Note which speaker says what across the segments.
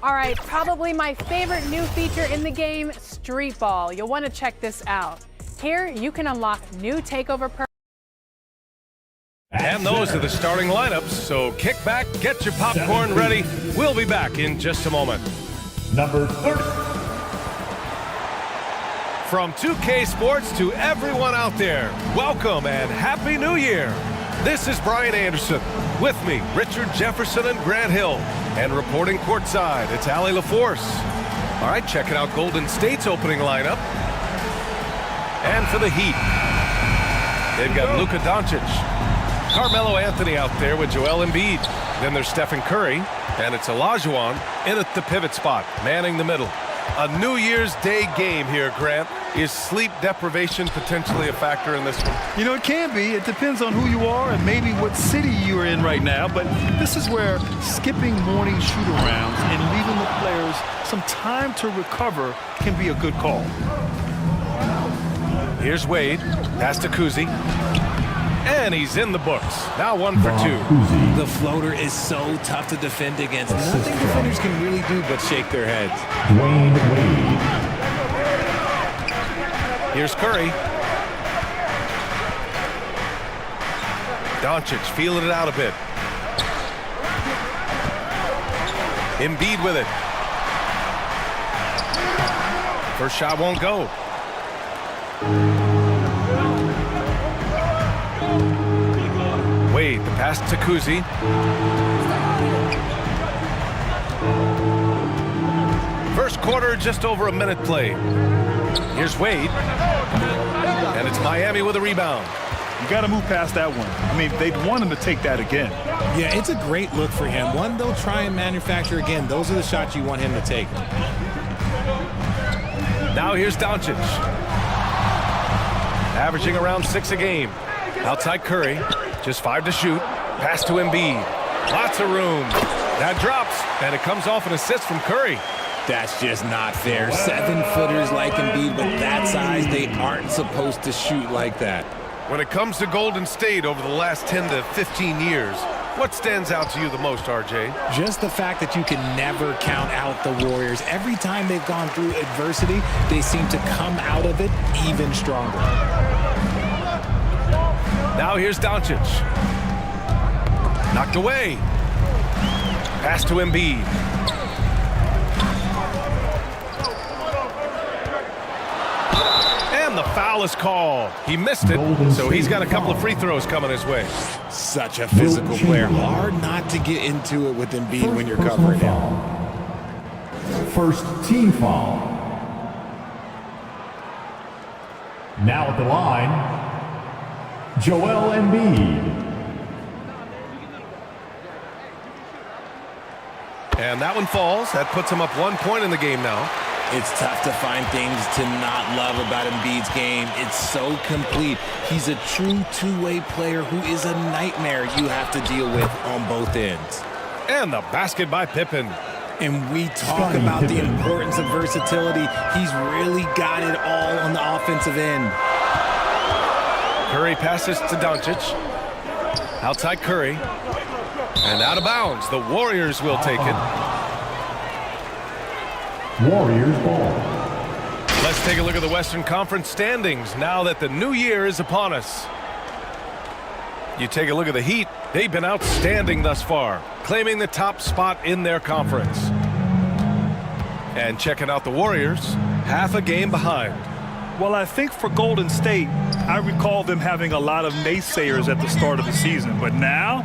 Speaker 1: All right, probably my favorite new feature in the game, Street Ball. You'll want to check this out. Here, you can unlock new takeover
Speaker 2: And those are the starting lineups, so kick back, get your popcorn ready. We'll be back in just a moment.
Speaker 3: Number 30.
Speaker 2: From 2K Sports to everyone out there, welcome and Happy New Year. This is Brian Anderson. With me, Richard Jefferson and Grant Hill. And reporting courtside, it's Allie LaForce. All right, checking out Golden State's opening lineup. And for the Heat, they've got Luka Doncic, Carmelo Anthony out there with Joel Embiid. Then there's Stephen Curry, and it's Olajuwon in at the pivot spot, manning the middle. A New Year's Day game here, Grant. Is sleep deprivation potentially a factor in this one?
Speaker 4: You know, it can be. It depends on who you are and maybe what city you're in right now. But this is where skipping morning shoot-arounds and leaving the players some time to recover can be a good call.
Speaker 2: Here's Wade, pass to Kuzi. And he's in the books. Now 1 for 2.
Speaker 5: The floater is so tough to defend against. Nothing defenders can really do but shake their heads.
Speaker 3: Dwayne Wade.
Speaker 2: Here's Curry. Doncic feeling it out a bit. Embiid with it. First shot won't go. Wade, the pass to Kuzi. First quarter, just over a minute played. Here's Wade. And it's Miami with a rebound.
Speaker 4: You got to move past that one. I mean, they'd want him to take that again.
Speaker 5: Yeah, it's a great look for him. One they'll try and manufacture again. Those are the shots you want him to take.
Speaker 2: Now here's Doncic. Averaging around 6 a game. Outside Curry. Just 5 to shoot. Pass to Embiid. Lots of room. That drops, and it comes off an assist from Curry.
Speaker 5: That's just not fair. 7-footers like Embiid, but that size, they aren't supposed to shoot like that.
Speaker 2: When it comes to Golden State over the last 10 to 15 years, what stands out to you the most, RJ?
Speaker 5: Just the fact that you can never count out the Warriors. Every time they've gone through adversity, they seem to come out of it even stronger.
Speaker 2: Now here's Doncic. Knocked away. Pass to Embiid. And the foul is called. He missed it, so he's got a couple of free throws coming his way.
Speaker 5: Such a physical player. Hard not to get into it with Embiid when you're covering him.
Speaker 3: First team foul. Now at the line, Joel Embiid.
Speaker 2: And that one falls. That puts him up 1 point in the game now.
Speaker 5: It's tough to find things to not love about Embiid's game. It's so complete. He's a true two-way player who is a nightmare you have to deal with on both ends.
Speaker 2: And the basket by Pippen.
Speaker 5: And we talk about the importance of versatility. He's really got it all on the offensive end.
Speaker 2: Curry passes to Doncic. Outside Curry. And out of bounds. The Warriors will take it.
Speaker 3: Warriors ball.
Speaker 2: Let's take a look at the Western Conference standings now that the new year is upon us. You take a look at the Heat. They've been outstanding thus far, claiming the top spot in their conference. And checking out the Warriors, half a game behind.
Speaker 4: Well, I think for Golden State, I recall them having a lot of naysayers at the start of the season. But now,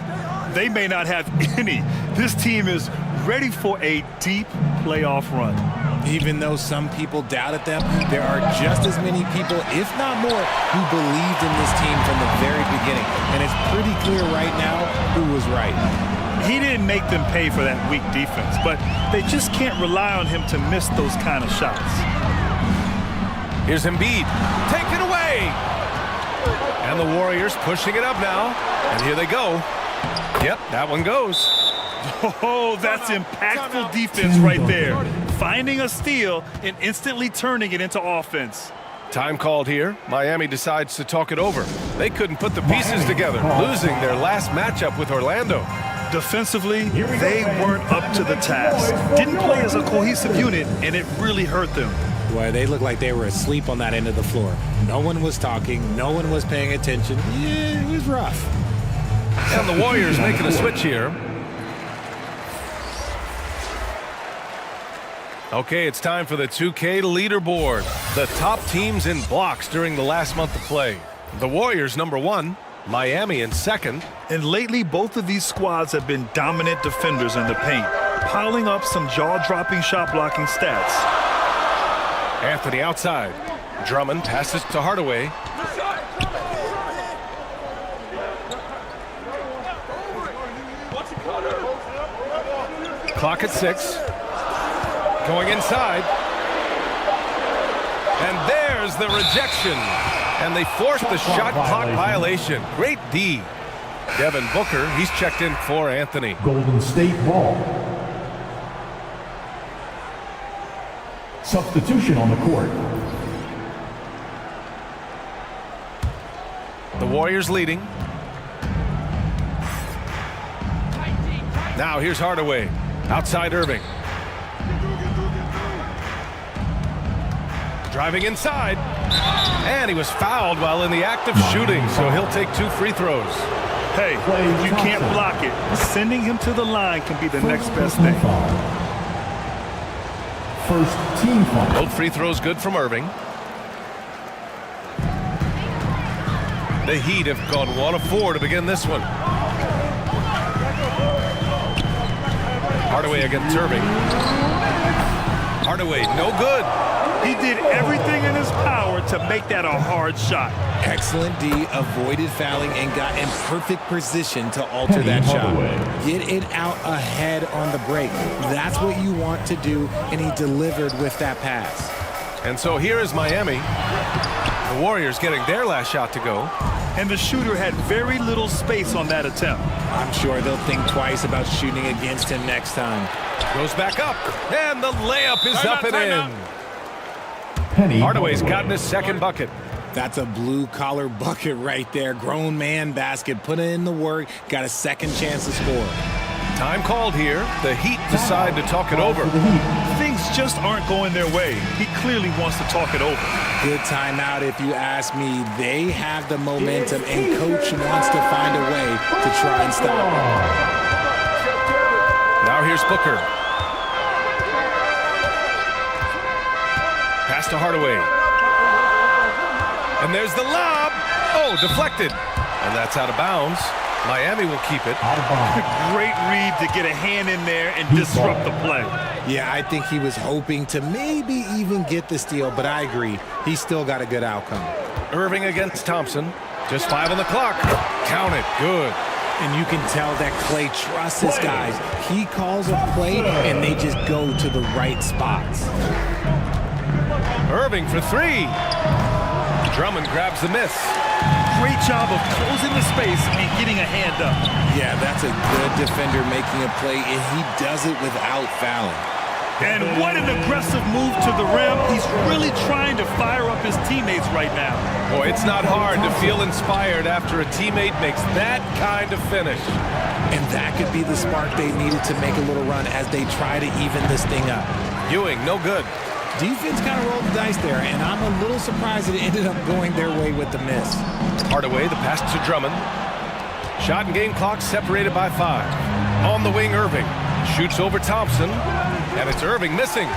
Speaker 4: they may not have any. This team is ready for a deep playoff run.
Speaker 5: Even though some people doubted them, there are just as many people, if not more, who believed in this team from the very beginning. And it's pretty clear right now who was right.
Speaker 4: He didn't make them pay for that weak defense, but they just can't rely on him to miss those kind of shots.
Speaker 2: Here's Embiid. Take it away! And the Warriors pushing it up now. And here they go. Yep, that one goes.
Speaker 4: Oh, that's impactful defense right there. Finding a steal and instantly turning it into offense.
Speaker 2: Time called here. Miami decides to talk it over. They couldn't put the pieces together, losing their last matchup with Orlando.
Speaker 4: Defensively, they weren't up to the task. Didn't play as a cohesive unit, and it really hurt them.
Speaker 5: Boy, they looked like they were asleep on that end of the floor. No one was talking. No one was paying attention. Yeah, it was rough.
Speaker 2: And the Warriors making a switch here. Okay, it's time for the 2K leaderboard. The top teams in blocks during the last month of play. The Warriors #1, Miami in 2nd.
Speaker 4: And lately, both of these squads have been dominant defenders in the paint, piling up some jaw-dropping shot-blocking stats.
Speaker 2: Anthony outside. Drummond passes to Hardaway. Clock at 6. Going inside. And there's the rejection. And they forced the shot clock violation. Great D. Devin Booker, he's checked in for Anthony.
Speaker 3: Golden State ball. Substitution on the court.
Speaker 2: The Warriors leading. Now here's Hardaway. Outside Irving. Driving inside. And he was fouled while in the act of shooting, so he'll take 2 free throws.
Speaker 4: Hey, if you can't block it, sending him to the line can be the next best thing.
Speaker 3: First team foul.
Speaker 2: Both free throws good from Irving. The Heat have gone 1 of 4 to begin this one. Hardaway against Irving. Hardaway, no good.
Speaker 4: He did everything in his power to make that a hard shot.
Speaker 5: Excellent D, avoided fouling and got in perfect position to alter that shot. Get it out ahead on the break. That's what you want to do, and he delivered with that pass.
Speaker 2: And so here is Miami. The Warriors getting their last shot to go.
Speaker 4: And the shooter had very little space on that attempt.
Speaker 5: I'm sure they'll think twice about shooting against him next time.
Speaker 2: Goes back up, and the layup is up and in.
Speaker 3: Penny
Speaker 2: Hardaway's gotten his second bucket.
Speaker 5: That's a blue-collar bucket right there. Grown man basket. Put in the work. Got a second chance to score.
Speaker 2: Time called here. The Heat decide to talk it over.
Speaker 4: Things just aren't going their way. He clearly wants to talk it over.
Speaker 5: Good timeout if you ask me. They have the momentum, and Coach wants to find a way to try and stop it.
Speaker 2: Now here's Booker. Pass to Hardaway. And there's the lob. Oh, deflected. And that's out of bounds. Miami will keep it.
Speaker 4: Great read to get a hand in there and disrupt the play.
Speaker 5: Yeah, I think he was hoping to maybe even get the steal, but I agree. He still got a good outcome.
Speaker 2: Irving against Thompson. Just 5 on the clock. Count it. Good.
Speaker 5: And you can tell that Clay trusts his guys. He calls a play, and they just go to the right spots.
Speaker 2: Irving for 3. Drummond grabs the miss.
Speaker 4: Great job of closing the space and getting a hand up.
Speaker 5: Yeah, that's a good defender making a play, and he does it without fouling.
Speaker 4: And what an aggressive move to the rim. He's really trying to fire up his teammates right now.
Speaker 2: Boy, it's not hard to feel inspired after a teammate makes that kind of finish.
Speaker 5: And that could be the spark they needed to make a little run as they try to even this thing up.
Speaker 2: Ewing, no good.
Speaker 5: Defense kind of rolled the dice there, and I'm a little surprised it ended up going their way with the miss.
Speaker 2: Hardaway, the pass to Drummond. Shot and game clock separated by 5. On the wing, Irving. Shoots over Thompson, and it's Irving missing.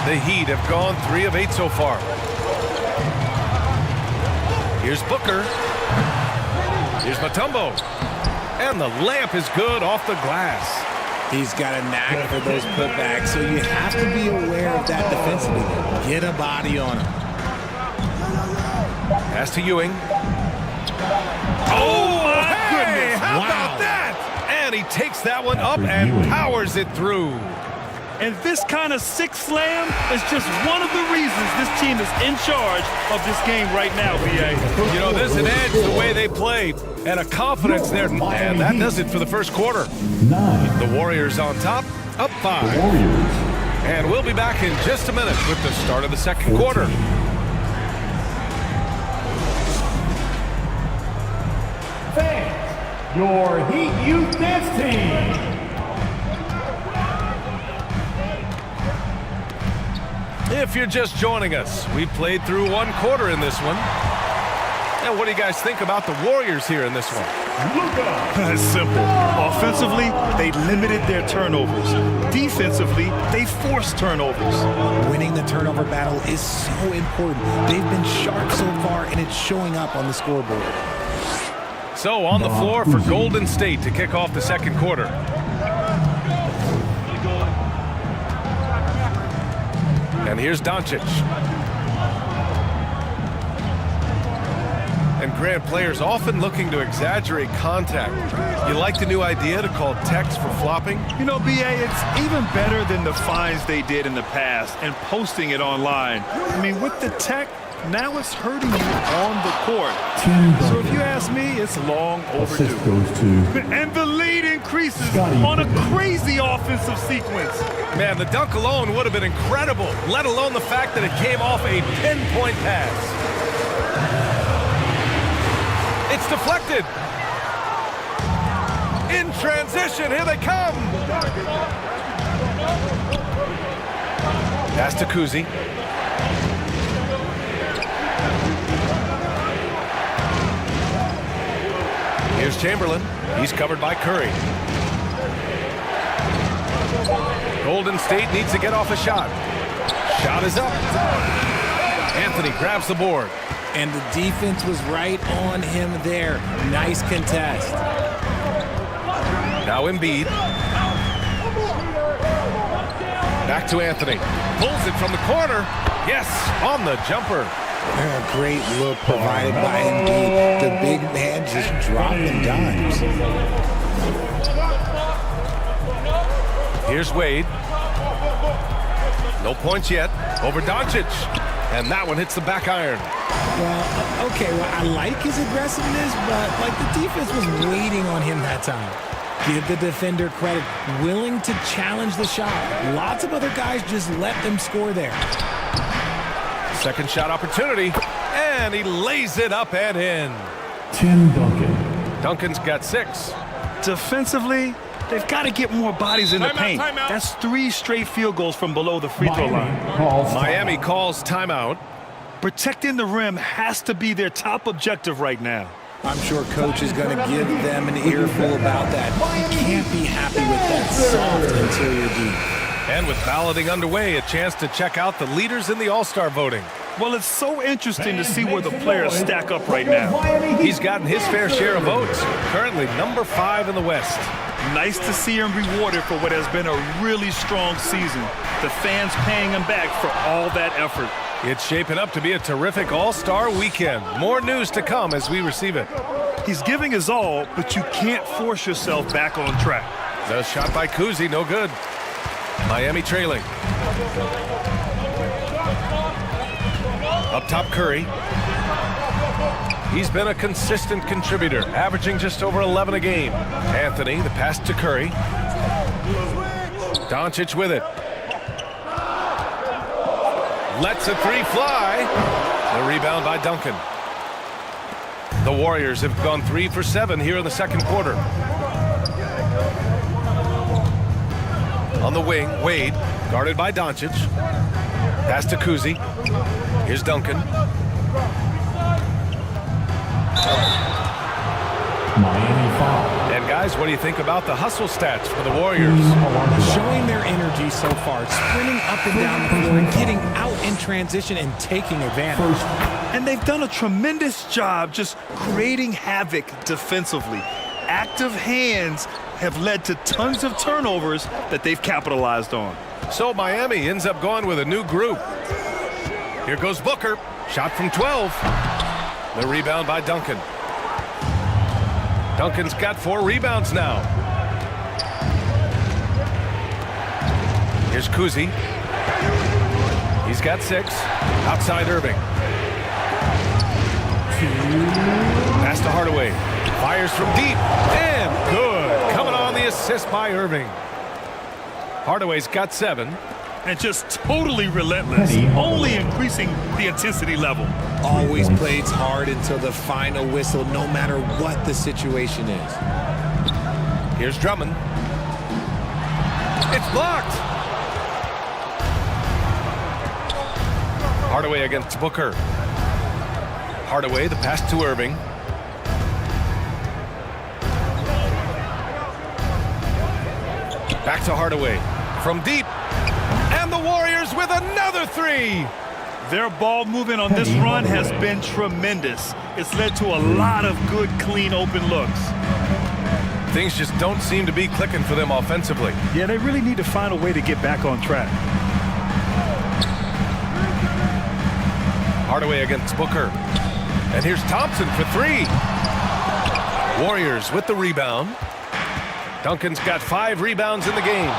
Speaker 2: The Heat have gone 3 of 8 so far. Here's Booker. Here's Mutombo. And the layup is good off the glass.
Speaker 5: He's got a knack for those putbacks, so you have to be aware of that defensively. Get a body on him.
Speaker 2: Pass to Ewing.
Speaker 4: Oh, my goodness.
Speaker 2: How about that? And he takes that one up and powers it through.
Speaker 4: And this kind of sick slam is just one of the reasons this team is in charge of this game right now, BA.
Speaker 2: You know, there's an edge the way they play and a confidence there. And that does it for the first quarter.
Speaker 3: 9.
Speaker 2: The Warriors on top, up 5.
Speaker 3: Warriors.
Speaker 2: And we'll be back in just a minute with the start of the second quarter.
Speaker 3: Fans, your Heat Youth Dance Team.
Speaker 2: If you're just joining us, we played through one quarter in this one. And what do you guys think about the Warriors here in this one?
Speaker 4: It's simple. Offensively, they limited their turnovers. Defensively, they forced turnovers.
Speaker 5: Winning the turnover battle is so important. They've been sharp so far, and it's showing up on the scoreboard.
Speaker 2: So on the floor for Golden State to kick off the second quarter. And here's Doncic. And Grant, players often looking to exaggerate contact. You like the new idea to call techs for flopping?
Speaker 4: You know, BA, it's even better than the fines they did in the past and posting it online. I mean, with the tech, now it's hurting you on the court. So if you ask me, it's long overdue.
Speaker 3: Assist goes to
Speaker 4: And the lead increases
Speaker 3: Scotty.
Speaker 4: on a crazy offensive sequence.
Speaker 2: Man, the dunk alone would have been incredible, let alone the fact that it came off a pinpoint pass. It's deflected. In transition, here they come. Pass to Kuzi. Here's Chamberlain. He's covered by Curry. Golden State needs to get off a shot. Shot is up. Anthony grabs the board.
Speaker 5: And the defense was right on him there. Nice contest.
Speaker 2: Now Embiid. Back to Anthony. Pulls it from the corner. Yes, on the jumper.
Speaker 5: A great look provided by Embiid. The big man just dropping dimes.
Speaker 2: Here's Wade. No points yet. Over Doncic. And that one hits the back iron.
Speaker 5: Well, okay, I like his aggressiveness, but like the defense was waiting on him that time. Give the defender credit, willing to challenge the shot. Lots of other guys just let them score there.
Speaker 2: Second shot opportunity, and he lays it up and in.
Speaker 3: Tim Duncan.
Speaker 2: Duncan's got 6.
Speaker 4: Defensively, they've got to get more bodies in the paint. That's 3 straight field goals from below the free throw line.
Speaker 2: Miami calls timeout.
Speaker 4: Protecting the rim has to be their top objective right now.
Speaker 5: I'm sure coach is going to give them an earful about that. You can't be happy with that soft interior D.
Speaker 2: And with balloting underway, a chance to check out the leaders in the All-Star voting.
Speaker 4: Well, it's so interesting to see where the players stack up right now.
Speaker 2: He's gotten his fair share of votes, currently number 5 in the West.
Speaker 4: Nice to see him rewarded for what has been a really strong season. The fans paying him back for all that effort.
Speaker 2: It's shaping up to be a terrific All-Star weekend. More news to come as we receive it.
Speaker 4: He's giving his all, but you can't force yourself back on track.
Speaker 2: The shot by Kuzi, no good. Miami trailing. Up top, Curry. He's been a consistent contributor, averaging just over 11 a game. Anthony, the pass to Curry. Doncic with it. Lets a 3 fly. The rebound by Duncan. The Warriors have gone 3 for 7 here in the second quarter. On the wing, Wade, guarded by Doncic. Pass to Kuzi. Here's Duncan.
Speaker 3: Miami foul.
Speaker 2: And guys, what do you think about the hustle stats for the Warriors?
Speaker 5: Showing their energy so far, sprinting up and down the floor, getting out in transition and taking advantage.
Speaker 4: And they've done a tremendous job just creating havoc defensively. Active hands have led to tons of turnovers that they've capitalized on.
Speaker 2: So Miami ends up going with a new group. Here goes Booker. Shot from 12. The rebound by Duncan. Duncan's got 4 rebounds now. Here's Kuzi. He's got 6. Outside Irving. Pass to Hardaway. Fires from deep. And good. Coming on the assist by Irving. Hardaway's got 7.
Speaker 4: and just totally relentless, only increasing the intensity level.
Speaker 5: Always plays hard until the final whistle, no matter what the situation is.
Speaker 2: Here's Drummond. It's blocked. Hardaway against Booker. Hardaway, the pass to Irving. Back to Hardaway from deep. And the Warriors with another three.
Speaker 4: Their ball movement on this run has been tremendous. It's led to a lot of good, clean, open looks.
Speaker 2: Things just don't seem to be clicking for them offensively.
Speaker 4: Yeah, they really need to find a way to get back on track.
Speaker 2: Hardaway against Booker. And here's Thompson for three. Warriors with the rebound. Duncan's got 5 rebounds in the game.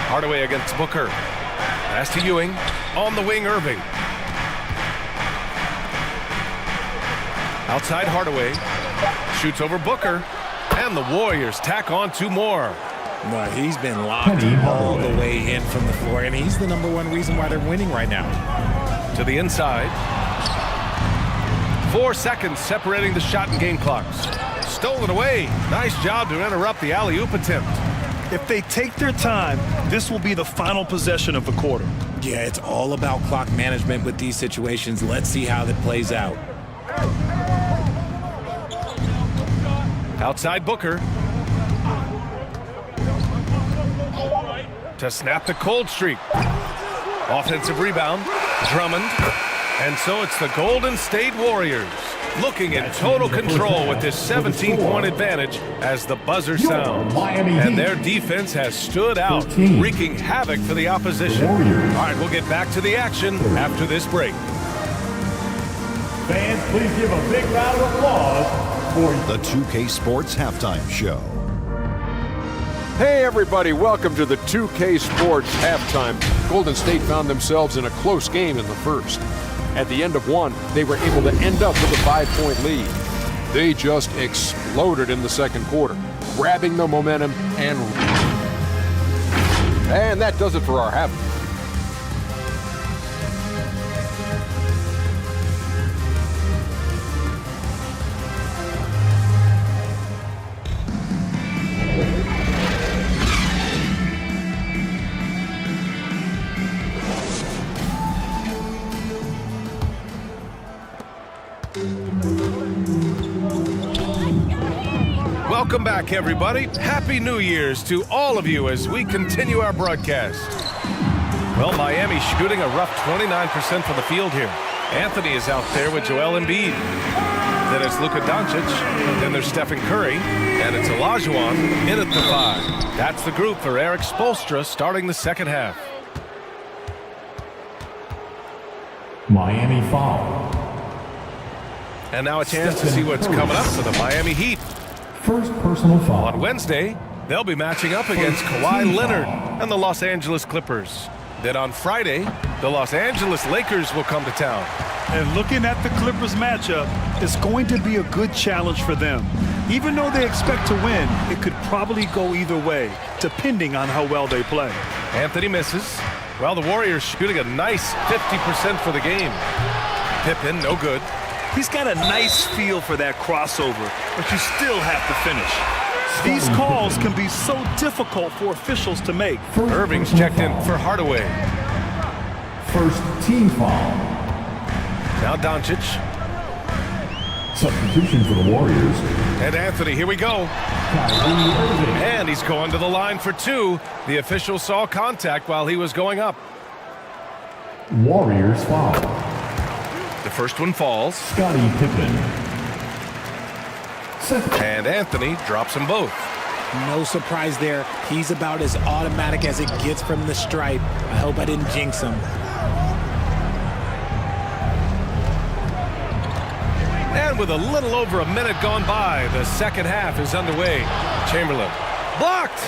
Speaker 2: Hardaway against Booker. Pass to Ewing. On the wing, Irving. Outside Hardaway. Shoots over Booker. And the Warriors tack on 2 more.
Speaker 5: Well, he's been locked all the way in from the floor, and he's the #1 reason why they're winning right now.
Speaker 2: To the inside. 4 seconds separating the shot and game clocks. Stolen away. Nice job to interrupt the alley-oop attempt.
Speaker 4: If they take their time, this will be the final possession of the quarter.
Speaker 5: Yeah, it's all about clock management with these situations. Let's see how that plays out.
Speaker 2: Outside Booker. To snap the cold streak. Offensive rebound. Drummond. And so it's the Golden State Warriors looking in total control with this 17-point advantage as the buzzer sounds. And their defense has stood out, wreaking havoc for the opposition. All right, we'll get back to the action after this break.
Speaker 3: Fans, please give a big round of applause for
Speaker 6: The 2K Sports Halftime Show.
Speaker 7: Hey everybody, welcome to the 2K Sports Halftime. Golden State found themselves in a close game in the first. At the end of one, they were able to end up with a 5-point lead. They just exploded in the second quarter, grabbing the momentum and that does it for our half.
Speaker 2: Welcome back, everybody. Happy New Year's to all of you as we continue our broadcast. Well, Miami shooting a rough 29% from the field here. Anthony is out there with Joel Embiid. Then it's Luka Doncic. Then there's Stephen Curry. And it's Olajuwon in at the 5. That's the group for Eric Spoelstra starting the second half.
Speaker 3: Miami foul.
Speaker 2: And now a chance to see what's coming up for the Miami Heat.
Speaker 3: First personal foul.
Speaker 2: On Wednesday, they'll be matching up against Kawhi Leonard and the Los Angeles Clippers. Then on Friday, the Los Angeles Lakers will come to town.
Speaker 4: And looking at the Clippers matchup, it's going to be a good challenge for them. Even though they expect to win, it could probably go either way, depending on how well they play.
Speaker 2: Anthony misses. Well, the Warriors shooting a nice 50% for the game. Pippen, no good.
Speaker 4: He's got a nice feel for that crossover, but you still have to finish. These calls can be so difficult for officials to make.
Speaker 2: Irving's checked in for Hardaway.
Speaker 3: First team foul.
Speaker 2: Now Doncic.
Speaker 3: Substitution for the Warriors.
Speaker 2: And Anthony, here we go. And he's going to the line for 2. The official saw contact while he was going up.
Speaker 3: Warriors foul.
Speaker 2: The first one falls.
Speaker 3: Scottie Pippen.
Speaker 2: And Anthony drops them both.
Speaker 5: No surprise there. He's about as automatic as it gets from the stripe. I hope I didn't jinx him.
Speaker 2: And with a little over a minute gone by, the second half is underway. Chamberlain. Blocked!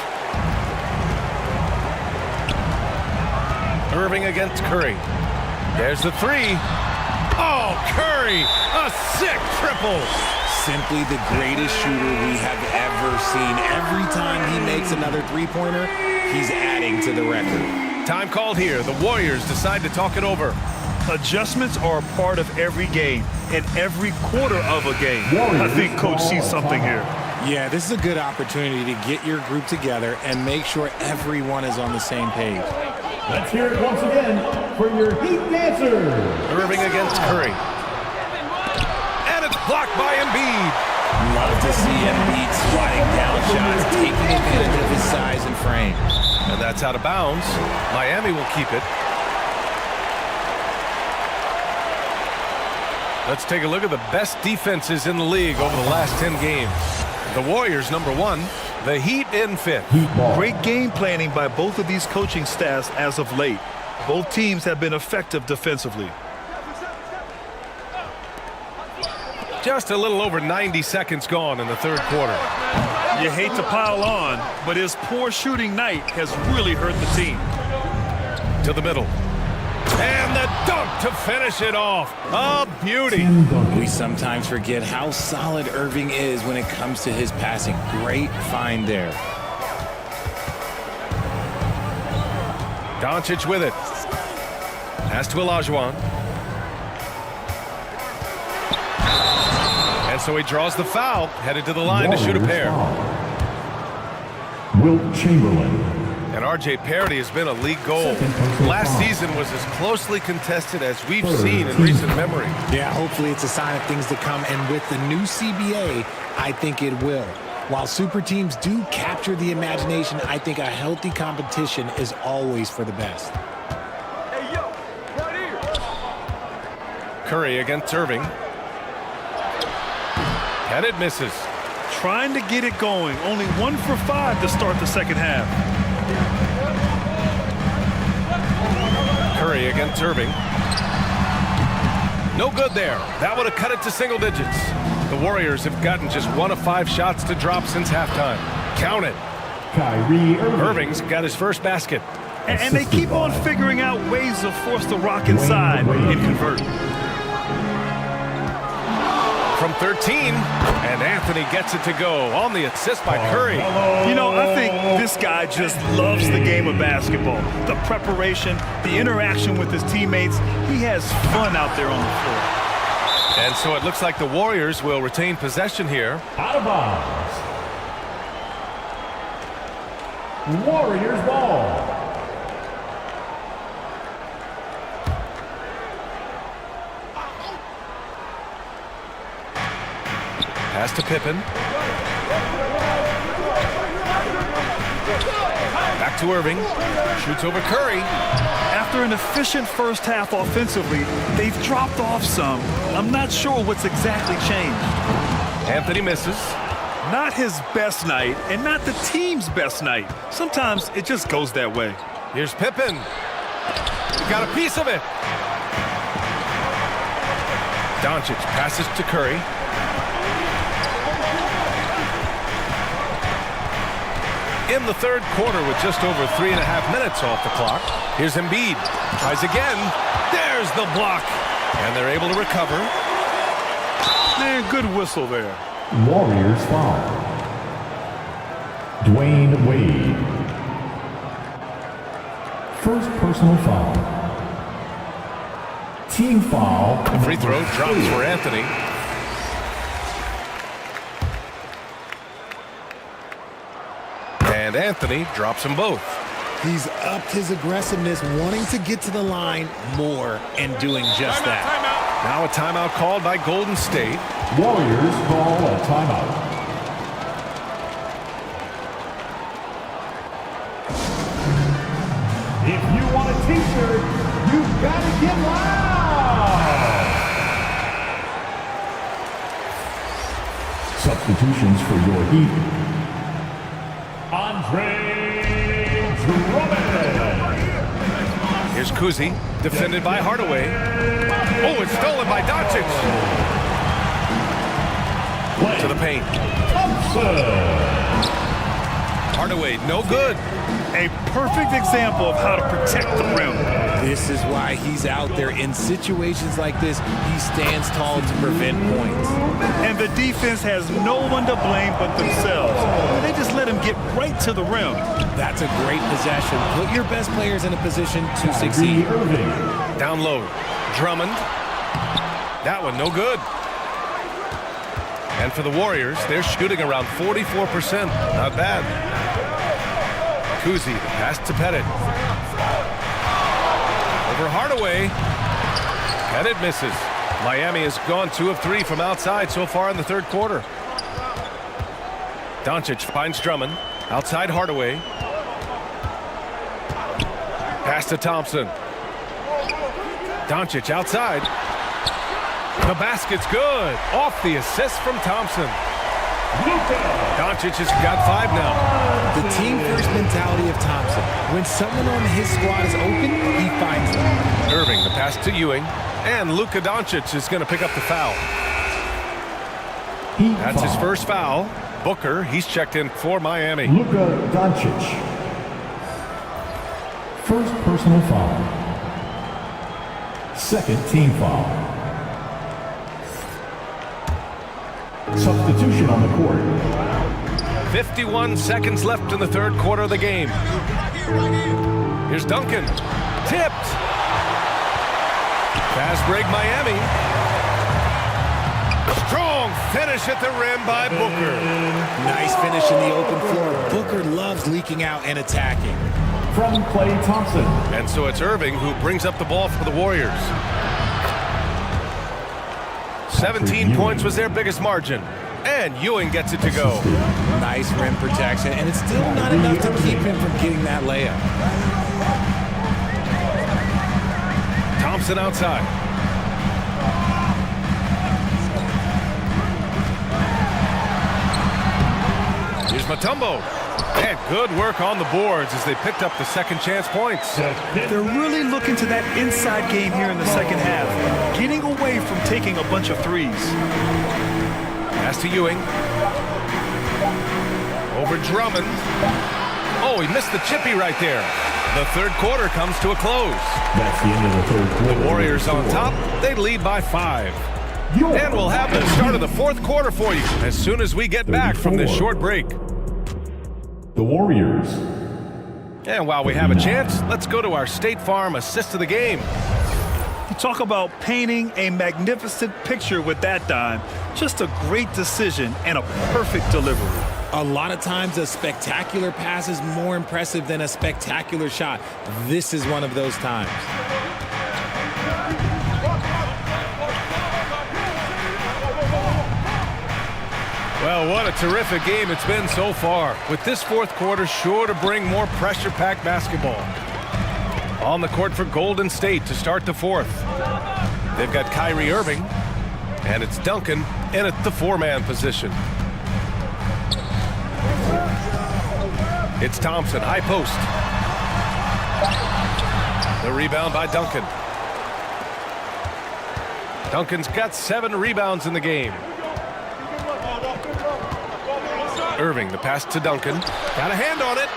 Speaker 2: Irving against Curry. There's the 3. Oh, Curry, a sick triple.
Speaker 5: Simply the greatest shooter we have ever seen. Every time he makes another three-pointer, he's adding to the record.
Speaker 2: Time called here. The Warriors decide to talk it over.
Speaker 4: Adjustments are a part of every game and every quarter of a game. I think Coach sees something here.
Speaker 5: Yeah, this is a good opportunity to get your group together and make sure everyone is on the same page.
Speaker 3: Let's hear it once again for your Heat Dancers.
Speaker 2: Irving against Curry. And it's blocked by Embiid.
Speaker 5: Love to see Embiid sliding down shots, taking advantage of his size and frame.
Speaker 2: And that's out of bounds. Miami will keep it. Let's take a look at the best defenses in the league over the last 10 games. The Warriors, number 1. The Heat in 5th.
Speaker 4: Great game planning by both of these coaching staffs as of late. Both teams have been effective defensively.
Speaker 2: Just a little over 90 seconds gone in the third quarter.
Speaker 4: You hate to pile on, but his poor shooting night has really hurt the team.
Speaker 2: To the middle. And the dunk to finish it off. A beauty.
Speaker 5: We sometimes forget how solid Irving is when it comes to his passing. Great find there.
Speaker 2: Doncic with it. Pass to Olajuwon. And so he draws the foul, headed to the line to shoot a pair.
Speaker 3: Wilt Chamberlain.
Speaker 2: And R.J. Parody has been a league goal. Last season was as closely contested as we've seen in recent memory.
Speaker 5: Yeah, hopefully it's a sign of things to come. And with the new CBA, I think it will. While super teams do capture the imagination, I think a healthy competition is always for the best.
Speaker 8: Hey, yo, right here.
Speaker 2: Curry against Irving. And it misses.
Speaker 4: Trying to get it going. Only 1 for 5 to start the second half.
Speaker 2: Curry against Irving. No good there. That would have cut it to single digits. The Warriors have gotten just 1 of 5 shots to drop since halftime. Count it.
Speaker 3: Kyrie Irving.
Speaker 2: Irving's got his first basket.
Speaker 4: And they keep on figuring out ways to force the Rock inside and convert.
Speaker 2: From 13, and Anthony gets it to go on the assist by Curry.
Speaker 4: You know, I think this guy just loves the game of basketball. The preparation, the interaction with his teammates. He has fun out there on the floor.
Speaker 2: And so it looks like the Warriors will retain possession here.
Speaker 3: Out of bounds. Warriors ball.
Speaker 2: Pass to Pippen. Back to Irving. Shoots over Curry.
Speaker 4: After an efficient first half offensively, they've dropped off some. I'm not sure what's exactly changed.
Speaker 2: Anthony misses.
Speaker 4: Not his best night and not the team's best night. Sometimes it just goes that way.
Speaker 2: Here's Pippen. He got a piece of it. Doncic passes to Curry. In the third quarter with just over 3.5 minutes off the clock. Here's Embiid. Tries again. There's the block. And they're able to recover.
Speaker 4: Man, good whistle there.
Speaker 3: Warriors foul. Dwayne Wade. First personal foul. Team foul.
Speaker 2: The free throw drops for Anthony. And Anthony drops them both.
Speaker 5: He's upped his aggressiveness, wanting to get to the line more and doing just that.
Speaker 2: Now a timeout called by Golden State.
Speaker 3: Warriors call a timeout. If you want a t-shirt, you've got to get loud. Substitutions for your Heat. Andre Drummond.
Speaker 2: Here's Kuzi, defended by Hardaway. Oh, it's stolen by Doncic. To the paint. Hardaway, no good.
Speaker 4: A perfect example of how to protect the rim.
Speaker 5: This is why he's out there. In situations like this, he stands tall to prevent points.
Speaker 4: And the defense has no one to blame but themselves. They just let him get right to the rim.
Speaker 5: That's a great possession. Put your best players in a position to succeed.
Speaker 2: Down low. Drummond. That one no good. And for the Warriors, they're shooting around 44%. Not bad. Kuzi, pass to Pettit. Over Hardaway. Pettit misses. Miami has gone 2 of 3 from outside so far in the third quarter. Doncic finds Drummond. Outside Hardaway. Pass to Thompson. Doncic outside. The basket's good. Off the assist from Thompson. Doncic has got 5 now.
Speaker 5: The team-first mentality of Thompson. When someone on his squad is open, he finds them.
Speaker 2: Irving, the pass to Ewing. And Luka Doncic is going to pick up the foul. That's his first foul. Booker, he's checked in for Miami.
Speaker 3: Luka Doncic. First personal foul. Second team foul. Substitution on the court.
Speaker 2: 51 seconds left in the third quarter of the game. Here's Duncan. Tipped. Fast break Miami. Strong finish at the rim by Booker.
Speaker 5: Nice finish in the open floor. Booker loves leaking out and attacking.
Speaker 3: From Klay Thompson.
Speaker 2: And so it's Irving who brings up the ball for the Warriors. 17 points was their biggest margin. And Ewing gets it to go.
Speaker 5: Nice rim protection, and it's still not enough to keep him from getting that layup.
Speaker 2: Thompson outside. Here's Mutombo. And good work on the boards as they picked up the second chance points.
Speaker 4: They're really looking to that inside game here in the second half, getting away from taking a bunch of threes.
Speaker 2: Pass to Ewing. Over Drummond. Oh, he missed the chippy right there. The third quarter comes to a close.
Speaker 3: That's the end of the third quarter.
Speaker 2: The Warriors on top. They lead by 5. And we'll have the start of the fourth quarter for you as soon as we get back from this short break.
Speaker 3: The Warriors.
Speaker 2: And while we have a chance, let's go to our State Farm assist of the game.
Speaker 4: You talk about painting a magnificent picture with that dime. Just a great decision and a perfect delivery.
Speaker 5: A lot of times a spectacular pass is more impressive than a spectacular shot. This is one of those times.
Speaker 2: Well, what a terrific game it's been so far, with this fourth quarter sure to bring more pressure-packed basketball. On the court for Golden State to start the fourth. They've got Kyrie Irving, and it's Duncan in at the 4-man position. It's Thompson, high post. The rebound by Duncan. Duncan's got 7 rebounds in the game. Irving, the pass to Duncan. Got a hand on it.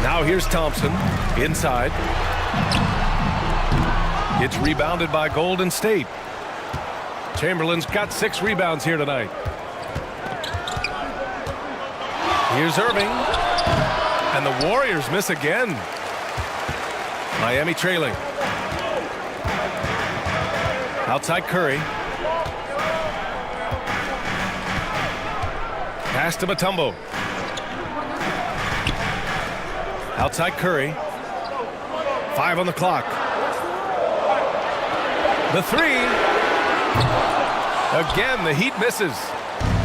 Speaker 2: Now here's Thompson, inside. It's rebounded by Golden State. Chamberlain's got 6 rebounds here tonight. Here's Irving. And the Warriors miss again. Miami trailing. Outside Curry. Pass to Mutombo. Outside Curry. 5 on the clock. The 3. Again, the Heat misses.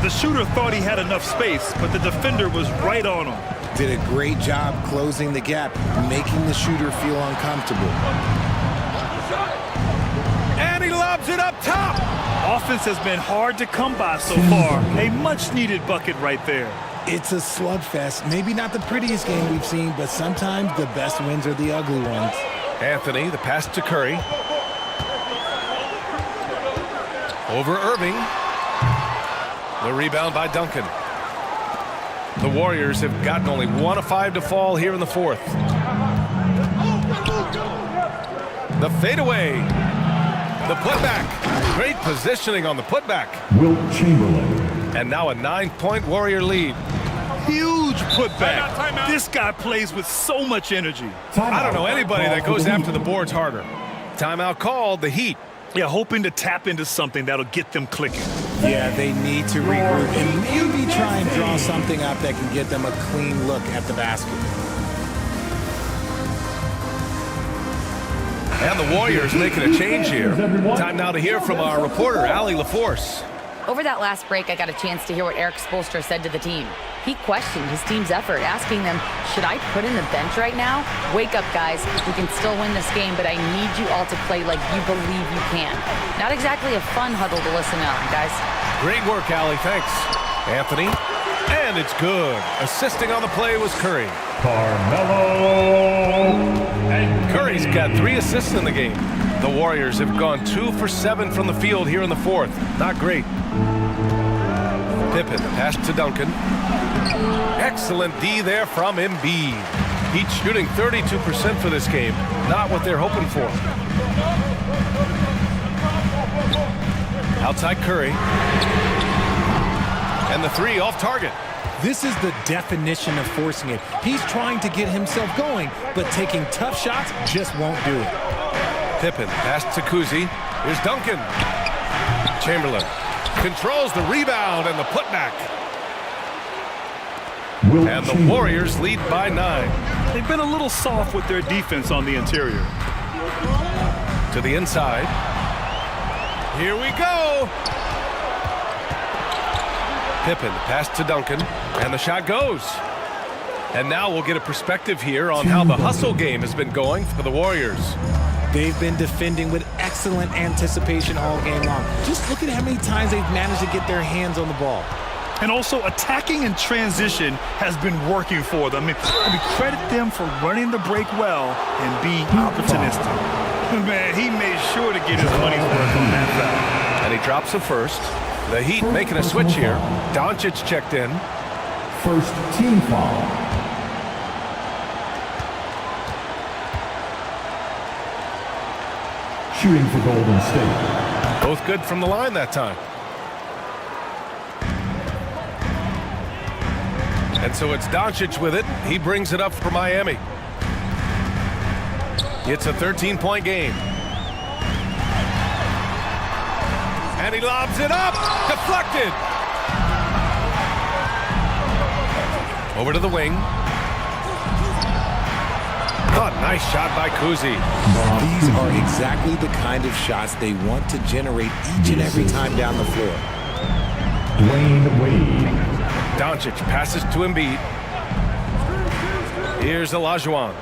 Speaker 4: The shooter thought he had enough space, but the defender was right on him.
Speaker 5: Did a great job closing the gap, making the shooter feel uncomfortable.
Speaker 2: And he lobs it up top.
Speaker 4: Offense has been hard to come by so far. A much-needed bucket right there.
Speaker 5: It's a slugfest. Maybe not the prettiest game we've seen, but sometimes the best wins are the ugly ones.
Speaker 2: Anthony, the pass to Curry. Over Irving. The rebound by Duncan. The Warriors have gotten only 1 of 5 to fall here in the fourth. The fadeaway. The putback. Great positioning on the putback.
Speaker 3: Wilt Chamberlain.
Speaker 2: And now a 9-point Warrior lead.
Speaker 4: Huge putback. This guy plays with so much energy.
Speaker 2: I don't know anybody that goes after the boards harder. Timeout called, the Heat.
Speaker 4: Yeah, hoping to tap into something that'll get them clicking.
Speaker 5: Yeah, they need to regroup and maybe try and draw something up that can get them a clean look at the basket.
Speaker 2: And the Warriors making a change here. Time now to hear from our reporter, Allie LaForce.
Speaker 9: Over that last break, I got a chance to hear what Eric Spoelstra said to the team. He questioned his team's effort, asking them, should I put in the bench right now? Wake up, guys. We can still win this game, but I need you all to play like you believe you can. Not exactly a fun huddle to listen on, guys.
Speaker 2: Great work, Allie. Thanks. Anthony. And it's good. Assisting on the play was Curry.
Speaker 3: Carmelo.
Speaker 2: Curry's got 3 assists in the game. The Warriors have gone 2 for 7 from the field here in the fourth. Not great. Pippen pass to Duncan. Excellent D there from Embiid. He's shooting 32% for this game. Not what they're hoping for. Outside Curry. And the 3 off target.
Speaker 5: This is the definition of forcing it. He's trying to get himself going, but taking tough shots just won't do it.
Speaker 2: Pippen pass to Kuzi. Here's Duncan. Chamberlain controls the rebound and the putback. And the Warriors lead by 9.
Speaker 4: They've been a little soft with their defense on the interior.
Speaker 2: To the inside. Here we go. Pippen pass to Duncan, and the shot goes. And now we'll get a perspective here on how the hustle game has been going for the Warriors.
Speaker 5: They've been defending with excellent anticipation all game long. Just look at how many times they've managed to get their hands on the ball.
Speaker 4: And also attacking in transition has been working for them. I mean, credit them for running the break well and being opportunistic. Man, he made sure to get his money's worth on that foul.
Speaker 2: And he drops the first. The Heat making a switch here. Doncic checked in.
Speaker 3: First team foul. Shooting for Golden State.
Speaker 2: Both good from the line that time. And so it's Doncic with it. He brings it up for Miami. It's a 13-point game. And he lobs it up. Deflected. Over to the wing. Oh, nice shot by Kuzi.
Speaker 5: These are exactly the kind of shots they want to generate each and every time down the floor.
Speaker 3: Dwayne Wade.
Speaker 2: Doncic passes to Embiid. Here's Olajuwon.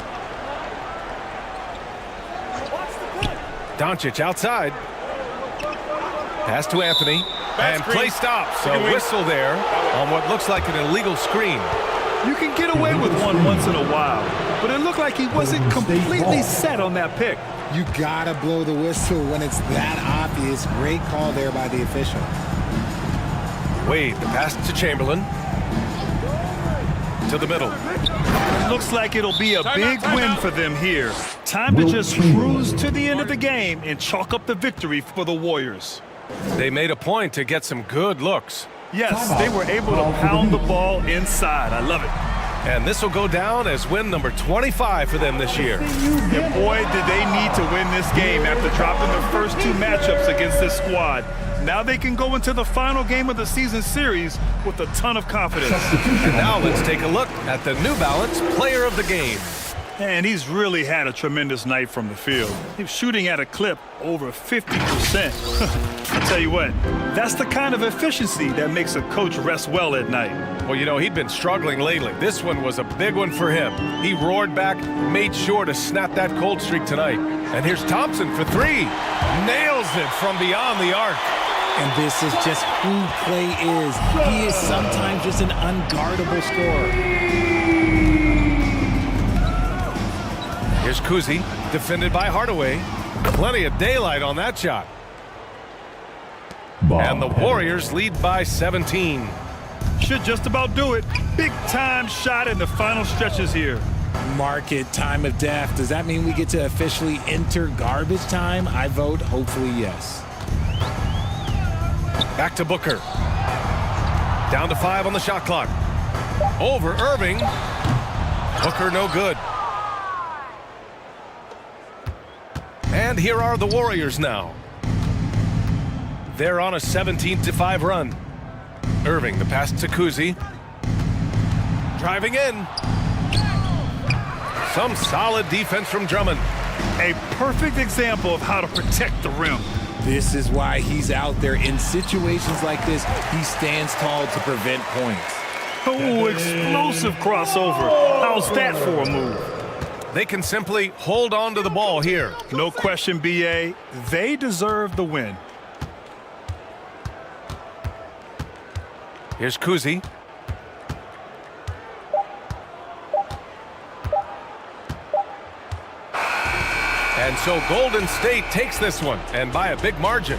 Speaker 2: Doncic outside. Pass to Anthony. And play stops. A whistle there on what looks like an illegal screen.
Speaker 4: You can get away with one once in a while, but it looked like he wasn't completely set on that pick.
Speaker 5: You gotta blow the whistle when it's that obvious. Great call there by the official.
Speaker 2: Wade, the pass to Chamberlain. To the middle.
Speaker 4: It looks like it'll be a big win for them here. Time to just cruise to the end of the game and chalk up the victory for the Warriors.
Speaker 2: They made a point to get some good looks.
Speaker 4: Yes, they were able to pound the ball inside. I love it.
Speaker 2: And this will go down as win number 25 for them this year.
Speaker 4: And boy, did they need to win this game after dropping the first 2 matchups against this squad. Now they can go into the final game of the season series with a ton of confidence.
Speaker 2: And now let's take a look at the New Balance Player of the Game.
Speaker 4: And he's really had a tremendous night from the field. He's shooting at a clip over 50%. I tell you what, that's the kind of efficiency that makes a coach rest well at night.
Speaker 2: Well, you know, he'd been struggling lately. This one was a big one for him. He roared back, made sure to snap that cold streak tonight. And here's Thompson for 3. Nails it from beyond the arc.
Speaker 5: And this is just who Clay is. He is sometimes just an unguardable scorer.
Speaker 2: Here's Kuzi, defended by Hardaway. Plenty of daylight on that shot. And the Warriors lead by 17.
Speaker 4: should just about do it. Big time shot in the final stretches here.
Speaker 5: Mark it, time of death. Does that mean we get to officially enter garbage time? I vote hopefully yes.
Speaker 2: Back to Booker. Down to 5 on the shot clock. Over Irving. Booker no good. And here are the Warriors now. They're on a 17-5 run. Irving, the pass to Kuzi. Driving in. Some solid defense from Drummond.
Speaker 4: A perfect example of how to protect the rim.
Speaker 5: This is why he's out there. In situations like this, he stands tall to prevent points.
Speaker 4: Oh, explosive crossover. How's that for a move?
Speaker 2: They can simply hold on to the ball here.
Speaker 4: No question, BA. They deserve the win.
Speaker 2: Here's Kuzi. And so Golden State takes this one, and by a big margin.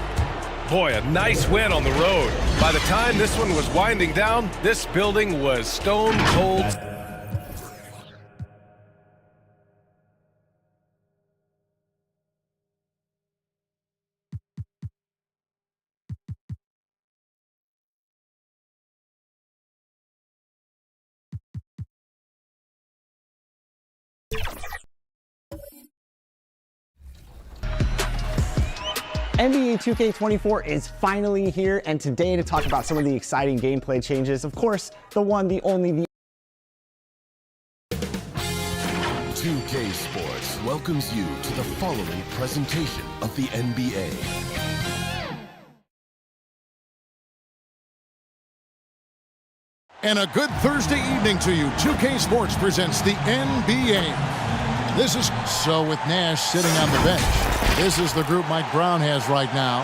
Speaker 2: Boy, a nice win on the road. By the time this one was winding down, this building was stone cold.
Speaker 10: NBA 2K24 is finally here, and today to talk about some of the exciting gameplay changes, of course, the one, the only, the
Speaker 11: 2K Sports welcomes you to the following presentation of the NBA.
Speaker 12: And a good Thursday evening to you. 2K Sports presents the NBA. This is so with Nash sitting on the bench. This is the group Mike Brown has right now.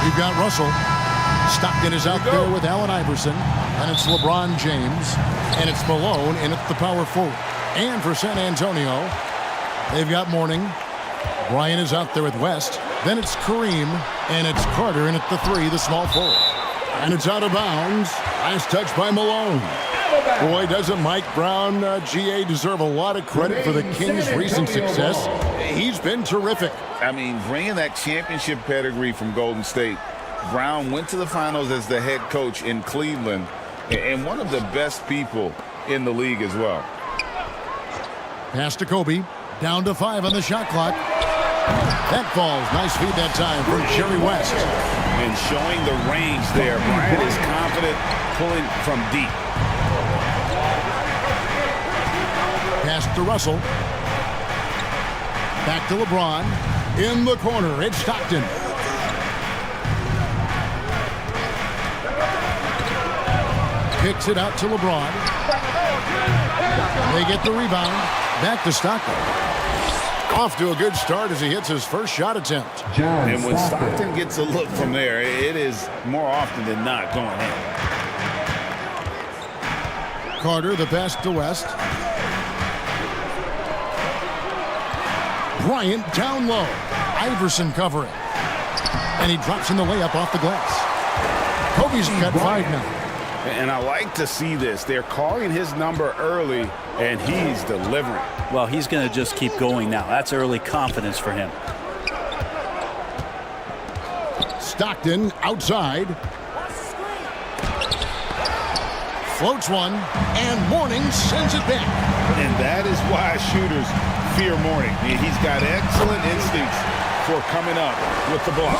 Speaker 12: We've got Russell. Stockton is out there with Allen Iverson. And it's LeBron James. And it's Malone in at the power forward. And for San Antonio, they've got Mourning. Bryant is out there with West. Then it's Kareem. And it's Carter in at the 3, the small forward. And it's out of bounds. Last touch by Malone. Boy, doesn't Mike Brown, GA, deserve a lot of credit for the Kings' recent success. He's been terrific.
Speaker 13: I mean, bringing that championship pedigree from Golden State, Brown went to the finals as the head coach in Cleveland and one of the best people in the league as well.
Speaker 12: Pass to Kobe. Down to 5 on the shot clock. That falls. Nice feed that time from Jerry West.
Speaker 13: And showing the range there. Bryant is confident pulling from deep.
Speaker 12: Pass to Russell. Back to LeBron. In the corner, it's Stockton. Kicks it out to LeBron. They get the rebound. Back to Stockton. Off to a good start as he hits his first shot attempt.
Speaker 13: And when Stockton gets a look from there, it is more often than not going in.
Speaker 12: Carter, the pass to West. Bryant down low. Iverson covering. And he drops in the layup off the glass. Kobe's got 5 now.
Speaker 13: And I like to see this. They're calling his number early, and he's delivering.
Speaker 14: Well, he's going to just keep going now. That's early confidence for him.
Speaker 12: Stockton outside. Floats one, and Mourning sends it back.
Speaker 13: And that is why shooters fear Mourning. He's got excellent instincts for coming up with the block.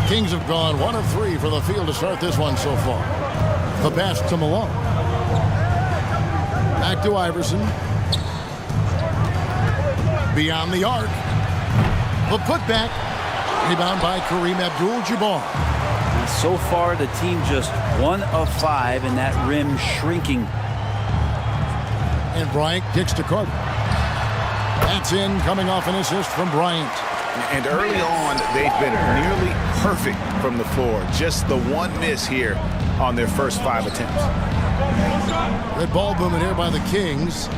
Speaker 12: Kings have gone 1 of 3 for the field to start this one so far. The pass to Malone. Back to Iverson. Beyond the arc. The putback. Rebound by Kareem Abdul-Jabbar.
Speaker 14: And so far, the team just 1 of 5 in that rim shrinking.
Speaker 12: And Bryant kicks to Carter. That's in, coming off an assist from Bryant.
Speaker 13: And early on, they've been nearly perfect from the floor. Just the one miss here on their first 5 attempts.
Speaker 12: Red ball movement here by the Kings.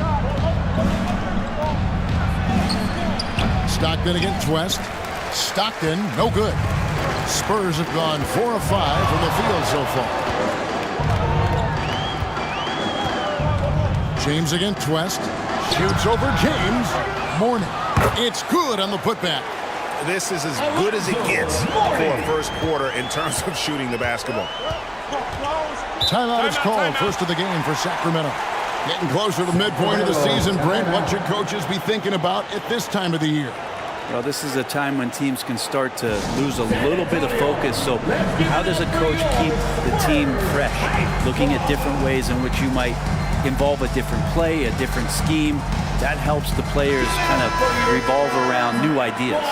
Speaker 12: Stockton against West. Stockton, no good. Spurs have gone 4 of 5 from the field so far. James against West. Shoots over James. Morning. It's good on the putback.
Speaker 15: This is as good as it gets for a first quarter in terms of shooting the basketball.
Speaker 12: Timeout is called. First of the game for Sacramento. Getting closer to the midpoint of the season, Brent, what should coaches be thinking about at this time of the year?
Speaker 14: Well, this is a time when teams can start to lose a little bit of focus. So how does a coach keep the team fresh? Looking at different ways in which you might involve a different play, a different scheme. That helps the players kind of revolve around new ideas.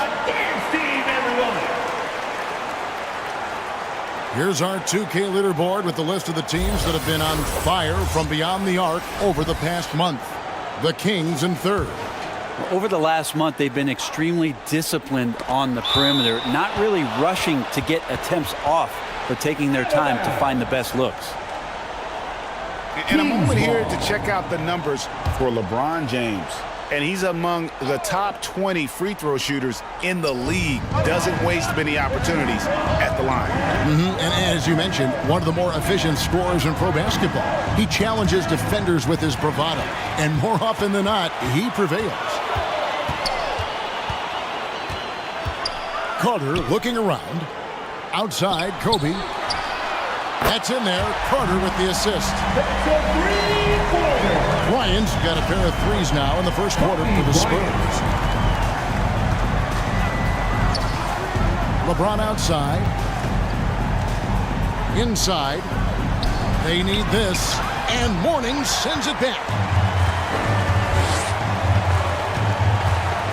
Speaker 12: Here's our 2K leaderboard with the list of the teams that have been on fire from beyond the arc over the past month. The Kings in third.
Speaker 14: Over the last month, they've been extremely disciplined on the perimeter, not really rushing to get attempts off, but taking their time to find the best looks.
Speaker 15: And a moment here to check out the numbers for LeBron James. And he's among the top 20 free throw shooters in the league. Doesn't waste many opportunities at the line.
Speaker 12: And as you mentioned, one of the more efficient scorers in pro basketball. He challenges defenders with his bravado. And more often than not, he prevails. Carter looking around. Outside, Kobe. That's in there. Carter with the assist. Ryan's got a pair of threes now in the first quarter for the Spurs. LeBron outside. Inside. They need this. And Mourning sends it back.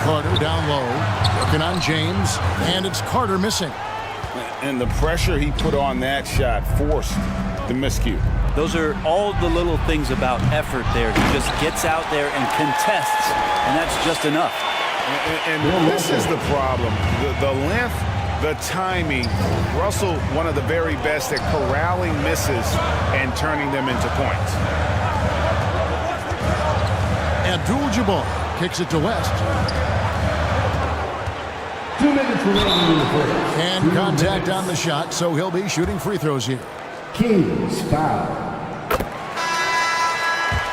Speaker 12: Carter down low. Working on James. And it's Carter missing.
Speaker 15: And the pressure he put on that shot forced the miscue.
Speaker 14: Those are all the little things about effort there. He just gets out there and contests, and that's just enough.
Speaker 15: And this is the problem. The length, the timing. Russell, one of the very best at corralling misses and turning them into points.
Speaker 12: Abdul-Jabbar kicks it to West.
Speaker 3: 2 minutes remaining in the first.
Speaker 12: And contact on the shot, so he'll be shooting free throws here.
Speaker 3: Kings foul.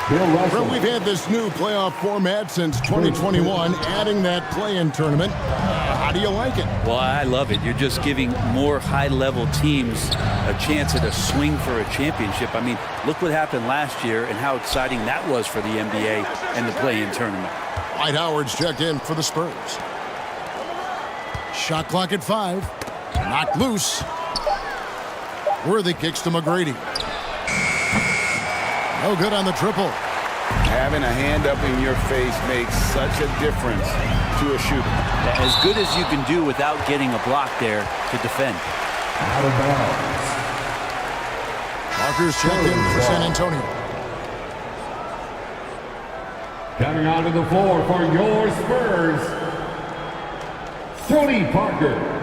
Speaker 12: Well, we've had this new playoff format since 2021, adding that play-in tournament. How do you like it?
Speaker 14: Well, I love it. You're just giving more high-level teams a chance at a swing for a championship. I mean, look what happened last year and how exciting that was for the NBA and the play-in tournament.
Speaker 12: Dwight Howard's checked in for the Spurs. Shot clock at 5. Knocked loose. Worthy kicks to McGrady. No good on the triple.
Speaker 15: Having a hand up in your face makes such a difference to a shooter.
Speaker 14: As good as you can do without getting a block there to defend.
Speaker 3: Out of bounds.
Speaker 12: Parker's checked in for San Antonio.
Speaker 3: Coming onto the floor for your Spurs, Tony Parker.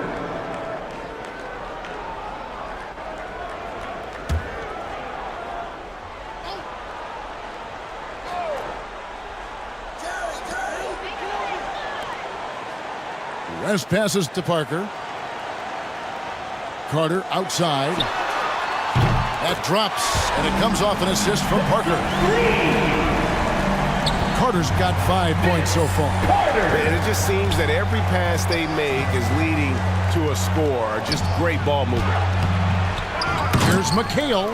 Speaker 12: West passes to Parker. Carter outside. That drops, and it comes off an assist from Parker. Carter's got 5 points so far.
Speaker 15: And it just seems that every pass they make is leading to a score. Just great ball movement.
Speaker 12: Here's McHale.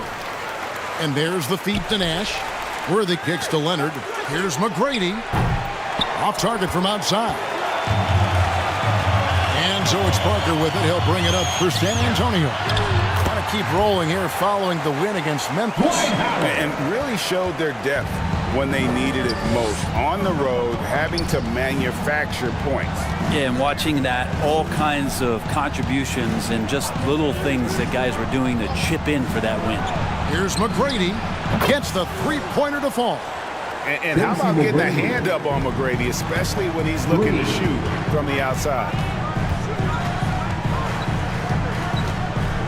Speaker 12: And there's the feed to Nash. Worthy kicks to Leonard. Here's McGrady. Off target from outside. And so it's Parker with it. He'll bring it up for San Antonio. Want to keep rolling here following the win against Memphis.
Speaker 15: And really showed their depth when they needed it most. On the road, having to manufacture points.
Speaker 14: Yeah, and watching that, all kinds of contributions and just little things that guys were doing to chip in for that win.
Speaker 12: Here's McGrady. Gets the three-pointer to fall.
Speaker 15: And how about getting a hand up on McGrady, especially when he's looking to shoot from the outside.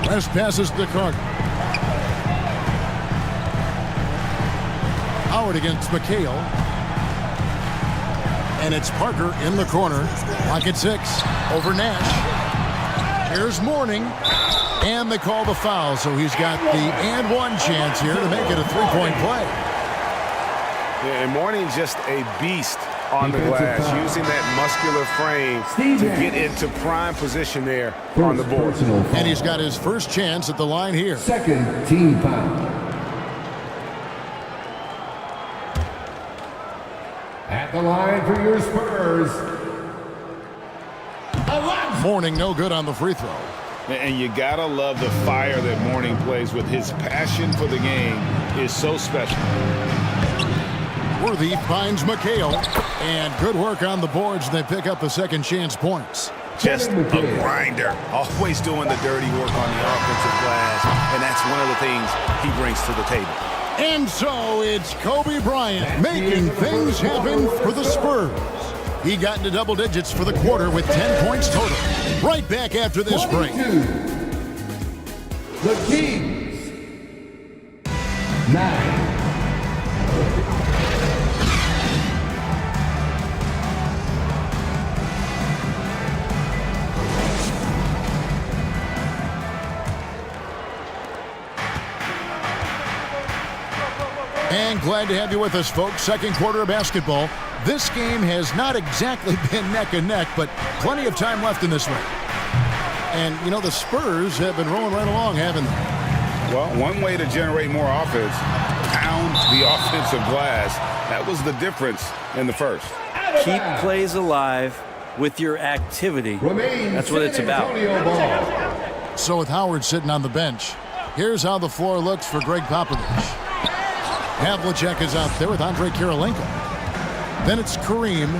Speaker 12: West passes to Carter. Howard against McHale. And it's Parker in the corner. Lock at 6. Over Nash. Here's Mourning. And they call the foul, so he's got the and one chance here to make it a three-point play.
Speaker 15: Yeah, and Mourning's just a beast on the glass, using that muscular frame to get into prime position there on the board.
Speaker 12: And he's got his first chance at the line here.
Speaker 3: Second team foul. At the line for your Spurs.
Speaker 12: Mourning no good on the free throw.
Speaker 15: And you gotta love the fire that Mourning plays with. His passion for the game is so special.
Speaker 12: Worthy finds McHale, and good work on the boards. They pick up the second chance points.
Speaker 15: Just a grinder, always doing the dirty work on the offensive glass, and that's one of the things he brings to the table.
Speaker 12: And so it's Kobe Bryant making things happen for the Spurs. He got into double digits for the quarter with 10 points total. Right back after this break.
Speaker 3: The Kings. 9.
Speaker 12: And glad to have you with us, folks. Second quarter of basketball. This game has not exactly been neck and neck, but plenty of time left in this one. And, you know, the Spurs have been rolling right along, haven't they?
Speaker 15: Well, one way to generate more offense, pound the offensive glass. That was the difference in the first.
Speaker 14: Keep plays alive with your activity. That's what it's about.
Speaker 12: So with Howard sitting on the bench, here's how the floor looks for Greg Popovich. Havlicek is out there with Andre Kirilenko. Then it's Kareem.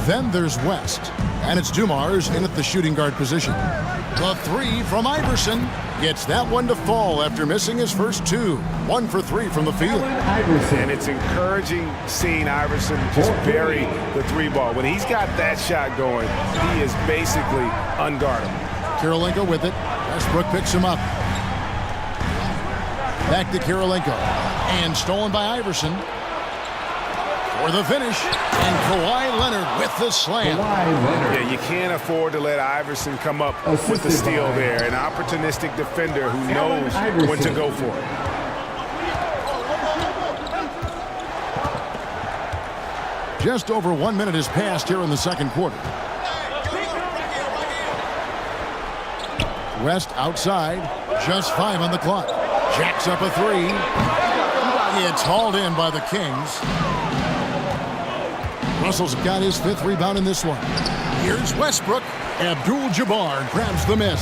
Speaker 12: Then there's West. And it's Dumars in at the shooting guard position. The three from Iverson gets that one to fall after missing his first two. 1 for 3 from the field.
Speaker 15: And it's encouraging seeing Iverson just bury the three ball. When he's got that shot going, he is basically unguardable.
Speaker 12: Kirilenko with it. Westbrook picks him up. Back to Kirilenko. And stolen by Iverson. For the finish. And Kawhi Leonard with the slam.
Speaker 15: Yeah, you can't afford to let Iverson come up with the steal there. An opportunistic defender who knows when to go for it.
Speaker 12: Just over 1 minute has passed here in the second quarter. West outside. Just 5 on the clock. Jacks up a 3. It's hauled in by the Kings. Russell's got his 5th rebound in this one. Here's Westbrook. Abdul-Jabbar grabs the miss.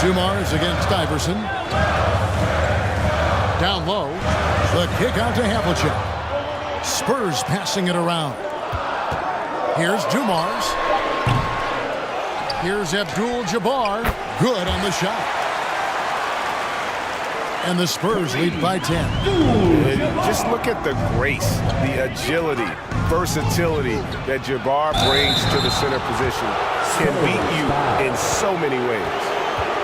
Speaker 12: Dumars against Iverson. Down low. The kick out to Havlicek. Spurs passing it around. Here's Dumars. Here's Abdul-Jabbar. Good on the shot. And the Spurs lead by 10.
Speaker 15: Just look at the grace, the agility, versatility that Jabbar brings to the center position. Can beat you in so many ways.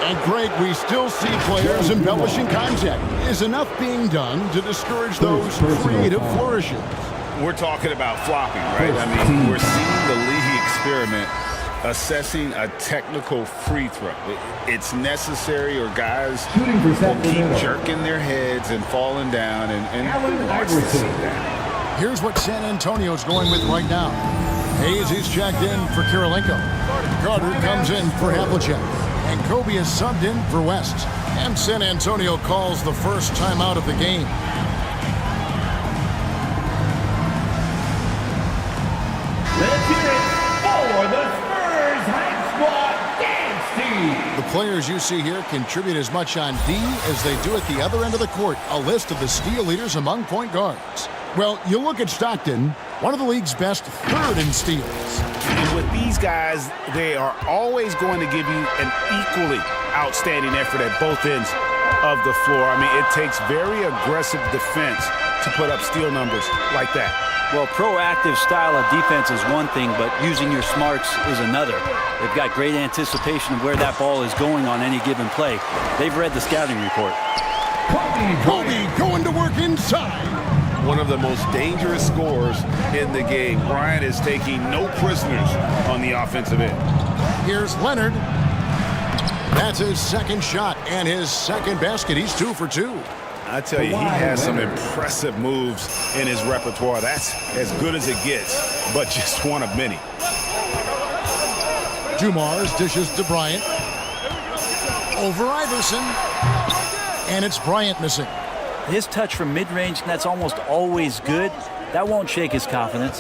Speaker 12: And Greg, we still see players embellishing contact. Is enough being done to discourage those creative flourishes?
Speaker 15: We're talking about flopping, right? I mean, we're seeing the league experiment assessing a technical free throw. It's necessary, or guys will keep jerking their heads and falling down, and watch to see that.
Speaker 12: Here's what San Antonio's going with right now. Hayes is checked in for Kirilenko. Carter comes in for Havlicek. And Kobe is subbed in for West. And San Antonio calls the first timeout of the game.
Speaker 3: Let's hear it for the Spurs High Squad Dance Team.
Speaker 12: The players you see here contribute as much on D as they do at the other end of the court. A list of the steal leaders among point guards. Well, you look at Stockton, one of the league's best, 3rd in steals.
Speaker 15: And with these guys, they are always going to give you an equally outstanding effort at both ends of the floor. I mean, it takes very aggressive defense to put up steal numbers like that.
Speaker 14: Well, proactive style of defense is one thing, but using your smarts is another. They've got great anticipation of where that ball is going on any given play. They've read the scouting report.
Speaker 12: Kobe going to work inside.
Speaker 13: one of the most dangerous scorers in the game. Bryant is taking no prisoners on the offensive end.
Speaker 12: Here's Leonard. That's his second shot and his second basket. He's 2 for 2.
Speaker 15: I tell you, he has some impressive moves in his repertoire. That's as good as it gets, but just one of many.
Speaker 12: Dumars dishes to Bryant. Over Iverson. And it's Bryant missing.
Speaker 14: His touch from mid-range, that's almost always good. That won't shake his confidence.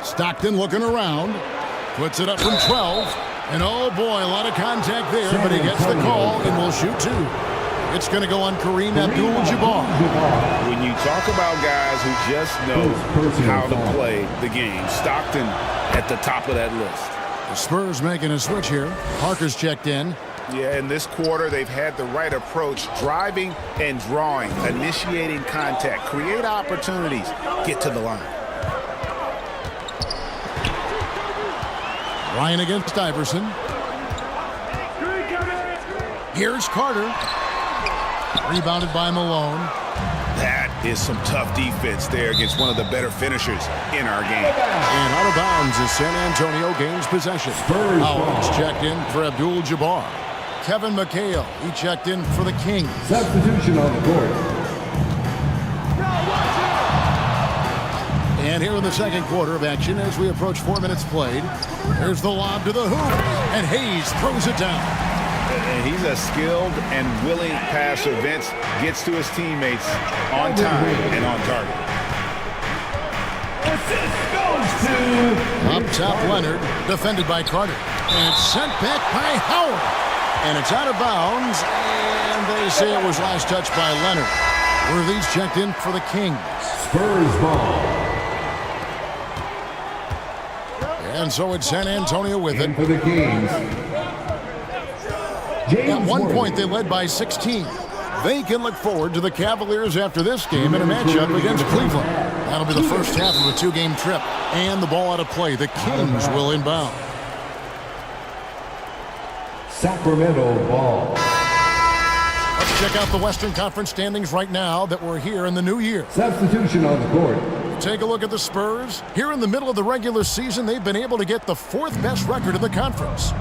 Speaker 12: Stockton looking around. Puts it up from 12. And oh boy, a lot of contact there, but he gets the call and will shoot 2. It's going to go on Kareem Abdul-Jabbar.
Speaker 15: When you talk about guys who just know how to play the game, Stockton at the top of that list.
Speaker 12: The Spurs making a switch here. Parker's checked in.
Speaker 15: Yeah, in this quarter, they've had the right approach, driving and drawing, initiating contact, create opportunities, get to the line.
Speaker 12: Ryan against Iverson. Here's Carter. Rebounded by Malone.
Speaker 15: That is some tough defense there against one of the better finishers in our game.
Speaker 12: And out of bounds as San Antonio gains possession. Howard's checked in for Abdul-Jabbar. Kevin McHale, he checked in for the Kings.
Speaker 3: Substitution on the court.
Speaker 12: And here in the second quarter of action, as we approach 4 minutes played, there's the lob to the hoop, and Hayes throws it down.
Speaker 15: And he's a skilled and willing passer. Vince gets to his teammates on time and on target.
Speaker 3: Assist goes to...
Speaker 12: Up top, Leonard, defended by Carter. And it's sent back by Howard. And it's out of bounds, and they say it was last touched by Leonard. Worthy's checked in for the Kings.
Speaker 3: Spurs ball.
Speaker 12: And so it's San Antonio with it.
Speaker 3: For the Kings.
Speaker 12: At one point, they led by 16. They can look forward to the Cavaliers after this game in a matchup against Cleveland. That'll be the first half of a 2-game trip. And the ball out of play. The Kings will inbound.
Speaker 3: Sacramento ball.
Speaker 12: Let's check out the Western Conference standings right now that we're here in the new year.
Speaker 3: Substitution on the court.
Speaker 12: Take a look at the Spurs. Here in the middle of the regular season, they've been able to get the 4th best record in the conference.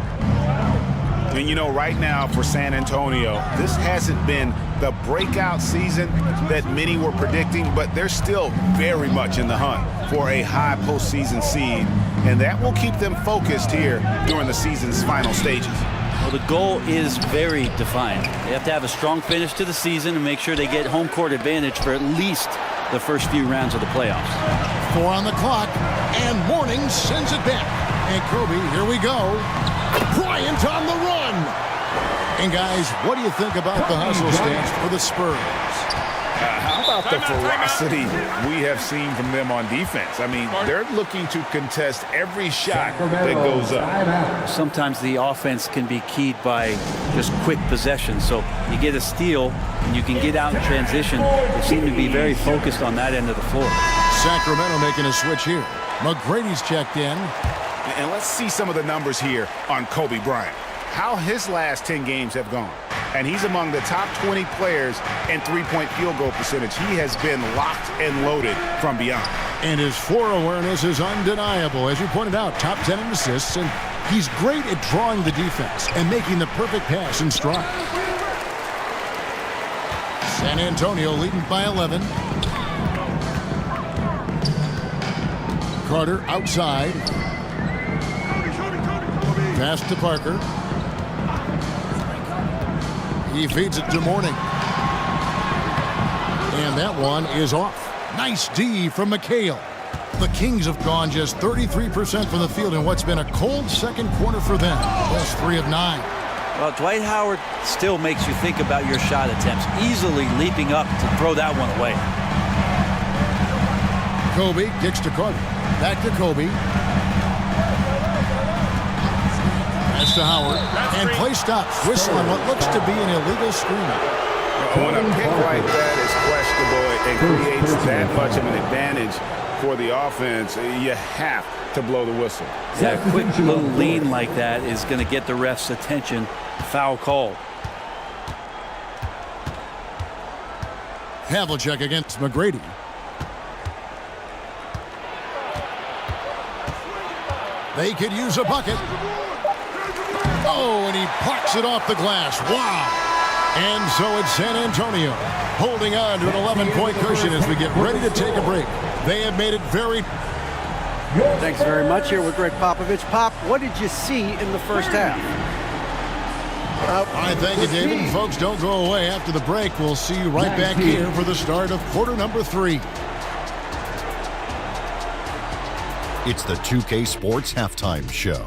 Speaker 15: And you know, right now for San Antonio, this hasn't been the breakout season that many were predicting, but they're still very much in the hunt for a high postseason seed, and that will keep them focused here during the season's final stages.
Speaker 14: Well, the goal is very defined. They have to have a strong finish to the season and make sure they get home court advantage for at least the first few rounds of the playoffs.
Speaker 12: 4 on the clock, and Morning sends it back. And Kobe, here we go. Bryant on the run. And guys, what do you think about the hustle stance for the Spurs?
Speaker 15: How about the ferocity we have seen from them on defense? I mean, they're looking to contest every shot that goes up.
Speaker 14: Sometimes the offense can be keyed by just quick possession. So you get a steal and you can get out in transition. They seem to be very focused on that end of the floor.
Speaker 12: Sacramento making a switch here. McGrady's checked in.
Speaker 15: And let's see some of the numbers here on Kobe Bryant. How his last 10 games have gone. And he's among the top 20 players in three-point field goal percentage. He has been locked and loaded from beyond.
Speaker 12: And his floor awareness is undeniable. As you pointed out, top 10 in assists, and he's great at drawing the defense and making the perfect pass in stride. San Antonio leading by 11. Carter outside. Pass to Parker. He feeds it to Morning. And that one is off. Nice D from McHale. The Kings have gone just 33% from the field in what's been a cold second quarter for them. Just 3 of 9.
Speaker 14: Well, Dwight Howard still makes you think about your shot attempts, easily leaping up to throw that one away.
Speaker 12: Kobe kicks to Carter. Back to Kobe. Pass to Howard. And play stops. Whistle on what looks to be an illegal screen.
Speaker 15: When a pick like that is questionable and creates that much of an advantage for the offense, you have to blow the whistle.
Speaker 14: Yeah, a quick little lean like that is going to get the ref's attention. Foul call.
Speaker 12: Havlicek against McGrady. They could use a bucket. Oh, and he parks it off the glass. Wow. And so it's San Antonio holding on to an 11-point cushion as we get ready to take a break. They have made it very...
Speaker 16: Thanks very much. Here with Greg Popovich. Pop, what did you see in the first half?
Speaker 12: I thank you, David. And folks, don't go away. After the break, we'll see you right back here for the start of quarter number 3.
Speaker 6: It's the 2K Sports Halftime Show.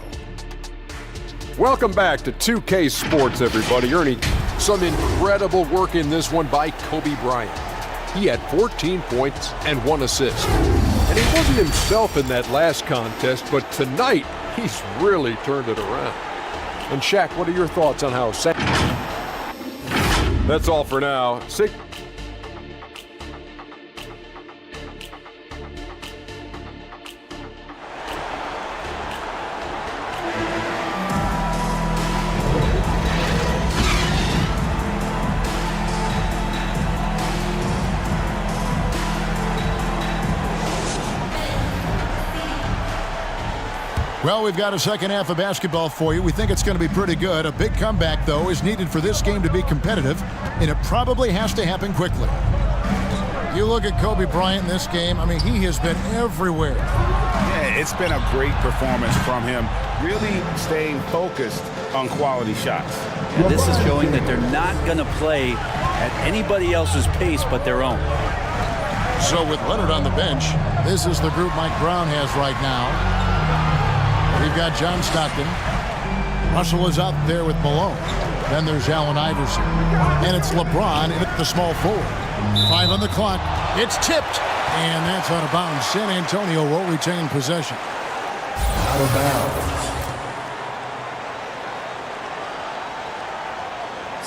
Speaker 7: Welcome back to 2K Sports, everybody. Ernie, some incredible work in this one by Kobe Bryant. He had 14 points and 1 assist. And he wasn't himself in that last contest, but tonight, he's really turned it around. And Shaq, what are your thoughts on how That's all for now.
Speaker 12: Well, we've got a second half of basketball for you. We think it's going to be pretty good. A big comeback, though, is needed for this game to be competitive, and it probably has to happen quickly. You look at Kobe Bryant in this game, I mean, he has been everywhere.
Speaker 15: Yeah, it's been a great performance from him, really staying focused on quality shots.
Speaker 14: And this is showing that they're not going to play at anybody else's pace but their own.
Speaker 12: So with Leonard on the bench, this is the group Mike Brown has right now. We've got John Stockton. Russell is out there with Malone. Then there's Allen Iverson. And it's LeBron at the small forward. 5 on the clock. It's tipped. And that's out of bounds. San Antonio will retain possession. Out of bounds.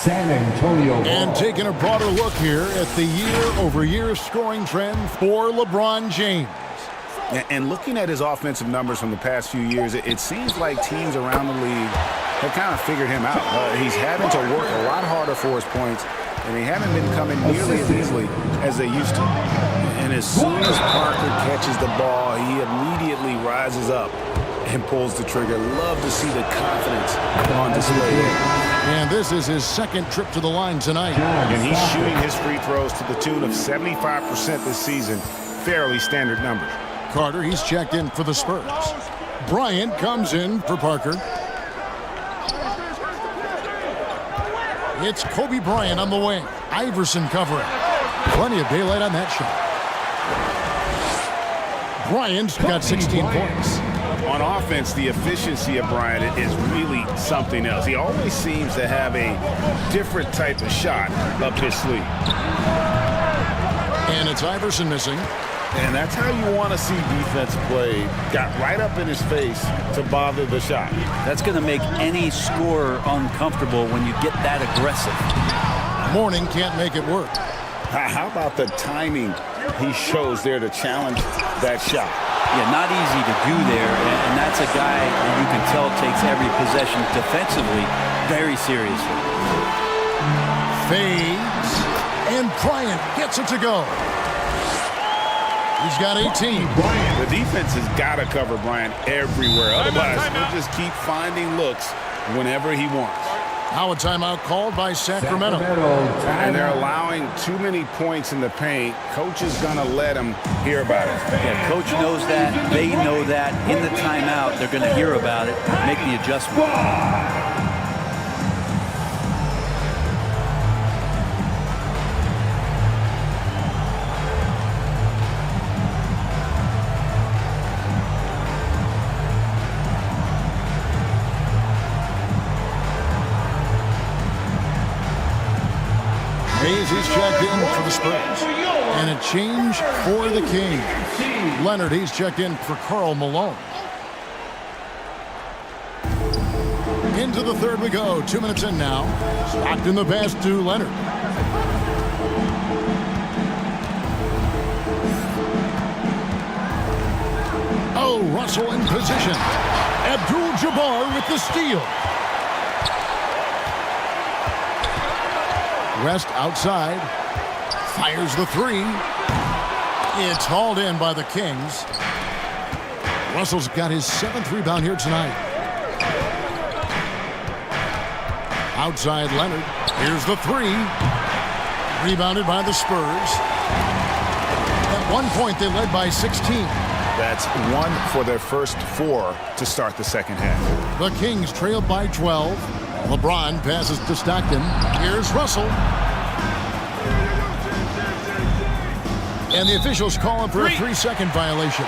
Speaker 12: San Antonio. And taking a broader look here at the year-over-year scoring trend for LeBron James.
Speaker 15: And looking at his offensive numbers from the past few years, it seems like teams around the league have kind of figured him out. He's having to work a lot harder for his points, and they haven't been coming nearly as easily as they used to. And as soon as Parker catches the ball, he immediately rises up and pulls the trigger. Love to see the confidence on display.
Speaker 12: And this is his second trip to the line tonight.
Speaker 15: And he's shooting his free throws to the tune of 75% this season. Fairly standard numbers.
Speaker 12: Carter, he's checked in for the Spurs. Bryant comes in for Parker. It's Kobe Bryant on the wing. Iverson covering. Plenty of daylight on that shot. Bryant's got 16 points.
Speaker 15: On offense, the efficiency of Bryant is really something else. He always seems to have a different type of shot up his sleeve.
Speaker 12: And it's Iverson missing.
Speaker 15: And that's how you want to see defense play. Got right up in his face to bother the shot.
Speaker 14: That's going to make any scorer uncomfortable when you get that aggressive.
Speaker 12: Mourning can't make it work.
Speaker 15: How about the timing he shows there to challenge that shot?
Speaker 14: Yeah, not easy to do there. And that's a guy that you can tell takes every possession defensively very seriously.
Speaker 12: Fades. And Bryant gets it to go. He's got 18.
Speaker 15: The defense has got to cover Bryant everywhere. Otherwise, he'll just keep finding looks whenever he wants.
Speaker 12: Now a timeout called by Sacramento.
Speaker 15: And they're allowing too many points in the paint. Coach is going to let him hear about it.
Speaker 14: Yeah, coach knows that. They know that. In the timeout, they're going to hear about it, make the adjustment.
Speaker 12: Hayes is checked in for the Spurs. And a change for the Kings. Leonard, he's checked in for Karl Malone. Into the third we go. 2 minutes in now. Stockton the pass to Leonard. Oh, Russell in position. Abdul-Jabbar with the steal. West outside. Fires the three. It's hauled in by the Kings. Russell's got his 7th rebound here tonight. Outside Leonard. Here's the three. Rebounded by the Spurs. At one point, they led by 16.
Speaker 15: That's 1 for their first 4 to start the second half.
Speaker 12: The Kings trailed by 12. LeBron passes to Stockton. Here's Russell. And the officials call him for a 3-second violation.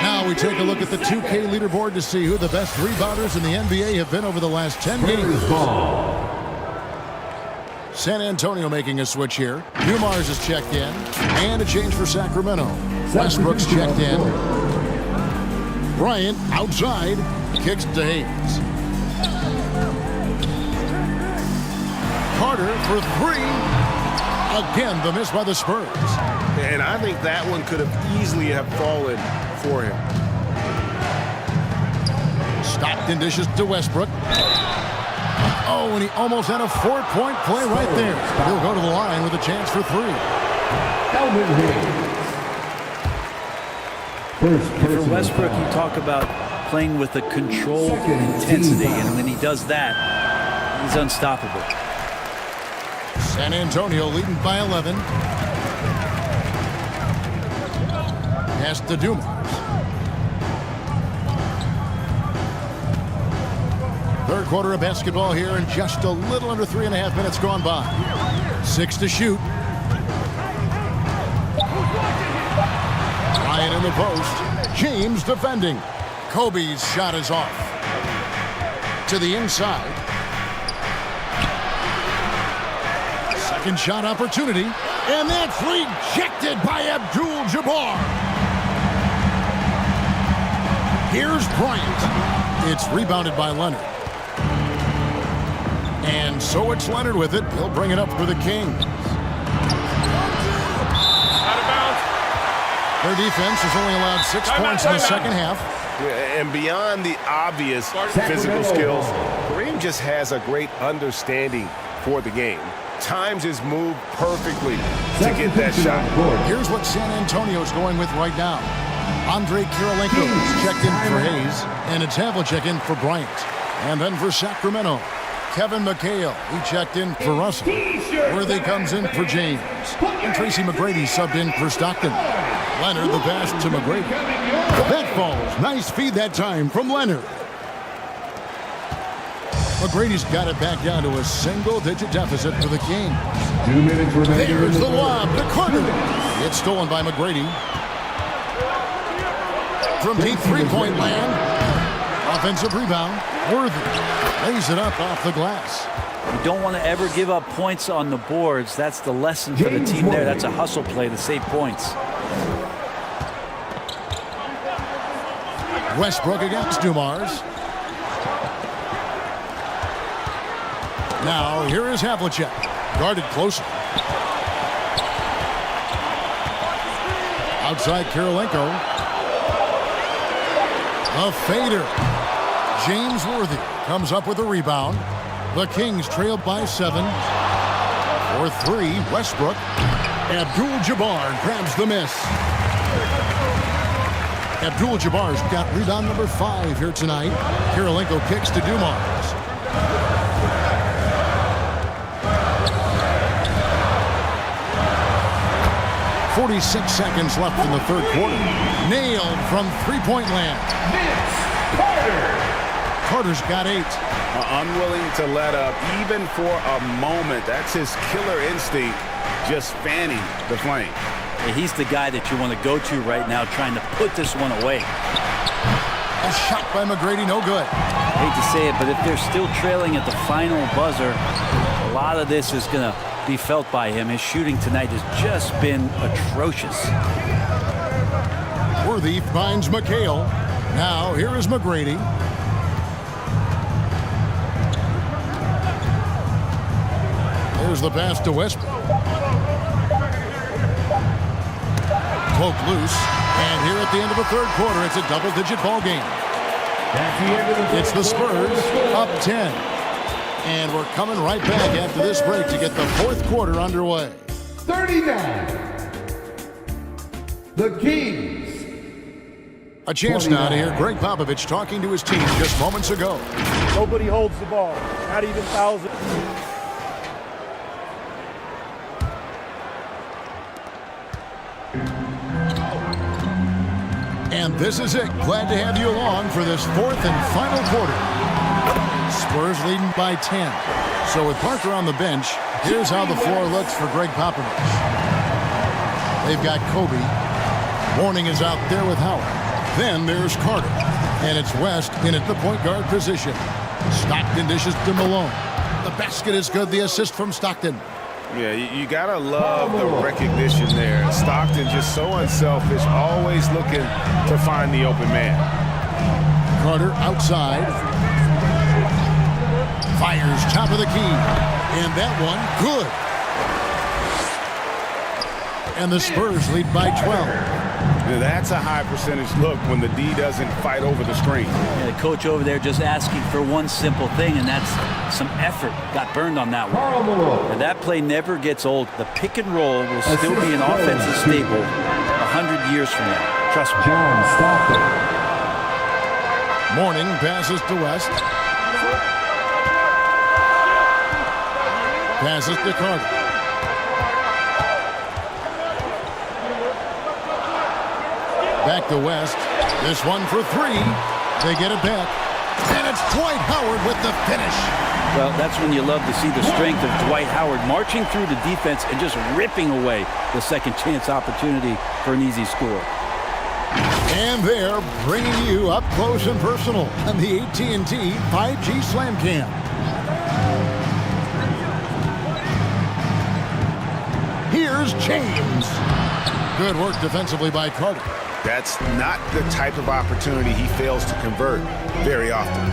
Speaker 12: Now we take a look at the 2K leaderboard to see who the best rebounders in the NBA have been over the last 10 games. San Antonio making a switch here. Dumars is checked in. And a change for Sacramento. Westbrook's checked in. Bryant outside. Kicks to Hayes. Carter for 3. Again, the miss by the Spurs.
Speaker 15: And I think that one could have easily have fallen for him.
Speaker 12: Stockton dishes to Westbrook. Oh, and he almost had a 4-point play right there. He'll go to the line with a chance for 3.
Speaker 14: For Westbrook, you talk about playing with a controlled intensity, and when he does that, he's unstoppable.
Speaker 12: San Antonio leading by 11. Pass to Dumars. Third quarter of basketball here, and just a little under 3.5 minutes gone by. 6 to shoot. Bryant in the post. James defending. Kobe's shot is off. To the inside. Second shot opportunity. And that's rejected by Abdul-Jabbar. Here's Bryant. It's rebounded by Leonard. And so it's Leonard with it. He'll bring it up for the Kings.
Speaker 8: Out of bounds.
Speaker 12: Their defense has only allowed 6 points in the second half.
Speaker 15: And beyond the obvious physical skills, Kareem just has a great understanding for the game. Times his move perfectly to get that shot.
Speaker 12: Here's what San Antonio's going with right now. Andre Kirilenko is checked in for Hayes, and it's Havlicek in for Bryant. And then for Sacramento, Kevin McHale, he checked in for Russell. Worthy comes in for James. And Tracy McGrady subbed in for Stockton. Leonard the pass to McGrady. That falls. Nice feed that time from Leonard. McGrady's got it back down to a single-digit deficit for the Kings.
Speaker 3: 2 minutes remaining.
Speaker 12: There's the lob to Carter. It's stolen by McGrady. From deep three-point land. Offensive rebound. Worthy lays it up off the glass.
Speaker 14: You don't want to ever give up points on the boards. That's the lesson for the team there. That's a hustle play to save points.
Speaker 12: Westbrook against Dumars. Now, here is Havlicek. Guarded closer. Outside Kirilenko. A fader. James Worthy comes up with a rebound. The Kings trail by 7. For 3, Westbrook. Abdul-Jabbar grabs the miss. Abdul-Jabbar's got rebound number 5 here tonight. Kirilenko kicks to Dumars. .46 seconds left in the third quarter. Nailed from three-point land. Carter's got 8.
Speaker 15: Unwilling to let up even for a moment. That's his killer instinct, just fanning the flame.
Speaker 14: He's the guy that you want to go to right now, trying to put this one away.
Speaker 12: A shot by McGrady, no good.
Speaker 14: I hate to say it, but if they're still trailing at the final buzzer, a lot of this is going to be felt by him. His shooting tonight has just been atrocious.
Speaker 12: Worthy finds McHale. Now here is McGrady. There's the pass to Westbrook. Poke loose. And here at the end of the third quarter, it's a double-digit ball game. It's the Spurs up 10. And we're coming right back after this break to get the fourth quarter underway.
Speaker 3: 39. The Kings.
Speaker 12: A chance now to hear Greg Popovich talking to his team just moments ago.
Speaker 17: Nobody holds the ball, not even Thousand.
Speaker 12: And this is it. Glad to have you along for this fourth and final quarter. Spurs leading by 10. So with Parker on the bench, here's how the floor looks for Greg Popovich. They've got Kobe. Warning is out there with Howard. Then there's Carter. And it's West in at the point guard position. Stockton dishes to Malone. The basket is good. The assist from Stockton.
Speaker 15: Yeah, you got to love the recognition there. Stockton just so unselfish, always looking to find the open man.
Speaker 12: Carter outside. Fires top of the key. And that one, good. And the Spurs lead by 12.
Speaker 15: Now that's a high percentage look when the D doesn't fight over the screen.
Speaker 14: Yeah, the coach over there just asking for one simple thing, and that's some effort. Got burned on that one. And that play never gets old. The pick and roll will still be an offensive staple 100 years from now. Trust me.
Speaker 12: Morning passes to West. Passes to Carter. Back to West. This one for three. They get it back. And it's Dwight Howard with the finish.
Speaker 14: Well, that's when you love to see the strength of Dwight Howard marching through the defense and just ripping away the second chance opportunity for an easy score.
Speaker 12: And they're bringing you up close and personal on the AT&T 5G Slam Cam. Here's James. Good work defensively by Carter.
Speaker 15: That's not the type of opportunity he fails to convert very often.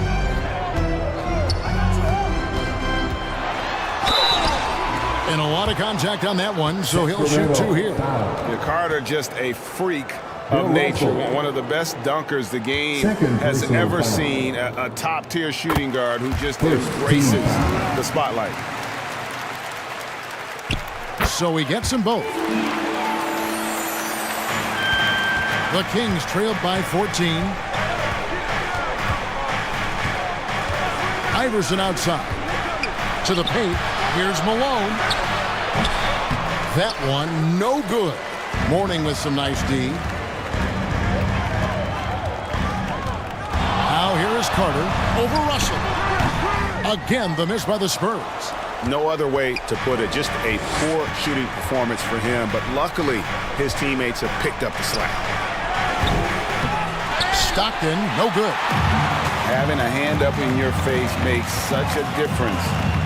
Speaker 12: And a lot of contact on that one, so he'll shoot two here.
Speaker 15: Carter just a freak of nature. One of the best dunkers the game has ever seen. A top-tier shooting guard who just embraces the spotlight.
Speaker 12: So he gets them both. The Kings trailed by 14. Iverson outside. To the paint. Here's Malone. That one, no good. Morning with some nice D. Now here is Carter over Russell. Again, the miss by the Spurs.
Speaker 15: No other way to put it. Just a poor shooting performance for him, but luckily his teammates have picked up the slack.
Speaker 12: Stockton, no good.
Speaker 15: Having a hand up in your face makes such a difference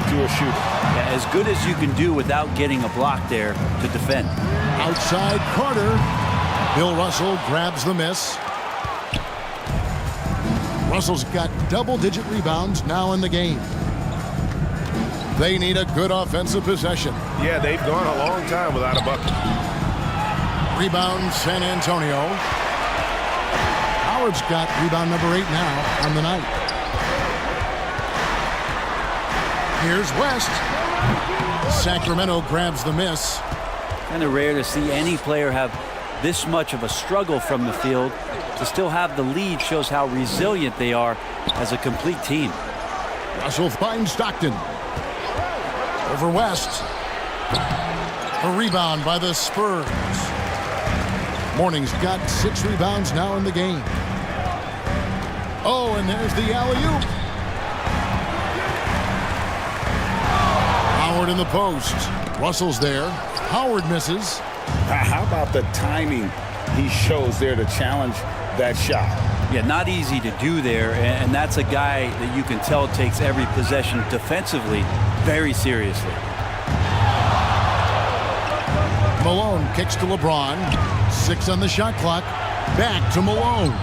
Speaker 15: to a shooter.
Speaker 14: Yeah, as good as you can do without getting a block there to defend.
Speaker 12: Outside Carter. Bill Russell grabs the miss. Russell's got double-digit rebounds now in the game. They need a good offensive possession.
Speaker 15: Yeah, they've gone a long time without a bucket.
Speaker 12: Rebound San Antonio. Howard's got rebound number 8 now on the night. Here's West. Sacramento grabs the miss.
Speaker 14: Kind of rare to see any player have this much of a struggle from the field. To still have the lead shows how resilient they are as a complete team.
Speaker 12: Russell finds Stockton. Over West. A rebound by the Spurs. Morning's got 6 rebounds now in the game. Oh, and there's the alley-oop. Howard in the post. Russell's there. Howard misses.
Speaker 15: How about the timing he shows there to challenge that shot?
Speaker 14: Yeah, not easy to do there, and that's a guy that you can tell takes every possession defensively very seriously.
Speaker 12: Malone kicks to LeBron. 6 on the shot clock. Back to Malone.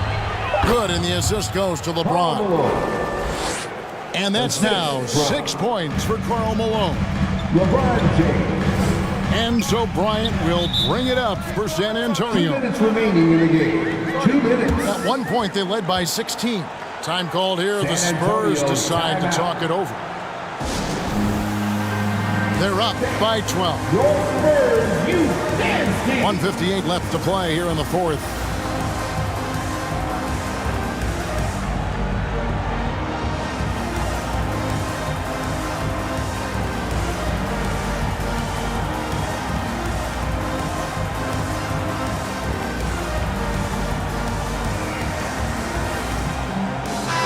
Speaker 12: Good, and the assist goes to LeBron. And that's now 6 points for Karl Malone.
Speaker 3: LeBron James.
Speaker 12: And so Bryant will bring it up for San Antonio.
Speaker 3: 2 minutes remaining in the game. 2 minutes.
Speaker 12: At one point, they led by 16. Time called here. The Spurs decide to talk it over. They're up by 12. 1:58 left to play here in the fourth.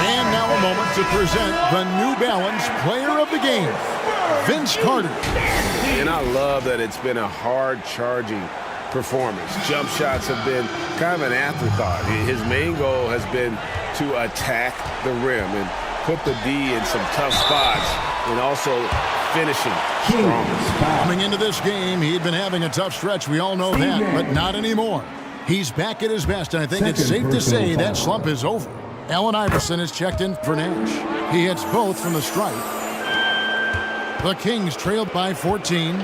Speaker 12: And now a moment to present the New Balance Player of the Game, Vince Carter.
Speaker 15: And I love that it's been a hard-charging performance. Jump shots have been kind of an afterthought. His main goal has been to attack the rim and put the D in some tough spots and also finishing strong.
Speaker 12: Coming into this game, he'd been having a tough stretch. We all know that, but not anymore. He's back at his best, and I think it's safe to say that slump is over. Allen Iverson has checked in for Nash. He hits both from the stripe. The Kings trailed by 14.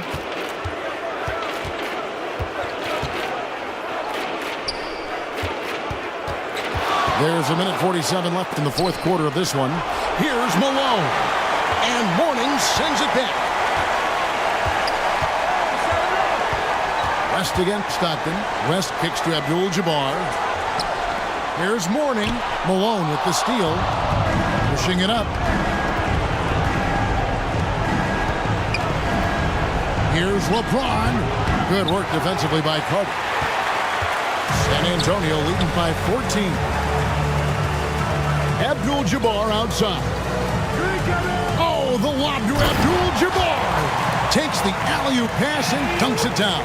Speaker 12: There's a minute 47 left in the fourth quarter of this one. Here's Malone. And Mourning sends it back. West against Stockton. West kicks to Abdul-Jabbar. Here's Mourning. Malone with the steal. Pushing it up. Here's LeBron. Good work defensively by Carter. San Antonio leading by 14. Abdul-Jabbar outside. Oh, the lob to Abdul-Jabbar. Takes the alley-oop pass and dunks it down.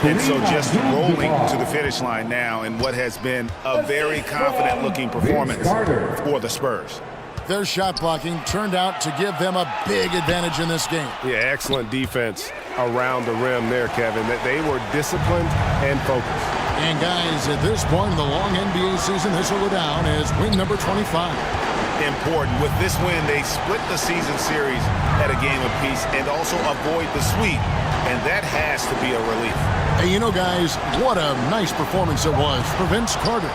Speaker 15: And so just rolling to the finish line now in what has been a very confident-looking performance for the Spurs.
Speaker 12: Their shot blocking turned out to give them a big advantage in this game.
Speaker 2: Yeah, excellent defense around the rim there, Kevin. They were disciplined and focused.
Speaker 12: And guys, at this point in the long NBA season, this will go down as win number 25.
Speaker 15: Important. With this win, they split the season series at a game apiece and also avoid the sweep. And that has to be a relief.
Speaker 12: Hey, you know, guys, what a nice performance it was for Vince Carter.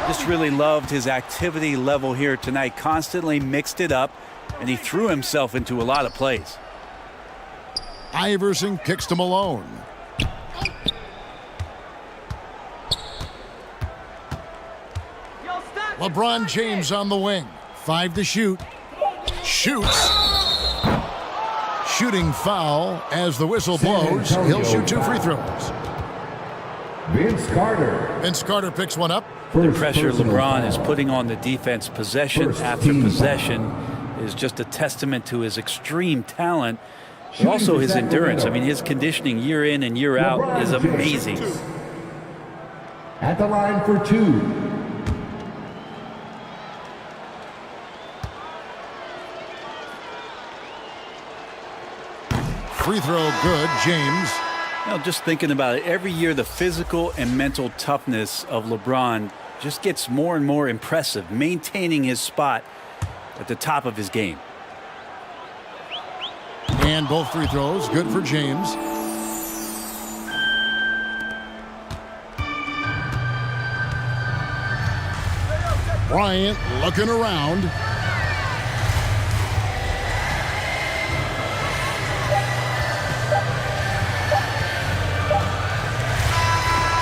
Speaker 14: Just really loved his activity level here tonight. Constantly mixed it up, and he threw himself into a lot of plays.
Speaker 12: Iverson kicks to Malone. LeBron James on the wing. 5 to shoot. Shoots. Shooting foul as the whistle blows. He'll shoot 2 free throws.
Speaker 3: Vince Carter.
Speaker 12: Vince Carter picks one up.
Speaker 14: The pressure LeBron is putting on the defense possession after possession is just a testament to his extreme talent, but also his endurance. I mean, his conditioning year in and year out is amazing.
Speaker 3: At the line for 2.
Speaker 12: Free throw good, James.
Speaker 14: You know, just thinking about it, every year the physical and mental toughness of LeBron just gets more and more impressive, maintaining his spot at the top of his game.
Speaker 12: And both free throws, good for James. Bryant looking around.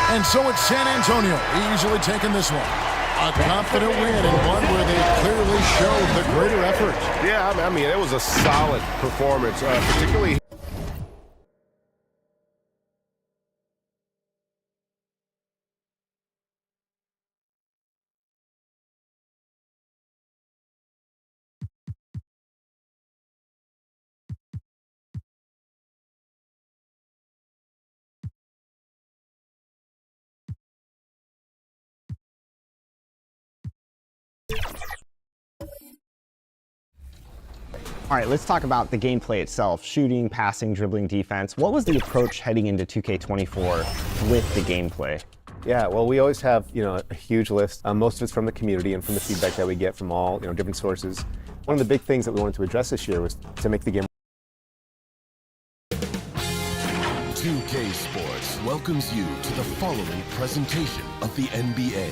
Speaker 12: And so it's San Antonio easily taking this one. A confident win and one where they clearly showed the greater effort.
Speaker 2: Yeah, I mean, it was a solid performance, particularly.
Speaker 10: All right, let's talk about the gameplay itself. Shooting, passing, dribbling, defense. What was the approach heading into 2K24 with the gameplay?
Speaker 18: Yeah, well, we always have, a huge list. Most of it's from the community and from the feedback that we get from all, different sources. One of the big things that we wanted to address this year was to make the game.
Speaker 11: 2K Sports welcomes you to the following presentation of the NBA.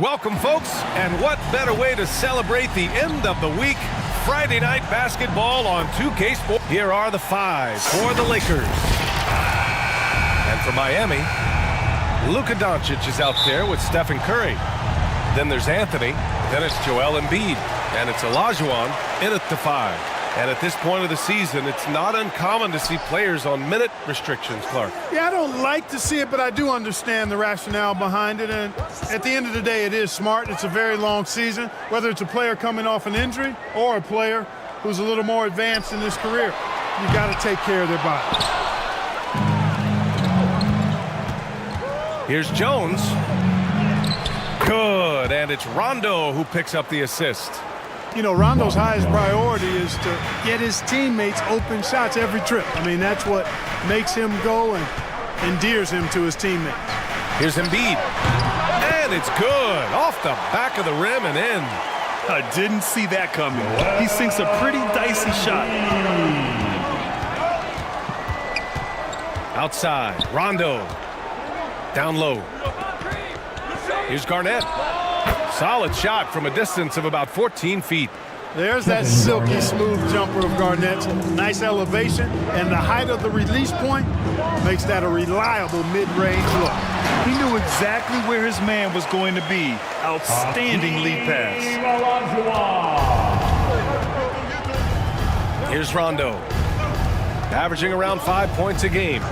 Speaker 2: Welcome, folks, and what better way to celebrate the end of the week? Friday night basketball on 2K Sports. Here are the five for the Lakers. And for Miami, Luka Doncic is out there with Stephen Curry. Then there's Anthony. Then it's Joel Embiid. And it's Olajuwon in at the five. And at this point of the season, it's not uncommon to see players on minute restrictions, Clark.
Speaker 17: Yeah, I don't like to see it, but I do understand the rationale behind it. And at the end of the day, it is smart. It's a very long season, whether it's a player coming off an injury or a player who's a little more advanced in his career. You got to take care of their body.
Speaker 2: Here's Jones. Good, and it's Rondo who picks up the assist.
Speaker 17: You know, Rondo's highest priority is to get his teammates open shots every trip. I mean, that's what makes him go and endears him to his teammates.
Speaker 2: Here's Embiid. And it's good. Off the back of the rim and in.
Speaker 4: I didn't see that coming. He sinks a pretty dicey shot.
Speaker 2: Outside, Rondo. Down low. Here's Garnett. Solid shot from a distance of about 14 feet.
Speaker 17: There's that silky smooth jumper of Garnett's. Nice elevation, and the height of the release point makes that a reliable mid-range look.
Speaker 4: He knew exactly where his man was going to be. Outstanding lead pass.
Speaker 2: Here's Rondo. Averaging around 5 points a game.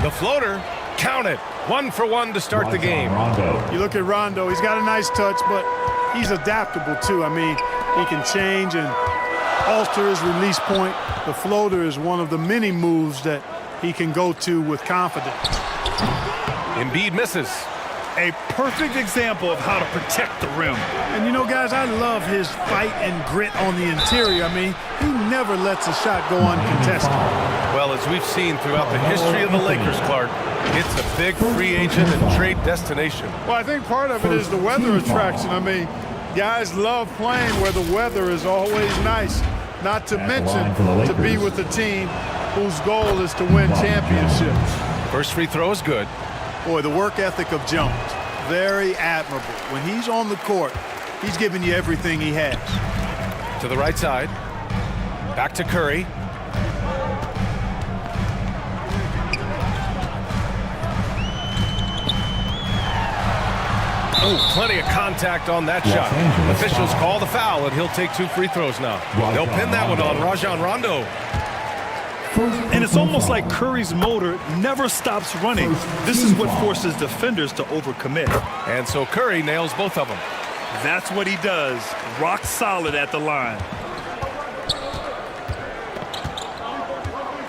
Speaker 2: The floater, count it. 1 for 1 to start the game.
Speaker 17: You look at Rondo, he's got a nice touch, but he's adaptable too. I mean, he can change and alter his release point. The floater is one of the many moves that he can go to with confidence.
Speaker 2: Embiid misses.
Speaker 4: A perfect example of how to protect the rim.
Speaker 17: And you know, guys, I love his fight and grit on the interior. I mean, he never lets a shot go uncontested.
Speaker 2: Well, as we've seen throughout the history of the Lakers, Clark, it's a big free agent and trade destination.
Speaker 17: Well, I think part of it is the weather attraction. I mean, guys love playing where the weather is always nice. Not to mention to be with a team whose goal is to win championships.
Speaker 2: First free throw is good.
Speaker 17: Boy, the work ethic of Jones, very admirable. When he's on the court, he's giving you everything he has.
Speaker 2: To the right side. Back to Curry. Oh, plenty of contact on that shot. Officials call the foul, and he'll take 2 free throws now. They'll pin that one on Rajon Rondo.
Speaker 4: And it's almost like Curry's motor never stops running. This is what forces defenders to overcommit.
Speaker 2: And so Curry nails both of them.
Speaker 4: That's what he does. Rock solid at the line.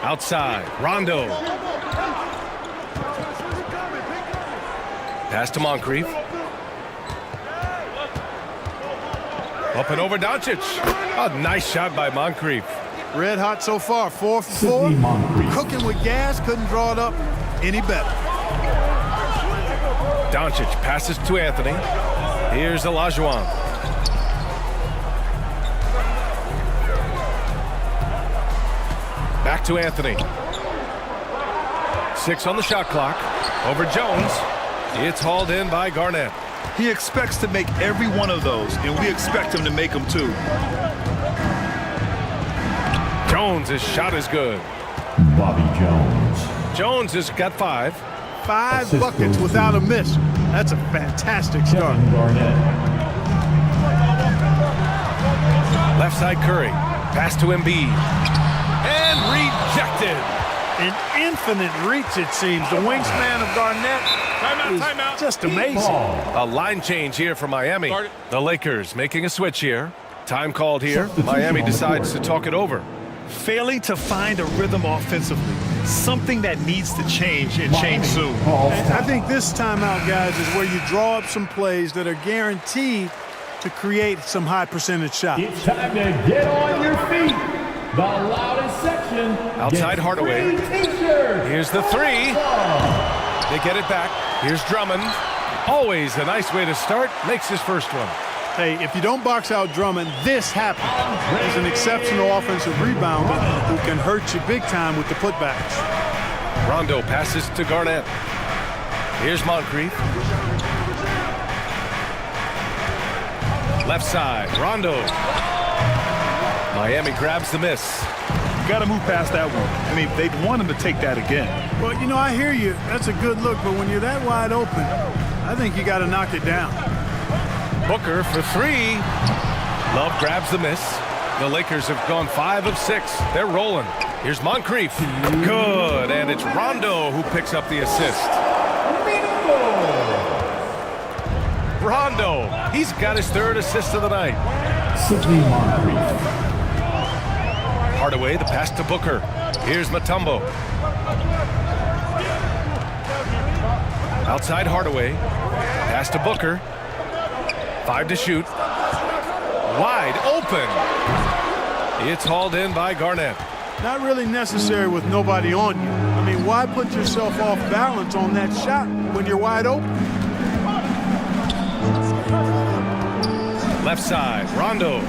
Speaker 2: Outside, Rondo. Pass to Moncrief. Up and over Doncic. A nice shot by Moncrief.
Speaker 17: Red hot so far, 4 for 4. Cooking with gas, couldn't draw it up any better.
Speaker 2: Doncic passes to Anthony. Here's Olajuwon. Back to Anthony. 6 on the shot clock. Over Jones. It's hauled in by Garnett.
Speaker 4: He expects to make every one of those, and we expect him to make them too.
Speaker 2: Jones, his shot is good.
Speaker 3: Bobby Jones.
Speaker 2: Jones has got 5.
Speaker 17: 5 buckets without a miss. That's a fantastic start.
Speaker 3: Garnett.
Speaker 2: Left side Curry. Pass to Embiid. And rejected.
Speaker 17: An infinite reach, it seems. The wingspan of Garnett is just amazing.
Speaker 2: A line change here for Miami. The Lakers making a switch here. Time called here. Miami decides to talk it over.
Speaker 4: Failing to find a rhythm offensively. Something that needs to change and change soon.
Speaker 17: I think this timeout, guys, is where you draw up some plays that are guaranteed to create some high percentage shots.
Speaker 3: It's time to get on your feet. The loudest section.
Speaker 2: Outside Hardaway. Here's the 3. They get it back. Here's Drummond. Always a nice way to start. Makes his first one.
Speaker 17: Hey, if you don't box out Drummond, this happens. He's an exceptional offensive rebounder who can hurt you big time with the putbacks.
Speaker 2: Rondo passes to Garnett. Here's Moncrief. Left side, Rondo. Miami grabs the miss.
Speaker 4: Got to move past that one. I mean, they'd want him to take that again.
Speaker 17: Well, you know, I hear you. That's a good look, but when you're that wide open, I think you got to knock it down.
Speaker 2: Booker for three. Love grabs the miss. The Lakers have gone 5 of 6. They're rolling. Here's Moncrief. Good, and it's Rondo who picks up the assist. Rondo, he's got his 3rd assist of the night. Hardaway, the pass to Booker. Here's Mutombo. Outside Hardaway. Pass to Booker. 5 to shoot. Wide open. It's hauled in by Garnett.
Speaker 17: Not really necessary with nobody on you. I mean, why put yourself off balance on that shot when you're wide open?
Speaker 2: Left side, Rondo.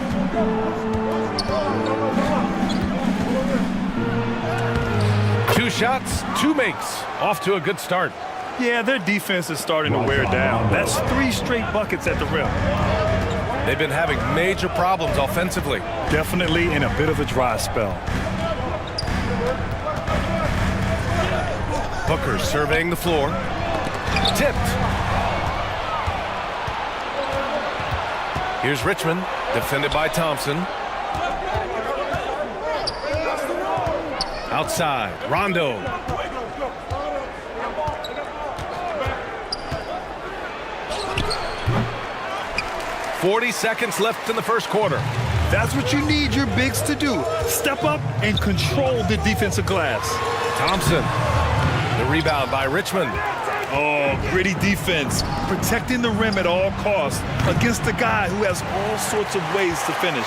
Speaker 2: Two shots, 2 makes. Off to a good start.
Speaker 4: Yeah, their defense is starting to wear down. That's 3 straight buckets at the rim.
Speaker 2: They've been having major problems offensively.
Speaker 4: Definitely in a bit of a dry spell.
Speaker 2: Booker surveying the floor. Tipped. Here's Richmond, defended by Thompson. Outside, Rondo. .40 seconds left in the first quarter.
Speaker 4: That's what you need your bigs to do. Step up and control the defensive glass.
Speaker 2: Thompson. The rebound by Richmond.
Speaker 4: Oh, gritty defense. Protecting the rim at all costs against a guy who has all sorts of ways to finish.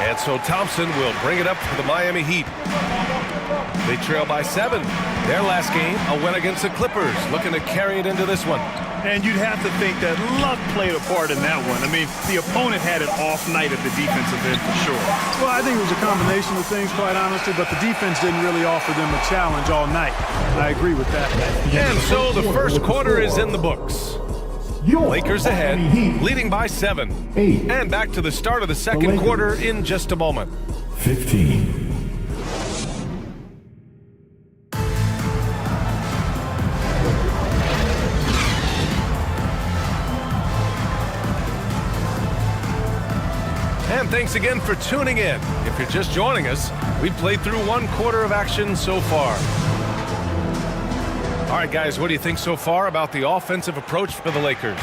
Speaker 2: And so Thompson will bring it up for the Miami Heat. They trail by 7. Their last game, a win against the Clippers, looking to carry it into this one.
Speaker 4: And you'd have to think that luck played a part in that one. I mean, the opponent had an off night at the defensive end for sure.
Speaker 17: Well, I think it was a combination of things, quite honestly, but the defense didn't really offer them a challenge all night. I agree with that.
Speaker 2: And so the first quarter is in the books. Lakers ahead, leading by 7. And back to the start of the second quarter in just a moment.
Speaker 3: 15.
Speaker 2: And thanks again for tuning in. If you're just joining us, we've played through 1 quarter of action so far. All right, guys, what do you think so far about the offensive approach for the Lakers?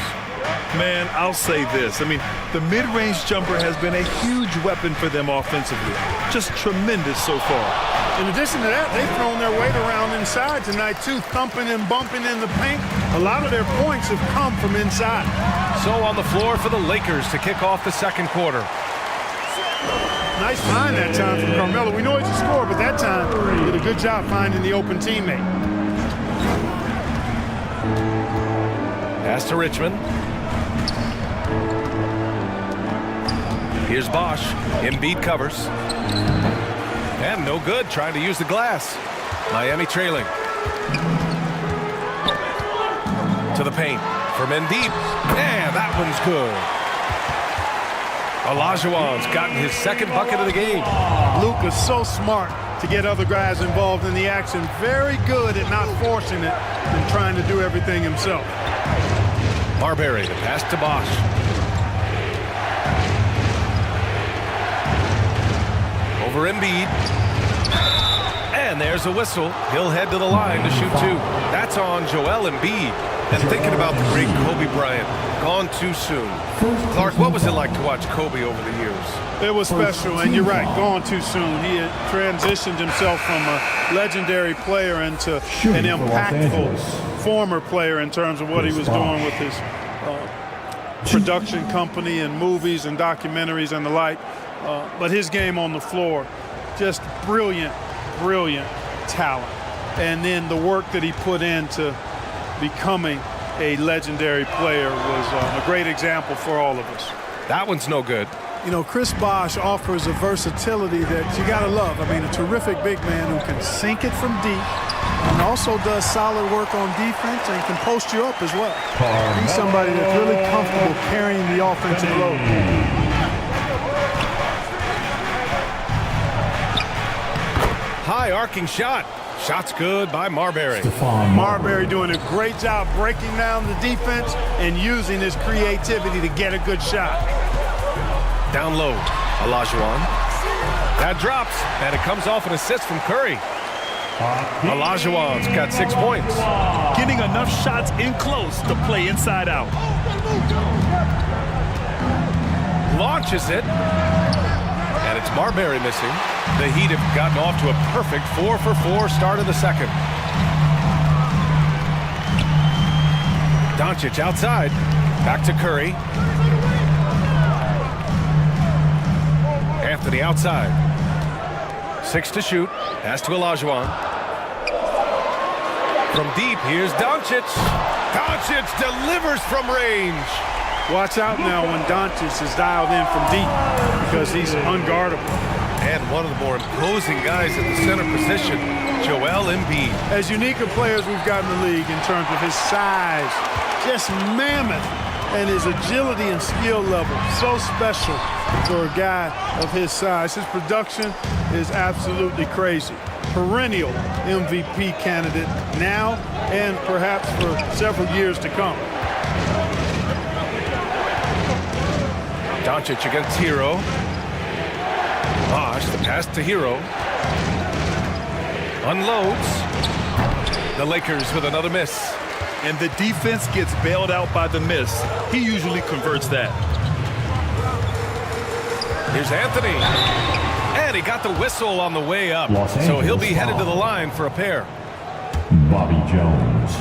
Speaker 4: Man, I'll say this. I mean, the mid-range jumper has been a huge weapon for them offensively. Just tremendous so far.
Speaker 17: In addition to that, they've thrown their weight around inside tonight, too, thumping and bumping in the paint. A lot of their points have come from inside.
Speaker 2: So on the floor for the Lakers to kick off the second quarter.
Speaker 17: Nice find that time from Carmelo. We know he's a scorer, but that time he did a good job finding the open teammate.
Speaker 2: Pass to Richmond. Here's Bosch. Embiid covers. And no good, trying to use the glass. Miami trailing. To the paint from Embiid. And that one's good. Olajuwon's gotten his 2nd bucket of the game.
Speaker 17: Luke is so smart to get other guys involved in the action. Very good at not forcing it and trying to do everything himself.
Speaker 2: Marbury, the pass to Bosch. Over Embiid. And there's a whistle. He'll head to the line to shoot 2. That's on Joel Embiid. And thinking about the great Kobe Bryant, gone too soon. Clark, what was it like to watch Kobe over the years?
Speaker 17: It was special, and you're right, gone too soon. He had transitioned himself from a legendary player into an impactful former player in terms of what he was doing with his production company and movies and documentaries and the like. But his game on the floor, just brilliant, brilliant talent. And then the work that he put into becoming a legendary player was a great example for all of us.
Speaker 2: That one's no good.
Speaker 17: You know, Chris Bosh offers a versatility that you got to love. I mean, a terrific big man who can sink it from deep, and also does solid work on defense and can post you up as well. He's somebody that's really comfortable carrying the offensive load.
Speaker 2: High arcing shot. Shot's good by Marbury.
Speaker 17: Marbury doing a great job breaking down the defense and using his creativity to get a good shot.
Speaker 2: Down low, Olajuwon. That drops, and it comes off an assist from Curry. Olajuwon's got 6 points.
Speaker 4: Getting enough shots in close to play inside out.
Speaker 2: Launches it. And it's Marbury missing. The Heat have gotten off to a perfect 4-for-4 start of the second. Doncic outside. Back to Curry. Anthony outside. 6 to shoot. Pass to Olajuwon. From deep, here's Doncic. Doncic delivers from range.
Speaker 17: Watch out now when Doncic is dialed in from deep because he's unguardable.
Speaker 2: And one of the more imposing guys at the center position, Joel Embiid.
Speaker 17: As unique a player as we've got in the league in terms of his size, just mammoth, and his agility and skill level, so special for a guy of his size. His production is absolutely crazy. Perennial MVP candidate now and perhaps for several years to come.
Speaker 2: Doncic against Hero. Bosh, the pass to Hero. Unloads. The Lakers with another miss.
Speaker 4: And the defense gets bailed out by the miss. He usually converts that.
Speaker 2: Here's Anthony. And he got the whistle on the way up. So he'll be headed to the line for a pair.
Speaker 3: Bobby Jones.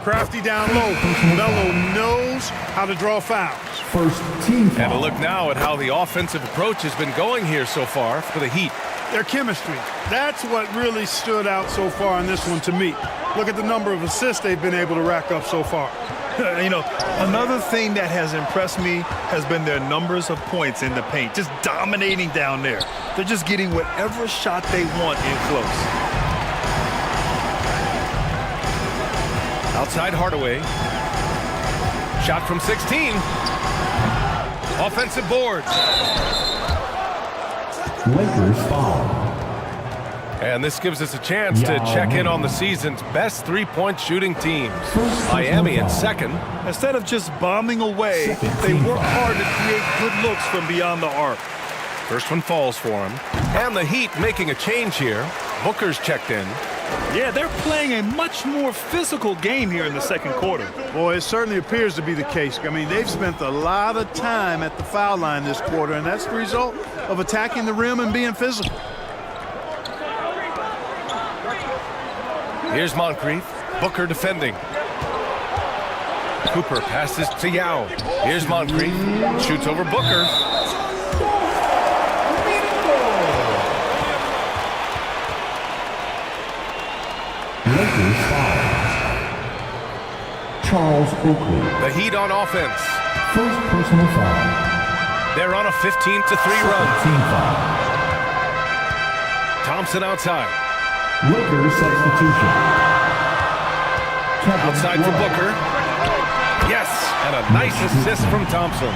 Speaker 17: Crafty down low. Melo knows how to draw fouls.
Speaker 3: First team foul.
Speaker 2: And a look now at how the offensive approach has been going here so far for the Heat.
Speaker 17: Their chemistry. That's what really stood out so far in this one to me. Look at the number of assists they've been able to rack up so far.
Speaker 4: You know, another thing that has impressed me has been their numbers of points in the paint, just dominating down there. They're just getting whatever shot they want in close.
Speaker 2: Outside Hardaway. Shot from 16. Offensive boards.
Speaker 3: Lakers foul.
Speaker 2: And this gives us a chance to check in on the season's best three-point shooting teams. Miami in second.
Speaker 4: Instead of just bombing away, they work hard to create good looks from beyond the arc.
Speaker 2: First one falls for him. And the Heat making a change here. Booker's checked in.
Speaker 4: Yeah, they're playing a much more physical game here in the second quarter.
Speaker 17: Boy, it certainly appears to be the case. I mean, they've spent a lot of time at the foul line this quarter, and that's the result of attacking the rim and being physical.
Speaker 2: Here's Moncrief. Booker defending. Cooper passes to Yao. Here's Moncrief. Shoots over Booker.
Speaker 3: Lakers foul. Charles Oakley.
Speaker 2: The Heat on offense.
Speaker 3: First personal foul.
Speaker 2: They're on a 15-3 run.
Speaker 3: Team foul.
Speaker 2: Thompson outside.
Speaker 3: Lakers substitution.
Speaker 2: Outside for Booker. Yes, and a nice assist from Thompson.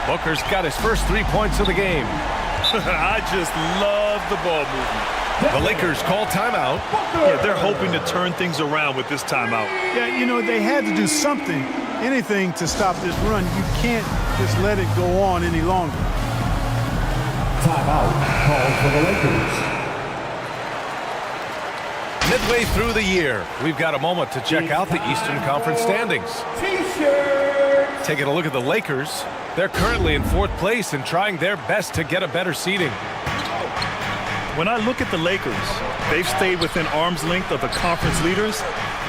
Speaker 2: Booker's got his first 3 points of the game.
Speaker 4: I just love the ball movement.
Speaker 2: The Lakers call timeout.
Speaker 4: Yeah, they're hoping to turn things around with this timeout.
Speaker 17: Yeah, you know, they had to do something, anything to stop this run. You can't just let it go on any longer.
Speaker 3: Timeout called for the Lakers.
Speaker 2: Midway through the year, we've got a moment to check out the Eastern Conference standings. Taking a look at the Lakers, they're currently in 4th place and trying their best to get a better seeding.
Speaker 4: When I look at the Lakers, they've stayed within arm's length of the conference leaders.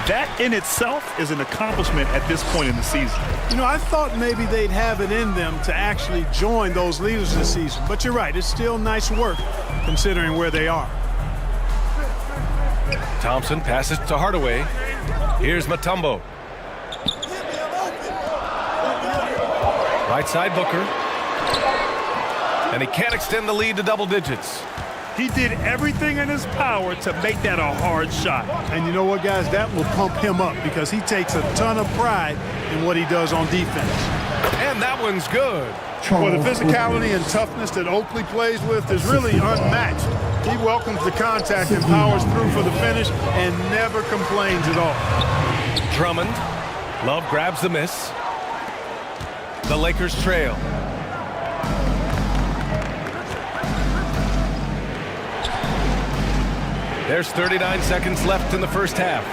Speaker 4: That in itself is an accomplishment at this point in the season.
Speaker 17: You know, I thought maybe they'd have it in them to actually join those leaders this season. But you're right, it's still nice work considering where they are.
Speaker 2: Thompson passes to Hardaway. Here's Mutombo. Right side Booker. And he can't extend the lead to double digits.
Speaker 4: He did everything in his power to make that a hard shot.
Speaker 17: And you know what, guys? That will pump him up because he takes a ton of pride in what he does on defense.
Speaker 2: And that one's good.
Speaker 17: Well, the physicality and toughness that Oakley plays with is really unmatched. He welcomes the contact and powers through for the finish and never complains at all.
Speaker 2: Drummond. Love grabs the miss. The Lakers trail. There's 39 seconds left in the first half.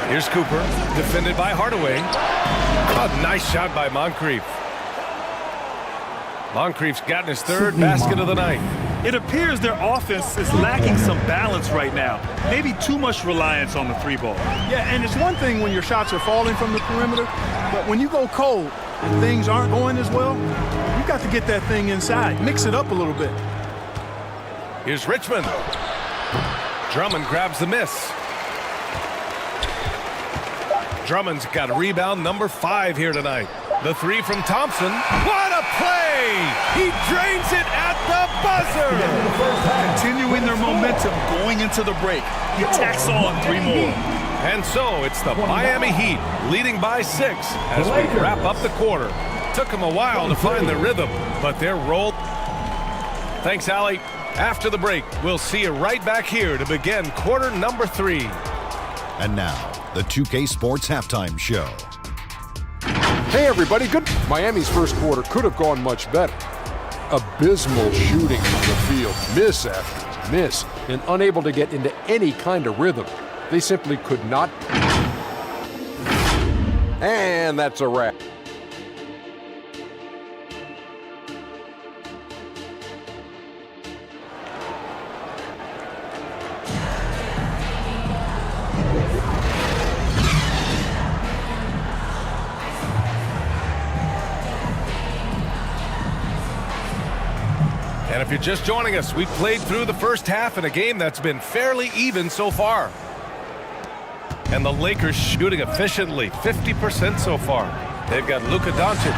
Speaker 2: Here's Cooper, defended by Hardaway. A nice shot by Moncrief. Moncrief's gotten his third basket of the night.
Speaker 4: It appears their offense is lacking some balance right now. Maybe too much reliance on the three ball.
Speaker 17: Yeah, and it's one thing when your shots are falling from the perimeter, but when you go cold and things aren't going as well, you got to get that thing inside. Mix it up a little bit.
Speaker 2: Here's Richmond. Drummond grabs the miss. Drummond's got rebound number 5 here tonight. The three from Thompson. What a play! He drains it at the buzzer!
Speaker 4: Continuing their momentum going into the break. He tacks on 3 more.
Speaker 2: And so it's the Miami Heat leading by 6 as we wrap up the quarter. Took them a while to find their rhythm, but they're rolled. Thanks, Allie. After the break, we'll see you right back here to begin quarter number 3.
Speaker 6: And now, the 2K Sports Halftime Show.
Speaker 7: Hey everybody, good. Miami's first quarter could have gone much better. Abysmal shooting on the field, miss after miss, and unable to get into any kind of rhythm. They simply could not. And that's a wrap.
Speaker 2: And if you're just joining us, we've played through the first half in a game that's been fairly even so far. And the Lakers shooting efficiently, 50% so far. They've got Luka Doncic,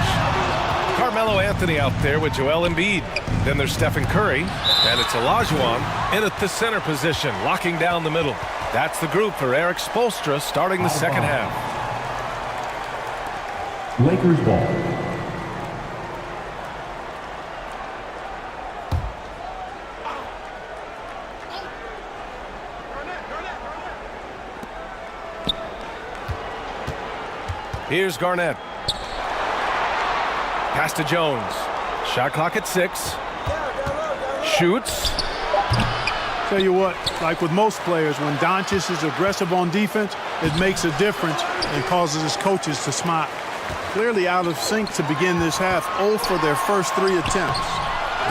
Speaker 2: Carmelo Anthony out there with Joel Embiid. Then there's Stephen Curry, and it's Olajuwon in at the center position, locking down the middle. That's the group for Eric Spoelstra starting the second half.
Speaker 3: Lakers ball.
Speaker 2: Here's Garnett. Pass to Jones. Shot clock at 6. Shoots.
Speaker 17: Tell you what, like with most players, when Doncic is aggressive on defense, it makes a difference and causes his coaches to smile. Clearly out of sync to begin this half, 0 for their first 3 attempts.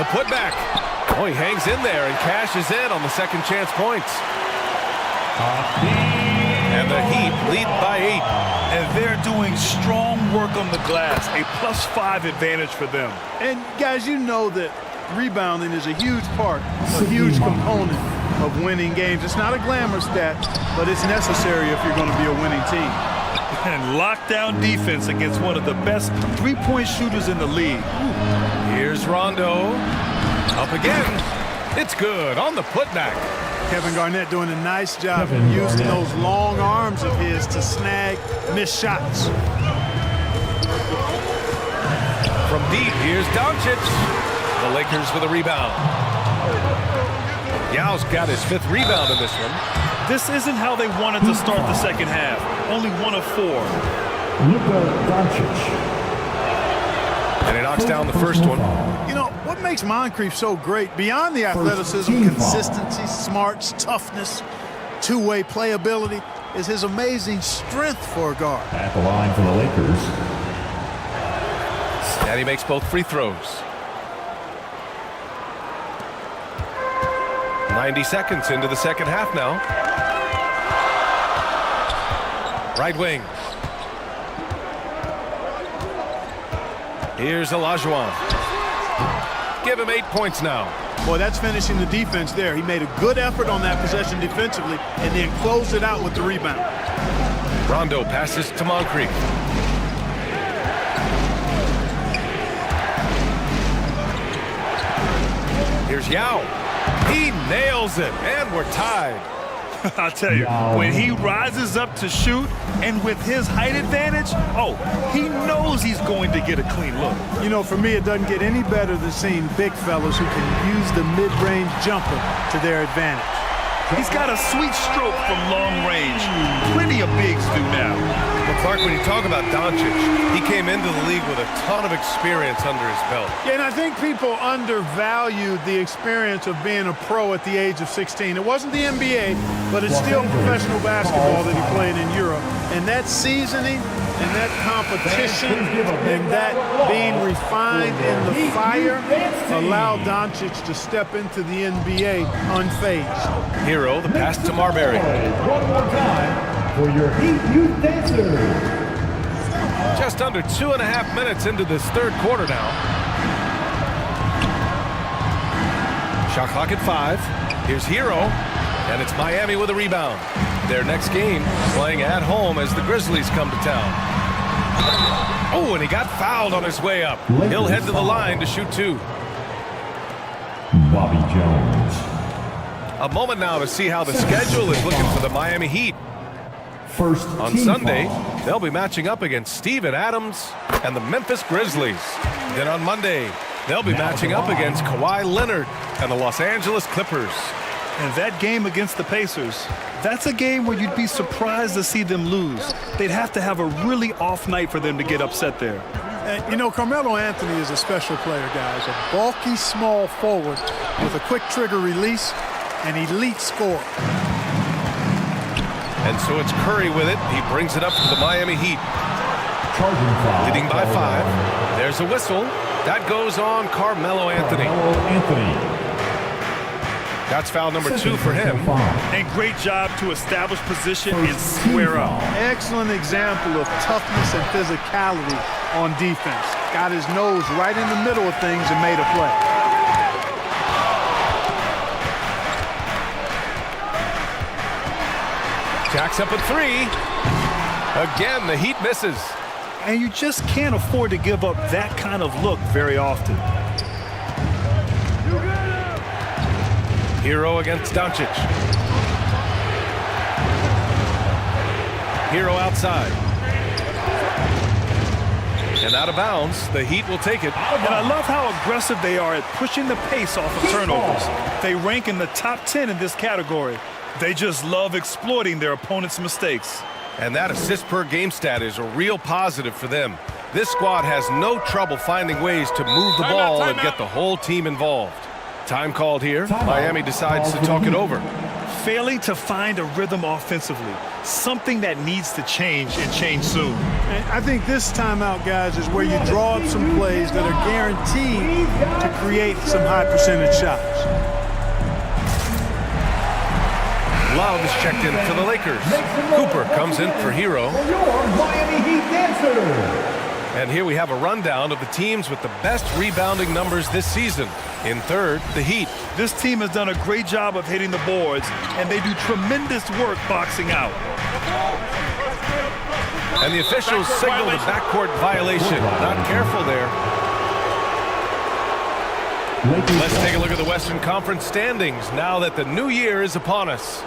Speaker 2: The putback. Oh, he hangs in there and cashes in on the second chance points. And the Heat lead by 8.
Speaker 4: And they're doing strong work on the glass, a +5 advantage for them.
Speaker 17: And guys, you know that rebounding is a huge part, a huge component of winning games. It's not a glamour stat, but it's necessary if you're going to be a winning team.
Speaker 4: And lockdown defense against one of the best three-point shooters in the league.
Speaker 2: Here's Rondo. Up again. It's good on the putback.
Speaker 17: Kevin Garnett doing a nice job of using those long arms of his to snag missed shots.
Speaker 2: From deep, here's Doncic. The Lakers with a rebound. Yao's got his 5th rebound in this one.
Speaker 4: This isn't how they wanted to start the second half. Only 1 of 4.
Speaker 3: Luka Doncic.
Speaker 2: And he knocks down the first one.
Speaker 17: You know, what makes Moncrief so great, beyond the athleticism, consistency, smarts, toughness, two-way playability, is his amazing strength for a guard.
Speaker 3: At the line for the Lakers.
Speaker 2: And he makes both free throws. 90 seconds into the second half now. Right wing. Here's Olajuwon. Give him 8 points now.
Speaker 17: Boy, that's finishing the defense there. He made a good effort on that possession defensively and then closed it out with the rebound.
Speaker 2: Rondo passes to Moncrief. Here's Yao. He nails it, and we're tied.
Speaker 4: I'll tell you, when he rises up to shoot, and with his height advantage, he knows he's going to get a clean look.
Speaker 17: You know, for me, it doesn't get any better than seeing big fellas who can use the mid-range jumper to their advantage.
Speaker 4: He's got a sweet stroke from long range. Plenty of bigs do now.
Speaker 2: Well, Clark, when you talk about Doncic, he came into the league with a ton of experience under his belt.
Speaker 17: Yeah, and I think people undervalued the experience of being a pro at the age of 16. It wasn't the NBA, but it's still professional basketball that he played in Europe. And that seasoning and that competition and that being refined in the fire allowed Doncic to step into the NBA unfazed.
Speaker 2: Hero, the pass to Marbury.
Speaker 3: One more time for your Heat Youth Dancers.
Speaker 2: Just under 2.5 minutes into this third quarter now. Shot clock at 5. Here's Hero, and it's Miami with a rebound. Their next game playing at home as the Grizzlies come to town. Oh, and he got fouled on his way up. He'll head to the line to shoot 2.
Speaker 3: Bobby Jones.
Speaker 2: A moment now to see how the schedule is looking for the Miami Heat.
Speaker 3: First
Speaker 2: on Sunday, they'll be matching up against Steven Adams and the Memphis Grizzlies. Then on Monday, they'll be matching up against Kawhi Leonard and the Los Angeles Clippers.
Speaker 4: And that game against the Pacers, that's a game where you'd be surprised to see them lose. They'd have to have a really off night for them to get upset there.
Speaker 17: You know, Carmelo Anthony is a special player, guys. A bulky, small forward with a quick trigger release, an elite scorer.
Speaker 2: And so it's Curry with it. He brings it up to the Miami Heat. Leading by 5. There's a whistle. That goes on Carmelo Anthony. That's foul number 2 for him.
Speaker 4: And great job to establish position and square up.
Speaker 17: Excellent example of toughness and physicality on defense. Got his nose right in the middle of things and made a play.
Speaker 2: Jacks up at 3. Again, the Heat misses.
Speaker 4: And you just can't afford to give up that kind of look very often.
Speaker 2: Hero against Doncic. Hero outside. And out of bounds, the Heat will take it.
Speaker 4: And I love how aggressive they are at pushing the pace off of turnovers. They rank in the top 10 in this category. They just love exploiting their opponent's mistakes.
Speaker 2: And that assist per game stat is a real positive for them. This squad has no trouble finding ways to move the ball and get the whole team involved. Time called here. Miami decides to talk it over.
Speaker 4: Failing to find a rhythm offensively, something that needs to change and change soon.
Speaker 17: And I think this timeout, guys, is where you draw up some plays that are guaranteed to create some high percentage shots.
Speaker 2: Love is checked in for the Lakers. Cooper comes in for Hero. And here we have a rundown of the teams with the best rebounding numbers this season. In third, the Heat.
Speaker 4: This team has done a great job of hitting the boards, and they do tremendous work boxing out.
Speaker 2: And the officials signal the backcourt violation. Not careful there. Let's take a look at the Western Conference standings now that the new year is upon us.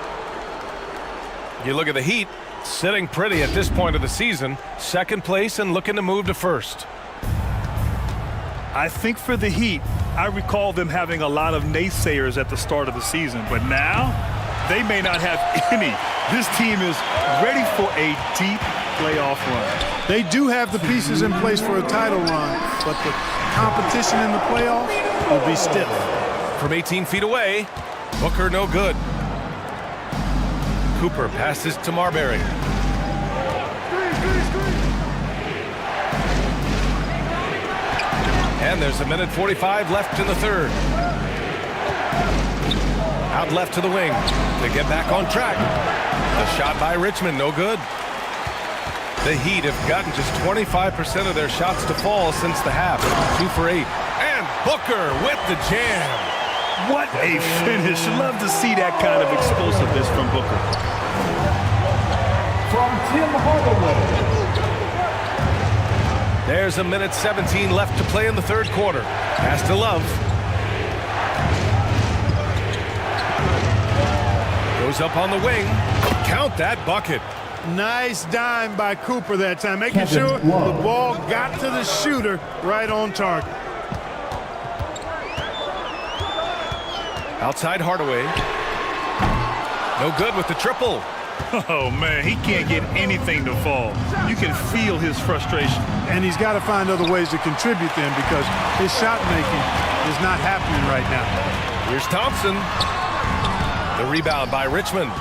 Speaker 2: You look at the Heat, sitting pretty at this point of the season, second place and looking to move to first.
Speaker 4: I think for the Heat, I recall them having a lot of naysayers at the start of the season, but now they may not have any. This team is ready for a deep playoff run.
Speaker 17: They do have the pieces in place for a title run, but the competition in the playoffs will be stiff.
Speaker 2: From 18 feet away, Booker no good. Cooper passes to Marbury. And there's a minute 45 left in the third. Out left to the wing to get back on track. The shot by Richmond, no good. The Heat have gotten just 25% of their shots to fall since the half. 2 for 8. And Booker with the jam.
Speaker 4: What a finish. Love to see that kind of explosiveness from Booker.
Speaker 3: From Tim Hardaway.
Speaker 2: There's a minute 17 left to play in the third quarter. Pass to Love. Goes up on the wing. Count that bucket.
Speaker 17: Nice dime by Cooper that time, making sure the ball got to the shooter right on target.
Speaker 2: Outside Hardaway. No good with the triple.
Speaker 4: Oh, man, he can't get anything to fall. You can feel his frustration.
Speaker 17: And he's got to find other ways to contribute then, because his shot making is not happening right now.
Speaker 2: Here's Thompson. The rebound by Richmond.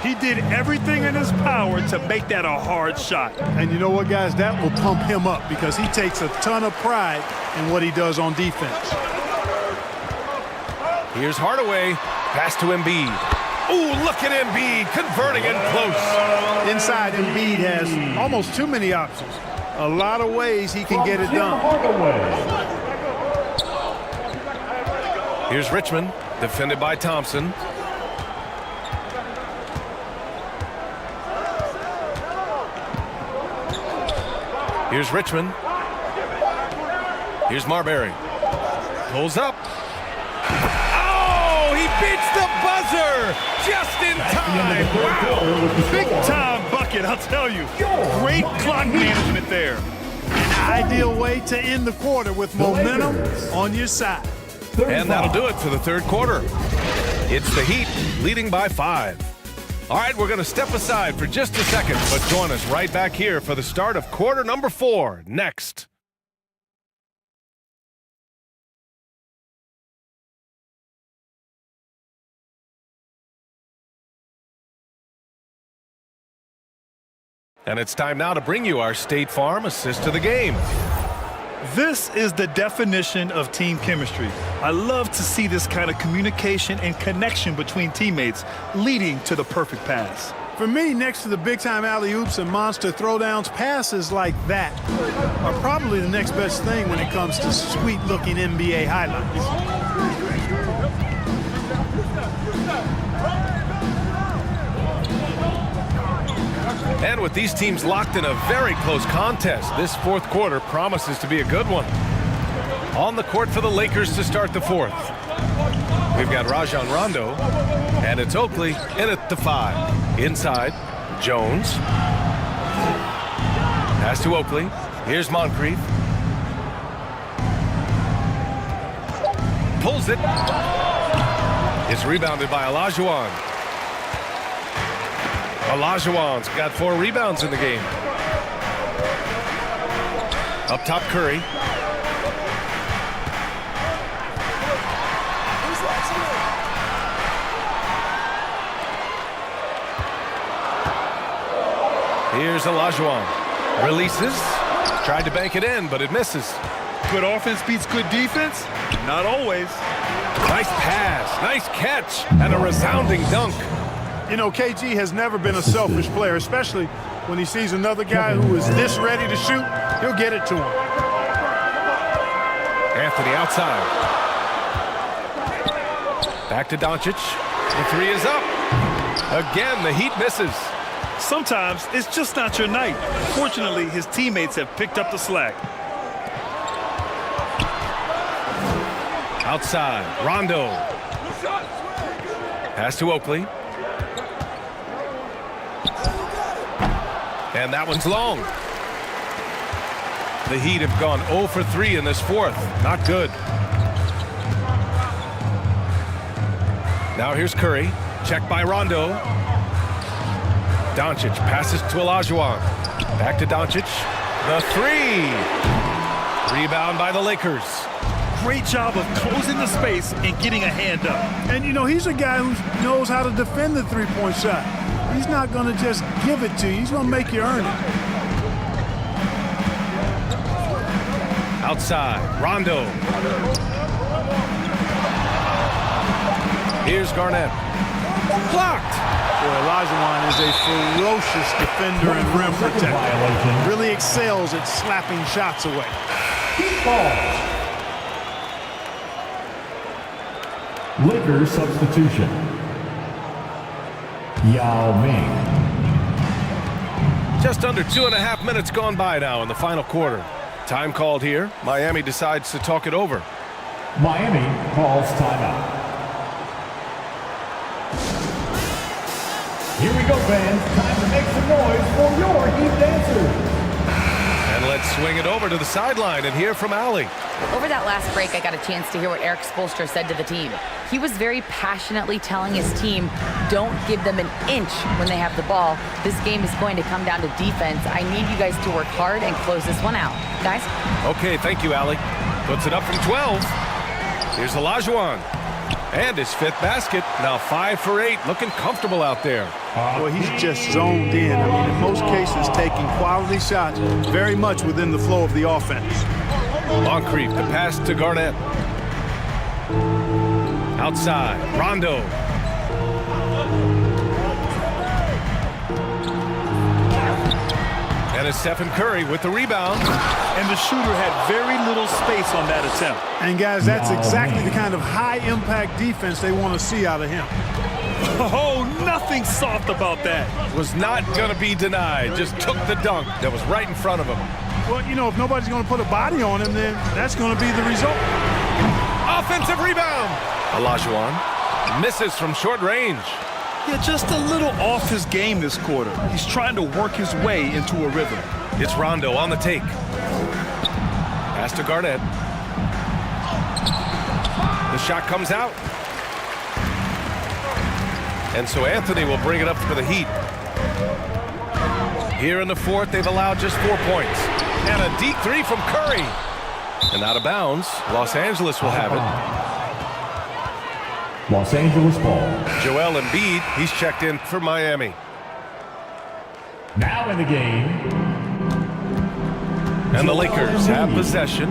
Speaker 4: He did everything in his power to make that a hard shot.
Speaker 17: And you know what, guys? That will pump him up because he takes a ton of pride in what he does on defense.
Speaker 2: Here's Hardaway. Pass to Embiid. Ooh, look at Embiid converting in close.
Speaker 17: Inside, Embiid has almost too many options. A lot of ways he can get it done.
Speaker 2: Here's Richmond, defended by Thompson. Here's Richmond. Here's Marbury. Pulls up. Oh, he beats the buzzer just in time. Wow.
Speaker 4: Big time bucket, I'll tell you. Great clock management there.
Speaker 17: An ideal way to end the quarter with momentum on your side.
Speaker 2: And that'll do it for the third quarter. It's the Heat leading by 5. All right, we're going to step aside for just a second, but join us right back here for the start of quarter number 4 next. And it's time now to bring you our State Farm assist of the game.
Speaker 4: This is the definition of team chemistry. I love to see this kind of communication and connection between teammates leading to the perfect pass.
Speaker 17: For me, next to the big-time alley-oops and monster throwdowns, passes like that are probably the next best thing when it comes to sweet-looking NBA highlights.
Speaker 2: And with these teams locked in a very close contest, this fourth quarter promises to be a good one. On the court for the Lakers to start the fourth. We've got Rajon Rondo, and it's Oakley in at the 5. Inside, Jones. Pass to Oakley. Here's Moncrief. Pulls it. It's rebounded by Olajuwon. Olajuwon's got 4 rebounds in the game. Up top, Curry. Here's Olajuwon. Releases. Tried to bank it in, but it misses.
Speaker 4: Good offense beats good defense? Not always.
Speaker 2: Nice pass, nice catch, and a resounding dunk.
Speaker 17: You know, KG has never been a selfish player, especially when he sees another guy who is this ready to shoot, he'll get it to him.
Speaker 2: Anthony outside. Back to Doncic. The 3 is up. Again, the Heat misses.
Speaker 4: Sometimes it's just not your night. Fortunately, his teammates have picked up the slack.
Speaker 2: Outside, Rondo. Pass to Oakley. And that one's long. The Heat have gone 0 for 3 in this fourth. Not good. Now here's Curry. Check by Rondo. Doncic passes to Olajuwon. Back to Doncic. The 3. Rebound by the Lakers.
Speaker 4: Great job of closing the space and getting a hand up.
Speaker 17: And, you know, he's a guy who knows how to defend the three-point shot. He's not going to just give it to you. He's going to make you earn it.
Speaker 2: Outside, Rondo. Here's Garnett. Blocked.
Speaker 17: Boy, Olajuwon is a ferocious defender and rim protector. Really excels at slapping shots away.
Speaker 3: Lakers substitution. Yao Ming.
Speaker 2: Just under 2.5 minutes gone by now in the final quarter. Time called here. Miami decides to talk it over.
Speaker 3: Miami calls timeout. Here we go, fans. Time to make some noise for your Heat dancers.
Speaker 2: And let's swing it over to the sideline and hear from Allie.
Speaker 9: Over that last break, I got a chance to hear what Eric Spoelstra said to the team. He was very passionately telling his team, don't give them an inch when they have the ball. This game is going to come down to defense. I need you guys to work hard and close this one out. Guys?
Speaker 2: Okay, thank you, Allie. Puts it up from 12. Here's Olajuwon. And his 5th basket. Now 5 for 8. Looking comfortable out there.
Speaker 17: Well, he's just zoned in. I mean, in most cases, taking quality shots very much within the flow of the offense.
Speaker 2: Moncrief, the pass to Garnett. Outside, Rondo. And it's Stephen Curry with the rebound.
Speaker 4: And the shooter had very little space on that attempt.
Speaker 17: And guys, that's exactly the kind of high-impact defense they want to see out of him.
Speaker 4: Oh, nothing soft about that.
Speaker 2: Was not going to be denied. Just took the dunk that was right in front of him.
Speaker 17: Well, you know, if nobody's going to put a body on him, then that's going to be the result.
Speaker 2: Offensive rebound. Olajuwon misses from short range.
Speaker 4: Yeah, just a little off his game this quarter. He's trying to work his way into a rhythm.
Speaker 2: It's Rondo on the take. Pass to Garnett. The shot comes out. And so Anthony will bring it up for the Heat. Here in the 4th, they've allowed just 4 points. And a deep 3 from Curry. And out of bounds, Los Angeles will have it.
Speaker 3: Los Angeles ball.
Speaker 2: Joel Embiid, he's checked in for Miami.
Speaker 3: Now in the game.
Speaker 2: And the Lakers have possession.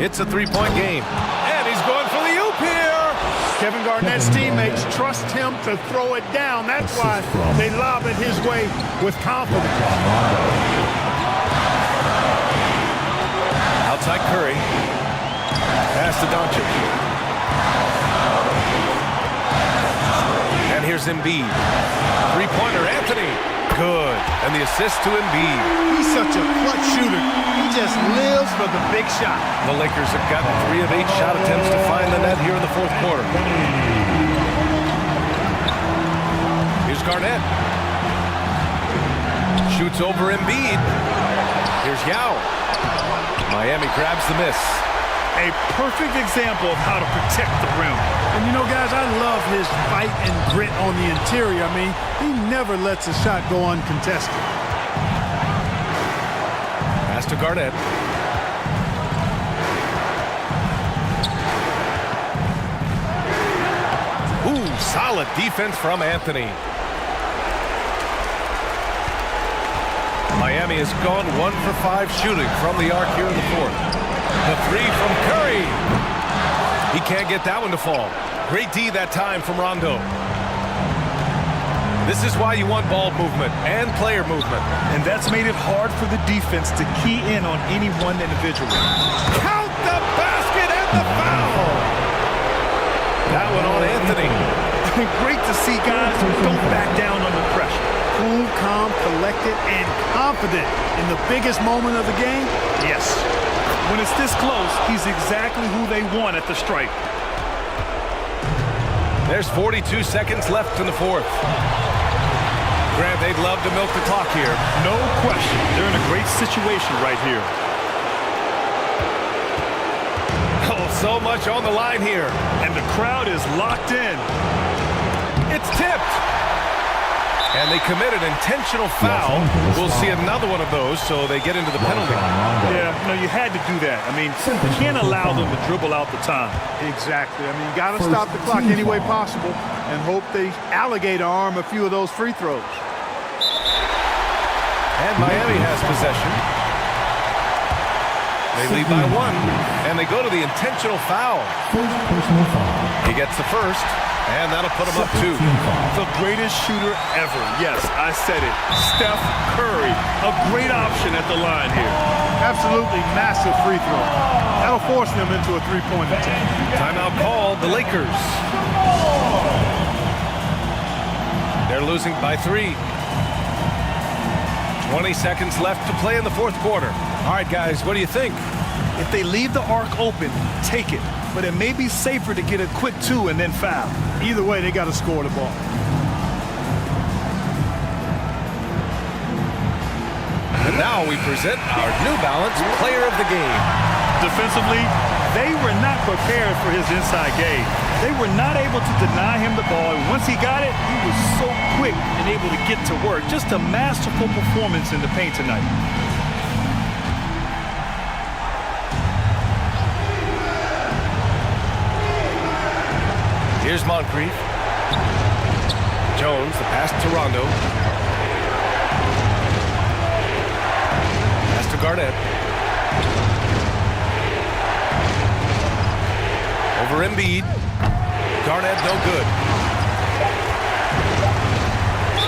Speaker 2: It's a 3-point game. And he's going for the oop here.
Speaker 17: Kevin Garnett's teammates trust him to throw it down. That's why they lob it his way with confidence.
Speaker 2: Outside Curry. Pass to Duncan. And here's Embiid. 3-pointer, Anthony. Good. And the assist to Embiid.
Speaker 17: He's such a clutch shooter. He just lives for the big shot.
Speaker 2: The Lakers have gotten 3 of 8 shot attempts to find the net here in the 4th quarter. Here's Garnett. Shoots over Embiid. Here's Yao. Miami grabs the miss.
Speaker 4: A perfect example of how to protect the rim.
Speaker 17: And you know, guys, I love his fight and grit on the interior. I mean, he never lets a shot go uncontested.
Speaker 2: Pass to Garnett. Ooh, solid defense from Anthony. Miami has gone 1 for 5 shooting from the arc here in the 4th. The 3 from Curry. He can't get that one to fall. Great D that time from Rondo. This is why you want ball movement and player movement.
Speaker 4: And that's made it hard for the defense to key in on any one individual.
Speaker 2: Count the basket and the foul. That one on Anthony.
Speaker 4: Great to see guys who don't back down under pressure.
Speaker 17: Cool, calm, collected, and confident in the biggest moment of the game? Yes.
Speaker 4: When it's this close, he's exactly who they want at the stripe.
Speaker 2: There's 42 seconds left in the 4th. Grant, they'd love to milk the clock here.
Speaker 4: No question. They're in a great situation right here.
Speaker 2: Oh, so much on the line here.
Speaker 4: And the crowd is locked in.
Speaker 2: It's tipped. And they committed intentional foul. We'll see another one of those, so they get into the penalty.
Speaker 4: Yeah, no, you had to do that. I mean, you can't allow them to dribble out the time.
Speaker 17: Exactly. I mean, you got to stop the clock any way possible and hope they alligator arm a few of those free throws.
Speaker 2: And Miami has possession. They lead by 1, and they go to the intentional foul. He gets the first. And that'll put him up 2.
Speaker 4: The greatest shooter ever. Yes, I said it. Steph Curry. A great option at the line here.
Speaker 17: Absolutely massive free throw. That'll force them into a 3-point attempt.
Speaker 2: Timeout called. The Lakers. They're losing by 3. 20 seconds left to play in the 4th quarter. All right, guys, what do you think?
Speaker 4: If they leave the arc open, take it. But it may be safer to get a quick 2 and then foul.
Speaker 17: Either way, they got to score the ball.
Speaker 2: And now we present our New Balance Player of the Game.
Speaker 4: Defensively, they were not prepared for his inside game. They were not able to deny him the ball, and once he got it, he was so quick and able to get to work. Just a masterful performance in the paint tonight.
Speaker 2: Here's Moncrief. Jones, the pass to Rondo. Pass to Garnett. Over Embiid. Garnett, no good.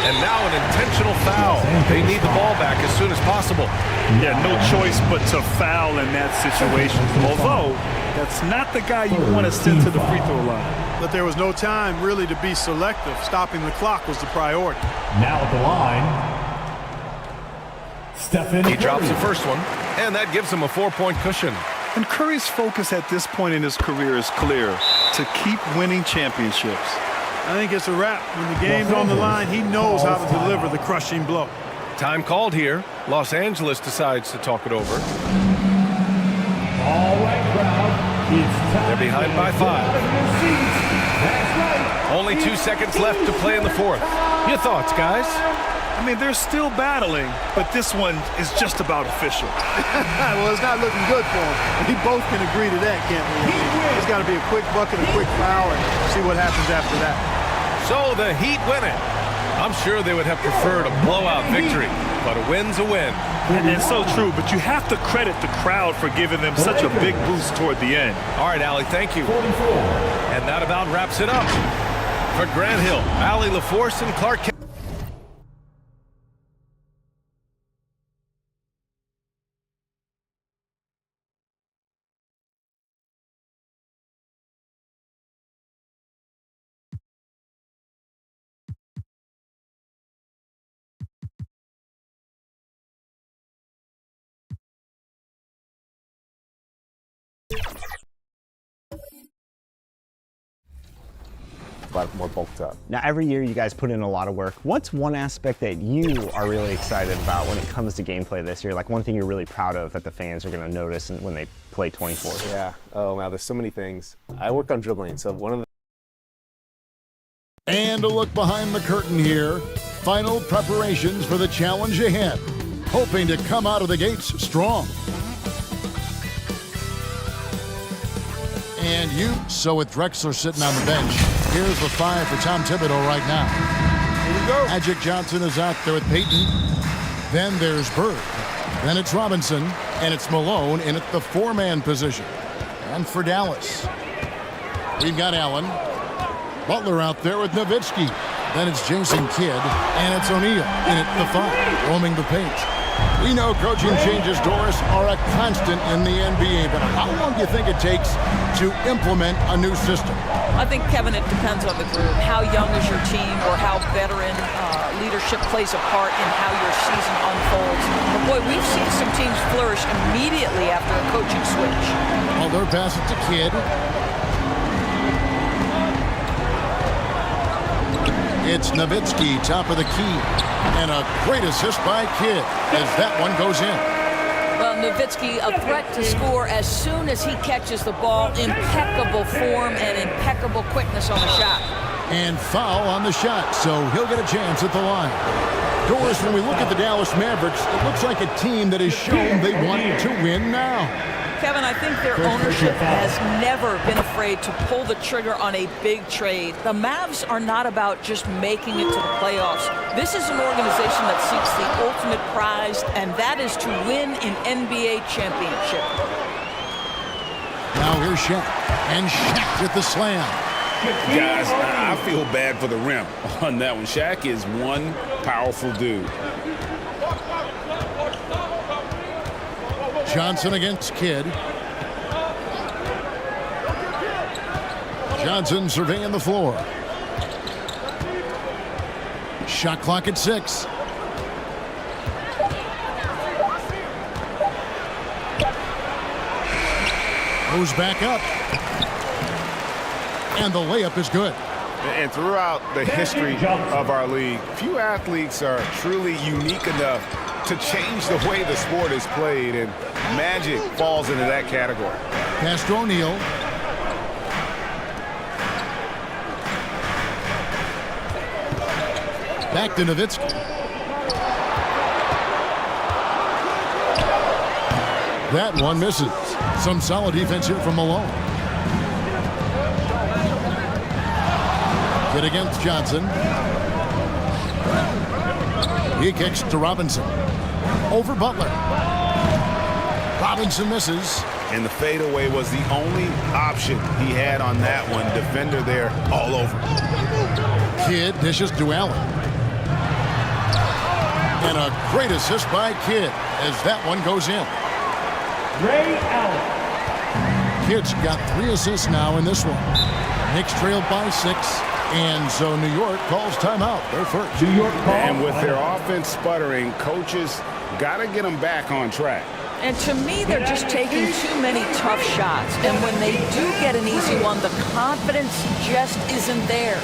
Speaker 2: And now an intentional foul. They need the ball back as soon as possible.
Speaker 4: Yeah, no choice but to foul in that situation. Although, that's not the guy you want to send to the free throw line.
Speaker 17: But there was no time really to be selective. Stopping the clock was the priority.
Speaker 3: Now at the line,
Speaker 2: he drops the first one, and that gives him a 4-point cushion.
Speaker 4: And Curry's focus at this point in his career is clear: to keep winning championships.
Speaker 17: I think it's a wrap. When the game's on the line, he knows how to deliver the crushing blow.
Speaker 2: Time called here. Los Angeles decides to talk it over.
Speaker 3: All right, crowd.
Speaker 2: They're behind by 5. Only 2 seconds left to play in the fourth. Your thoughts, guys?
Speaker 4: I mean, they're still battling, but this one is just about official.
Speaker 17: Well, it's not looking good for him. We both can agree to that, can't we? It's got to be a quick bucket, a quick foul, and see what happens after that.
Speaker 2: So the Heat win it. I'm sure they would have preferred a blowout victory, but a win's a win.
Speaker 4: And it's so true, but you have to credit the crowd for giving them such a big boost toward the end.
Speaker 2: All right, Allie, thank you. And that about wraps it up. For Grant Hill, Allie LaForce, and Clark Kent.
Speaker 18: A lot more bulked up.
Speaker 10: Now, every year you guys put in a lot of work. What's one aspect that you are really excited about when it comes to gameplay this year? Like one thing you're really proud of that the fans are going to notice when they play 24?
Speaker 18: Yeah. Oh, wow. There's so many things. I work on dribbling, so one of the...
Speaker 12: And a look behind the curtain here. Final preparations for the challenge ahead. Hoping to come out of the gates strong. And so with Drexler sitting on the bench, here's the 5 for Tom Thibodeau right now. Here we go. Magic Johnson is out there with Peyton. Then there's Bird. Then it's Robinson, and it's Malone in at the 4-man position. And for Dallas, we've got Allen. Butler out there with Nowitzki. Then it's Jason Kidd, and it's O'Neal in at the 5, roaming the paint. We know coaching changes, Doris, are a constant in the NBA, but how long do you think it takes to implement a new system?
Speaker 19: I think, Kevin, it depends on the group. How young is your team, or how veteran leadership plays a part in how your season unfolds. But boy, we've seen some teams flourish immediately after a coaching switch.
Speaker 12: Well, they're passing to Kidd. It's Nowitzki, top of the key. And a great assist by Kidd as that one goes in.
Speaker 19: Well, Nowitzki, a threat to score as soon as he catches the ball. Impeccable form and impeccable quickness on the shot.
Speaker 12: And foul on the shot, so he'll get a chance at the line. Doris, when we look at the Dallas Mavericks, it looks like a team that has shown they want to win now.
Speaker 19: Kevin, I think their ownership has never been afraid to pull the trigger on a big trade. The Mavs are not about just making it to the playoffs. This is an organization that seeks the ultimate prize, and that is to win an NBA championship.
Speaker 12: Now here's Shaq, and Shaq with the slam.
Speaker 15: Guys, I feel bad for the rim on that one. Shaq is one powerful dude.
Speaker 12: Johnson against Kidd. Johnson surveying the floor. Shot clock at 6. Goes back up. And the layup is good.
Speaker 15: And throughout the history of our league, few athletes are truly unique enough to change the way the sport is played, and Magic falls into that category.
Speaker 12: Pass to O'Neal. Back to Nowitzki. That one misses. Some solid defense here from Malone. Get against Johnson. He kicks to Robinson. Over Butler. Robinson misses.
Speaker 15: And the fadeaway was the only option he had on that one. Defender there all over.
Speaker 12: Kidd dishes to Allen. And a great assist by Kidd as that one goes in.
Speaker 3: Ray Allen.
Speaker 12: Kidd's got 3 assists now in this one. Knicks trailed by 6. And so New York calls timeout. They're first.
Speaker 15: New York and with their offense sputtering, coaches got to get them back on track.
Speaker 19: And to me, they're just taking too many tough shots. And when they do get an easy one, the confidence just isn't there.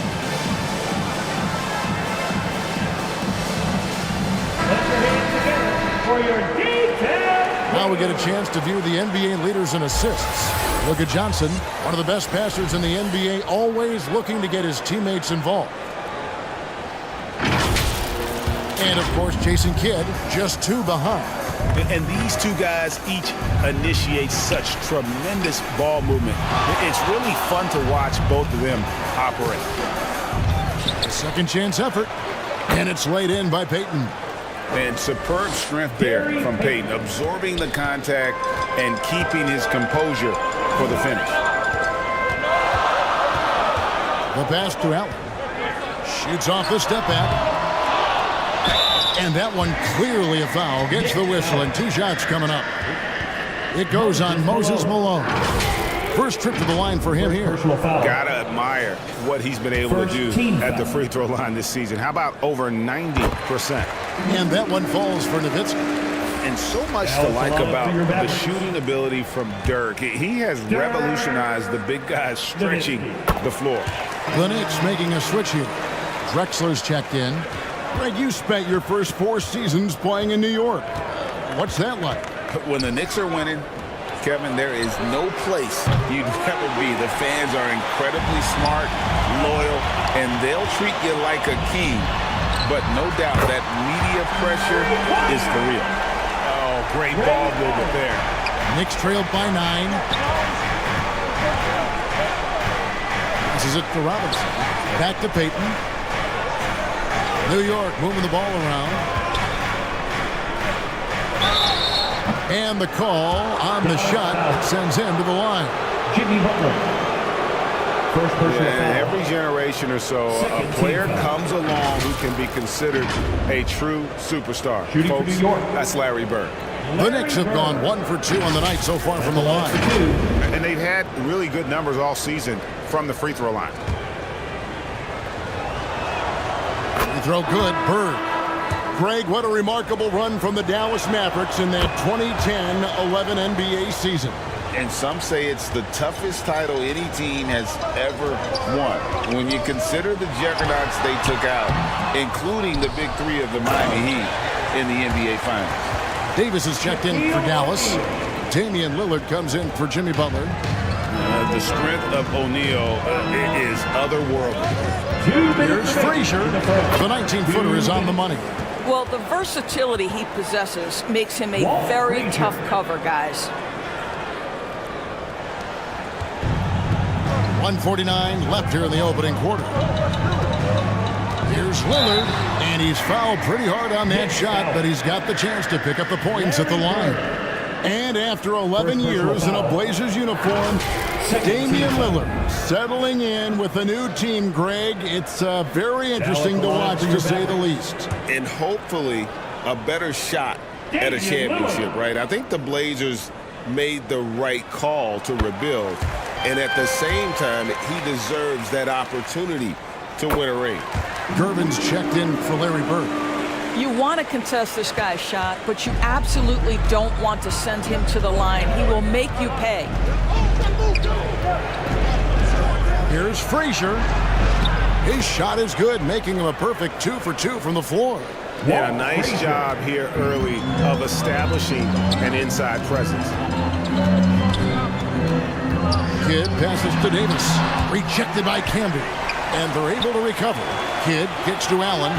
Speaker 3: Put your hands together for your detail.
Speaker 12: Now we get a chance to view the NBA leaders in assists. Look at Johnson, one of the best passers in the NBA, always looking to get his teammates involved. And, of course, Jason Kidd, just 2 behind.
Speaker 15: And these 2 guys each initiate such tremendous ball movement. It's really fun to watch both of them operate.
Speaker 12: A second chance effort, and it's laid in by Payton.
Speaker 15: And superb strength there from Payton, absorbing the contact and keeping his composure for the finish.
Speaker 12: The pass to Allen. Shoots off the step back. And that one clearly a foul. Gets the whistle, and 2 shots coming up. It goes on Moses Malone. First trip to the line for him here.
Speaker 15: Gotta admire what he's been able to do at the free throw line this season. How about over 90%?
Speaker 12: And that one falls for Nowitzki.
Speaker 15: And so much to like about the shooting ability from Dirk. He has revolutionized the big guys stretching the floor.
Speaker 12: The Knicks making a switch here. Drexler's checked in. Greg, you spent your first 4 seasons playing in New York. What's that like?
Speaker 15: When the Knicks are winning, Kevin, there is no place you'd rather be. The fans are incredibly smart, loyal, and they'll treat you like a king. But no doubt that media pressure is for real. Oh, great ball movement there.
Speaker 12: Knicks trailed by 9. This is it to Robinson. Back to Payton. New York moving the ball around. And the call on the shot sends him to the line.
Speaker 3: Jimmy Butler. First personal foul.
Speaker 15: Every generation or so, a player comes along who can be considered a true superstar.
Speaker 3: Shooting
Speaker 15: Folks,
Speaker 3: for New York.
Speaker 15: that's Larry Bird.
Speaker 12: The Knicks have gone 1 for 2 on the night so far from the line.
Speaker 15: And they've had really good numbers all season from the free throw line.
Speaker 12: Free throw good. Bird. Greg, what a remarkable run from the Dallas Mavericks in that 2010-11 NBA season.
Speaker 13: And some say it's the toughest title any team has ever won. When you consider the juggernauts they took out, including the big 3 of the Miami Heat in the NBA Finals.
Speaker 12: Davis is checked in for Dallas. Damian Lillard comes in for Jimmy Butler.
Speaker 15: The strength of O'Neal is otherworldly.
Speaker 12: Here's Frazier. The 19-footer is on the money.
Speaker 19: Well, the versatility he possesses makes him a very tough cover, guys.
Speaker 12: 1:49 left here in the opening quarter. Here's Lillard, and he's fouled pretty hard on that shot, but he's got the chance to pick up the points at the line. And after 11 years in a Blazers uniform, Damian Lillard settling in with a new team, Greg. It's very interesting to watch, to say the least.
Speaker 13: And hopefully a better shot at a championship, right? I think the Blazers made the right call to rebuild. And at the same time, he deserves that opportunity to win a ring.
Speaker 12: Gervin's checked in for Larry Bird.
Speaker 19: You want to contest this guy's shot, but you absolutely don't want to send him to the line. He will make you pay.
Speaker 12: Here's Frazier. His shot is good, making him a perfect 2 for 2 from the floor.
Speaker 15: And a nice job here early of establishing an inside presence.
Speaker 12: Kidd passes to Davis. Rejected by Camby. And they're able to recover. Kidd kicks to Allen.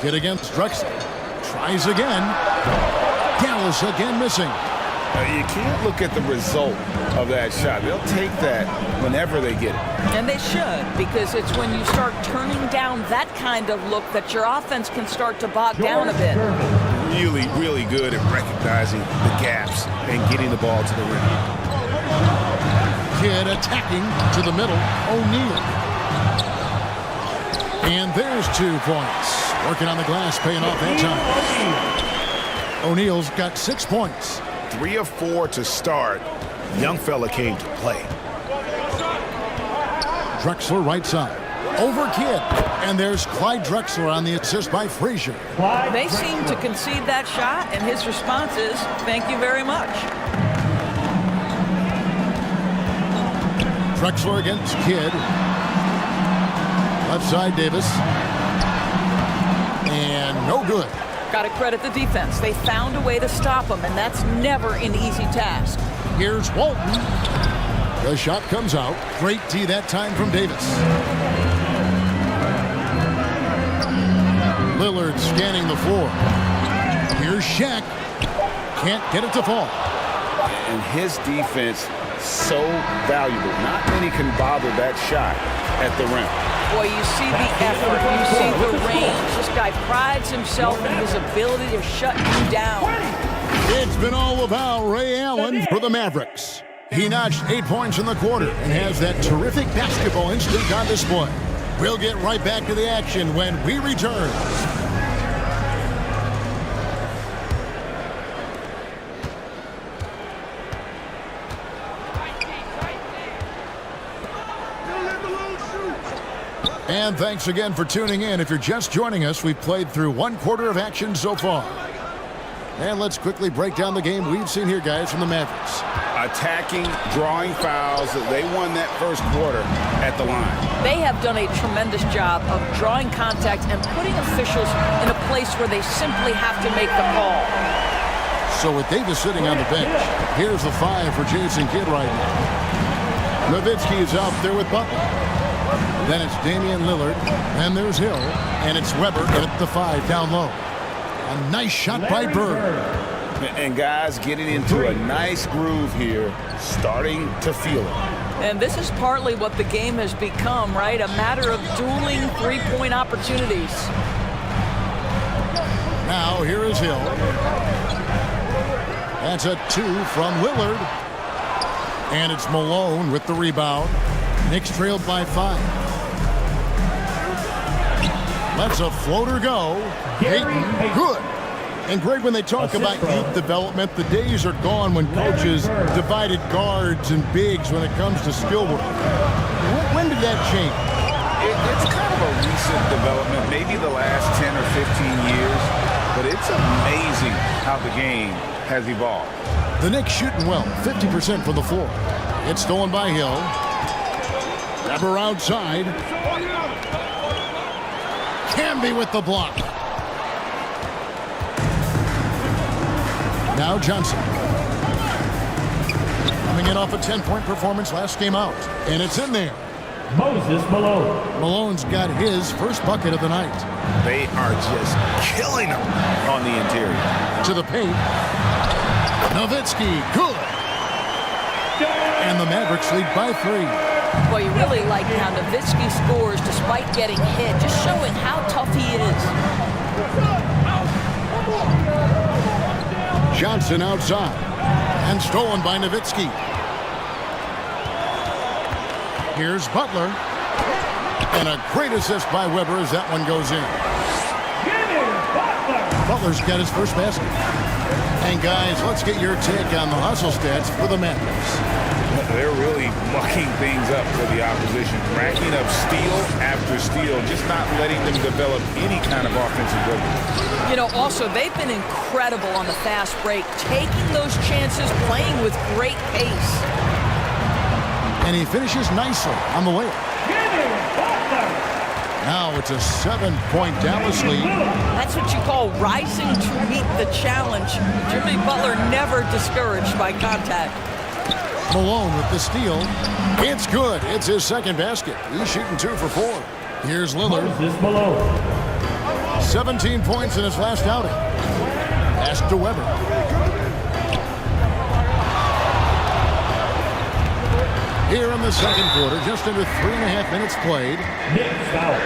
Speaker 12: Kidd against Drexler. Tries again. Dallas again missing.
Speaker 15: You can't look at the result of that shot. They'll take that whenever they get it.
Speaker 19: And they should, because it's when you start turning down that kind of look that your offense can start to bog down a bit.
Speaker 15: Really, really good at recognizing the gaps and getting the ball to the rim.
Speaker 12: Kidd attacking to the middle. O'Neal. And there's 2 points. Working on the glass, paying off that time. O'Neal's got 6 points.
Speaker 15: 3 of 4 to start. Young fella came to play.
Speaker 12: Drexler right side. Over Kidd. And there's Clyde Drexler on the assist by Frazier.
Speaker 19: They seem to concede that shot, and his response is, thank you very much.
Speaker 12: Drexler against Kidd. Left side, Davis. And no good.
Speaker 19: Got to credit the defense. They found a way to stop him, and that's never an easy task.
Speaker 12: Here's Walton. The shot comes out. Great D that time from Davis. Lillard scanning the floor. Here's Shaq. Can't get it to fall.
Speaker 15: And his defense so valuable. Not many can bother that shot at the rim.
Speaker 19: Boy, you see the effort, you see the range. This guy prides himself in his ability to shut you down.
Speaker 12: It's been all about Ray Allen for the Mavericks. He notched 8 points in the quarter and has that terrific basketball instinct on display. We'll get right back to the action when we return. And thanks again for tuning in. If you're just joining us, we've played through 1 quarter of action so far. And let's quickly break down the game we've seen here, guys, from the Mavericks.
Speaker 15: Attacking, drawing fouls. They won that first quarter at the line.
Speaker 19: They have done a tremendous job of drawing contact and putting officials in a place where they simply have to make the call.
Speaker 12: So with Davis sitting on the bench, here's the 5 for Jason Kidd right now. Nowitzki is out there with Butler. Then it's Damian Lillard. Then there's Hill. And it's Weber at the 5 down low. A nice shot by Bird.
Speaker 15: And guys getting into a nice groove here, starting to feel it.
Speaker 19: And this is partly what the game has become, right? A matter of dueling 3-point opportunities.
Speaker 12: Now here is Hill. That's a 2 from Lillard. And it's Malone with the rebound. Knicks trailed by 5. Lets a floater go. Payton, good. And Greg, when they talk about youth development, the days are gone when coaches divided guards and bigs when it comes to skill work. When did that change?
Speaker 15: It's kind of a recent development, maybe the last 10 or 15 years, but it's amazing how the game has evolved.
Speaker 12: The Knicks shooting well, 50% from the floor. It's stolen by Hill. Weber outside. Camby with the block. Now Johnson. Coming in off a 10-point performance last game out. And it's in there.
Speaker 3: Moses Malone.
Speaker 12: Malone's got his first bucket of the night.
Speaker 15: They are just killing them on the interior.
Speaker 12: To the paint. Nowitzki, good. And the Mavericks lead by 3.
Speaker 19: Well, you really like how Nowitzki scores despite getting hit, just showing how tough he is.
Speaker 12: Johnson outside. And stolen by Nowitzki. Here's Butler. And a great assist by Weber as that one goes in. Butler's got his first basket. And guys, let's get your take on the hustle stats for the Mavericks.
Speaker 15: They're really mucking things up for the opposition, racking up steal after steal, just not letting them develop any kind of offensive rhythm.
Speaker 19: You know, also, they've been incredible on the fast break, taking those chances, playing with great pace.
Speaker 12: And he finishes nicely on the layup. Now it's a 7-point Dallas lead.
Speaker 19: That's what you call rising to meet the challenge. Jimmy Butler never discouraged by contact.
Speaker 12: Malone with the steal. It's good. It's his second basket. He's shooting 2 for 4. Here's Lillard. 17 points in his last outing. Pass to Weber. Here in the second quarter, just under 3.5 minutes played.
Speaker 3: Next foul.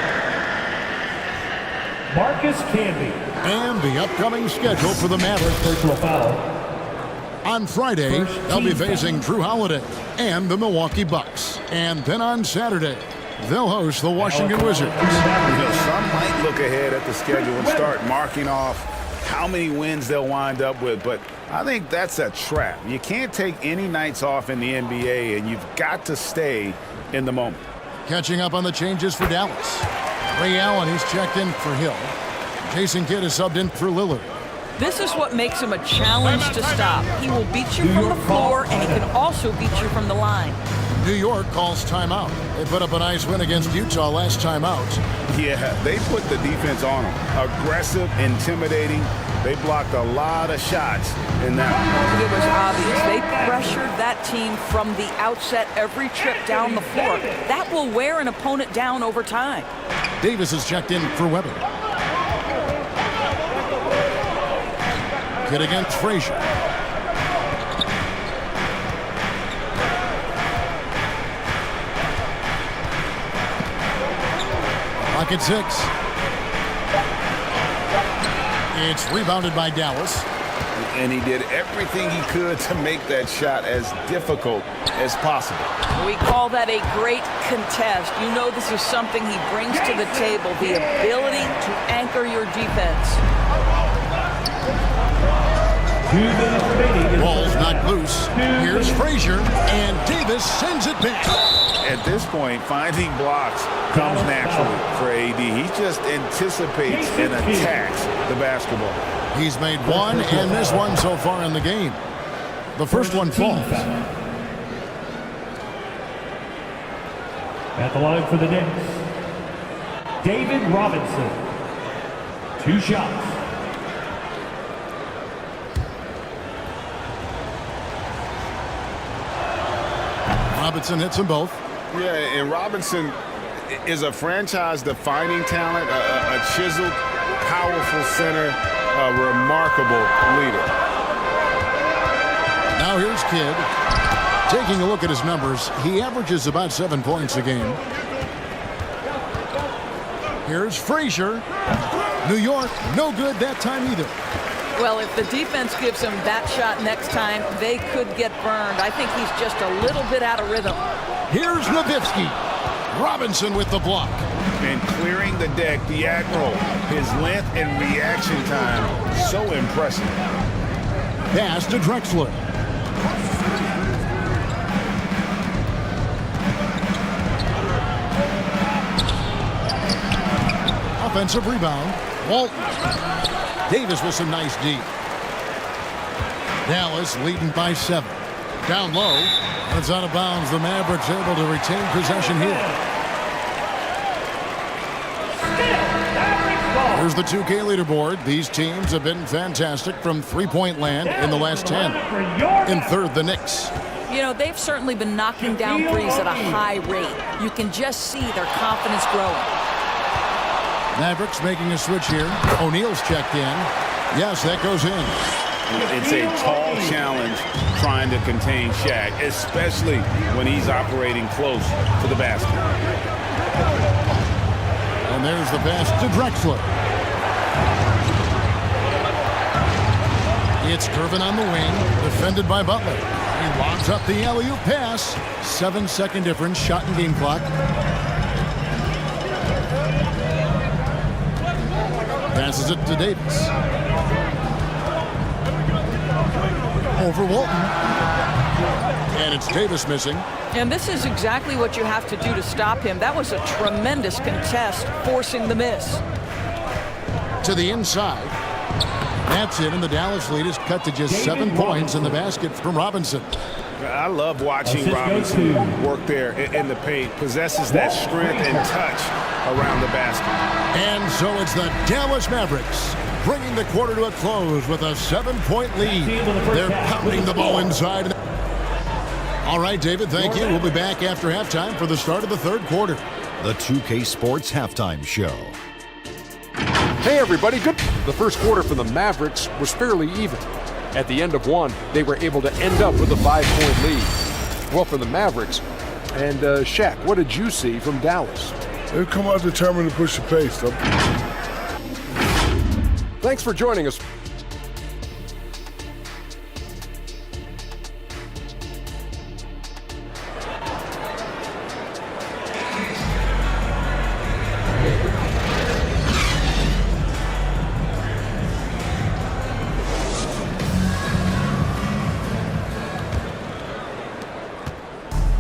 Speaker 3: Marcus Camby.
Speaker 12: And the upcoming schedule for the Mavericks.
Speaker 3: Personal foul.
Speaker 12: On Friday, they'll be facing Drew Holiday and the Milwaukee Bucks. And then on Saturday, they'll host the Washington Wizards.
Speaker 15: Some might look ahead at the schedule and start marking off how many wins they'll wind up with, but I think that's a trap. You can't take any nights off in the NBA, and you've got to stay in the moment.
Speaker 12: Catching up on the changes for Dallas. Ray Allen, he's checked in for Hill. Jason Kidd is subbed in for Lillard.
Speaker 19: This is what makes him a challenge to stop. He will beat you from the floor, and he can also beat you from the line.
Speaker 12: New York calls timeout. They put up a nice win against Utah last time out.
Speaker 15: Yeah, they put the defense on them. Aggressive, intimidating. They blocked a lot of shots in that one.
Speaker 19: It was obvious. They pressured that team from the outset every trip down the floor. That will wear an opponent down over time.
Speaker 12: Davis is checked in for Weber. Kidd against Frazier. Pocket 6. It's rebounded by Dallas.
Speaker 15: And he did everything he could to make that shot as difficult as possible.
Speaker 19: We call that a great contest. You know this is something he brings to the table, the ability to anchor your defense.
Speaker 12: Ball's knocked loose. Here's Frazier, and Davis sends it back.
Speaker 15: At this point, finding blocks comes naturally for AD. He just anticipates and attacks the basketball.
Speaker 12: He's made one and missed one so far in the game. The first one falls.
Speaker 3: At the line for the Knicks, David Robinson. 2 shots.
Speaker 12: Robinson hits them both.
Speaker 13: Yeah, and Robinson is a franchise-defining talent, a chiseled, powerful center, a remarkable leader.
Speaker 12: Now here's Kidd. Taking a look at his numbers, he averages about 7 points a game. Here's Frazier. New York, no good that time either.
Speaker 19: Well, if the defense gives him that shot next time, they could get burned. I think he's just a little bit out of rhythm.
Speaker 12: Here's Nowitzki. Robinson with the block.
Speaker 15: And clearing the deck, the Admiral. His length and reaction time, so impressive.
Speaker 12: Pass to Drexler. Offensive rebound. Walton. Davis with some nice D. Dallas leading by 7. Down low. It's out of bounds. The Mavericks able to retain possession here. Here's the 2K leaderboard. These teams have been fantastic from three-point land in the last 10. In third, the Knicks.
Speaker 19: You know, they've certainly been knocking down threes at a high rate. You can just see their confidence growing.
Speaker 12: Mavericks making a switch here. O'Neal's checked in. Yes, that goes in.
Speaker 15: It's a tall challenge trying to contain Shaq, especially when he's operating close to the basket.
Speaker 12: And there's the pass to Drexler. It's Curvin on the wing, defended by Butler. He lobs up the alley-oop pass. 7-second difference, shot and game clock. Passes it to Davis. Over Walton. And it's Davis missing.
Speaker 19: And this is exactly what you have to do to stop him. That was a tremendous contest, forcing the miss.
Speaker 12: To the inside. That's it, and the Dallas lead is cut to just 7 points in the basket from Robinson.
Speaker 15: I love watching Robinson work there in the paint. Possesses that strength and touch around the basket.
Speaker 12: And so it's the Dallas Mavericks bringing the quarter to a close with a 7-point lead. They're pounding the ball inside. All right, David, thank you. We'll be back after halftime for the start of the third quarter.
Speaker 6: The 2K Sports Halftime Show.
Speaker 7: Hey, everybody. Good. The first quarter for the Mavericks was fairly even. At the end of one, they were able to end up with a 5-point lead. Well, for the Mavericks. And Shaq, what did you see from Dallas?
Speaker 20: They've come out determined to push the pace.
Speaker 7: Thanks for joining us.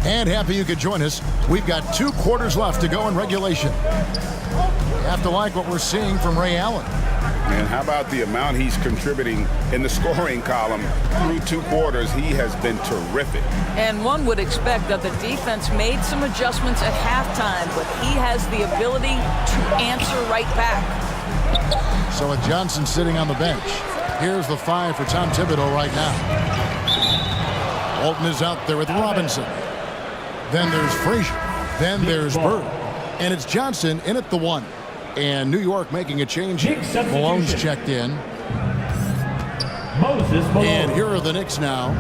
Speaker 12: And happy you could join us. We've got 2 quarters left to go in regulation. You have to like what we're seeing from Ray Allen.
Speaker 15: And how about the amount he's contributing in the scoring column through 2 quarters? He has been terrific.
Speaker 19: And one would expect that the defense made some adjustments at halftime, but he has the ability to answer right back.
Speaker 12: So with Johnson sitting on the bench, here's the 5 for Tom Thibodeau right now. Walton is out there with Robinson. Then there's Frazier. Then there's Bird. And it's Johnson in at the 1. And New York making a change here. Malone's checked in. And here are the Knicks now.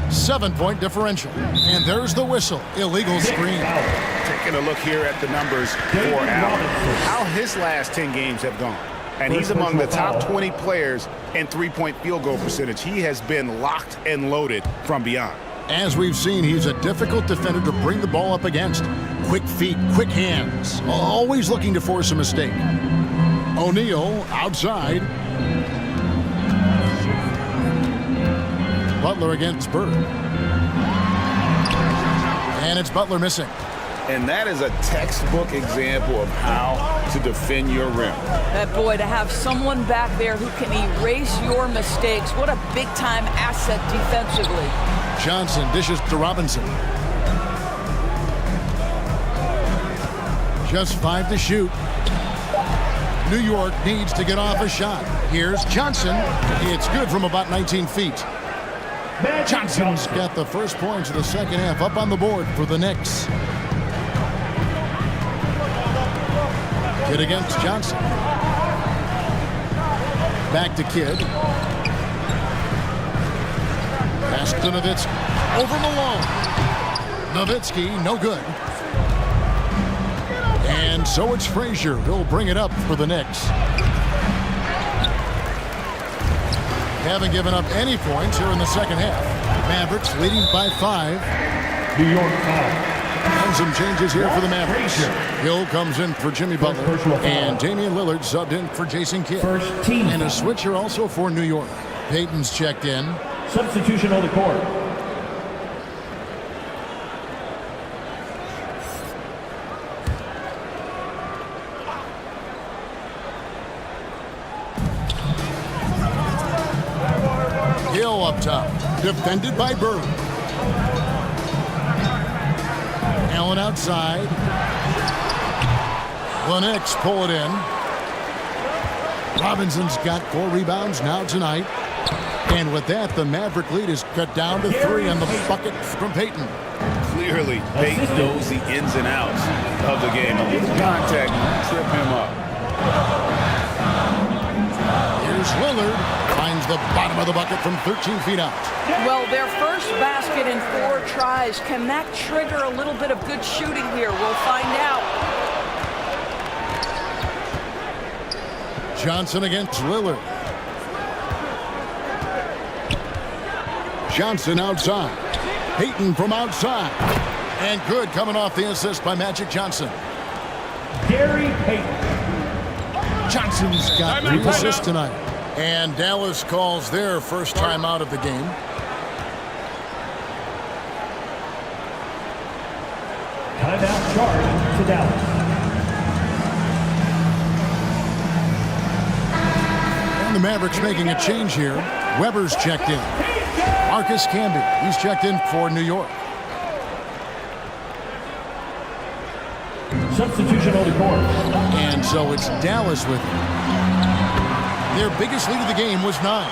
Speaker 12: 7-point differential. And there's the whistle. Illegal screen.
Speaker 15: Taking a look here at the numbers for Allen. How his last 10 games have gone. And he's among the top 20 players in 3-point field goal percentage. He has been locked and loaded from beyond.
Speaker 12: As we've seen, he's a difficult defender to bring the ball up against. Quick feet, quick hands, always looking to force a mistake. O'Neal outside. Butler against Bird. And it's Butler missing.
Speaker 15: And that is a textbook example of how to defend your rim.
Speaker 19: That boy, to have someone back there who can erase your mistakes, what a big-time asset defensively.
Speaker 12: Johnson dishes to Robinson. Just 5 to shoot. New York needs to get off a shot. Here's Johnson. It's good from about 19 feet. Johnson's got the first points of the second half up on the board for the Knicks. Kidd against Johnson. Back to Kidd. Pass to Nowitzki. Over Malone. Nowitzki, no good. And so it's Frazier. He'll bring it up for the Knicks. Haven't given up any points here in the second half. Mavericks leading by 5.
Speaker 3: New York foul.
Speaker 12: And some changes here for the Mavericks. Hill comes in for Jimmy Butler. And Damian Lillard subbed in for Jason Kidd.
Speaker 3: First team.
Speaker 12: And a switcher also for New York. Payton's checked in.
Speaker 3: Substitution on the court.
Speaker 12: Hill up top. Defended by Bird. Allen outside. The Knicks pull it in. Robinson's got 4 rebounds now tonight. And with that, the Maverick lead is cut down to 3 on the bucket from Payton.
Speaker 15: Clearly, Payton knows the ins and outs of the game. A little contact, trip him up.
Speaker 12: Here's Lillard. Finds the bottom of the bucket from 13 feet out.
Speaker 19: Well, their first basket in 4 tries. Can that trigger a little bit of good shooting here? We'll find out.
Speaker 12: Johnson against Lillard. Johnson outside. Payton from outside. And good coming off the assist by Magic Johnson.
Speaker 3: Gary Payton.
Speaker 12: Johnson's got 3 assists tonight. And Dallas calls their first time out of the game.
Speaker 3: Timeout charge to Dallas.
Speaker 12: And the Mavericks making a change here. Weber's checked in. Marcus Camby, he's checked in for New York.
Speaker 3: Substitution on the court.
Speaker 12: And so it's Dallas with him. Their biggest lead of the game was 9.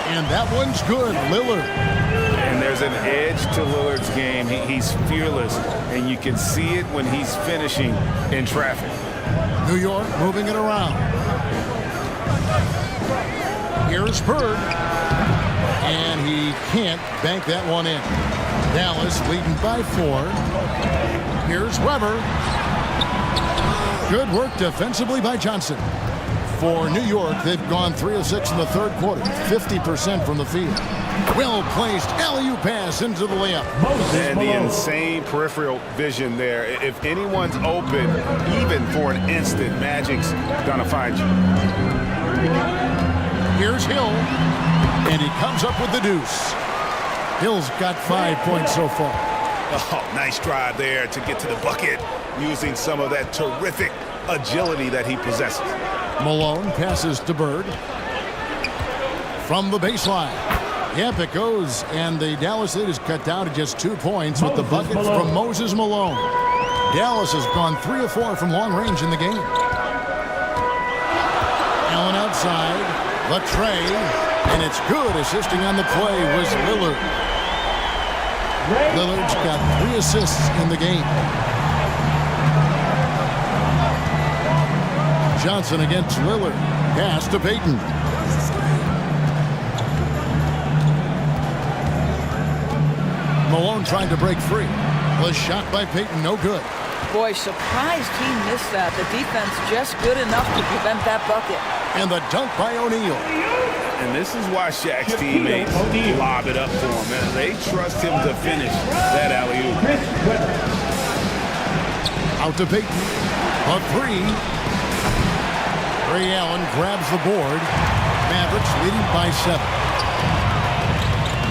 Speaker 12: And that one's good, Lillard.
Speaker 15: And there's an edge to Lillard's game. He's fearless, and you can see it when he's finishing in traffic.
Speaker 12: New York moving it around. Here's Bird. And he can't bank that one in. Dallas leading by 4. Here's Weber. Good work defensively by Johnson. For New York, they've gone 3 of 6 in the third quarter, 50% from the field. Well-placed alley-oop pass into the layup.
Speaker 15: And the insane peripheral vision there. If anyone's open, even for an instant, Magic's gonna find you.
Speaker 12: Here's Hill, and he comes up with the deuce. Hill's got 5 points so far.
Speaker 15: Oh, nice drive there to get to the bucket, using some of that terrific agility that he possesses.
Speaker 12: Malone passes to Bird. From the baseline. Yep, it goes, and the Dallas lead is cut down to just 2 points with the bucket from Moses Malone. Dallas has gone 3 of 4 from long range in the game. Allen outside, Latre, and it's good. Assisting on the play was Lillard. Lillard's got 3 assists in the game. Johnson against Lillard. Pass to Payton. Malone trying to break free. Was shot by Payton, no good.
Speaker 19: Boy, surprised he missed that. The defense just good enough to prevent that bucket.
Speaker 12: And the dunk by O'Neal.
Speaker 15: And this is why Shaq's teammates lob it up for him, man. They trust him to finish that alley-oop.
Speaker 12: Out to Payton. A 3. Ray Allen grabs the board. Mavericks leading by 7.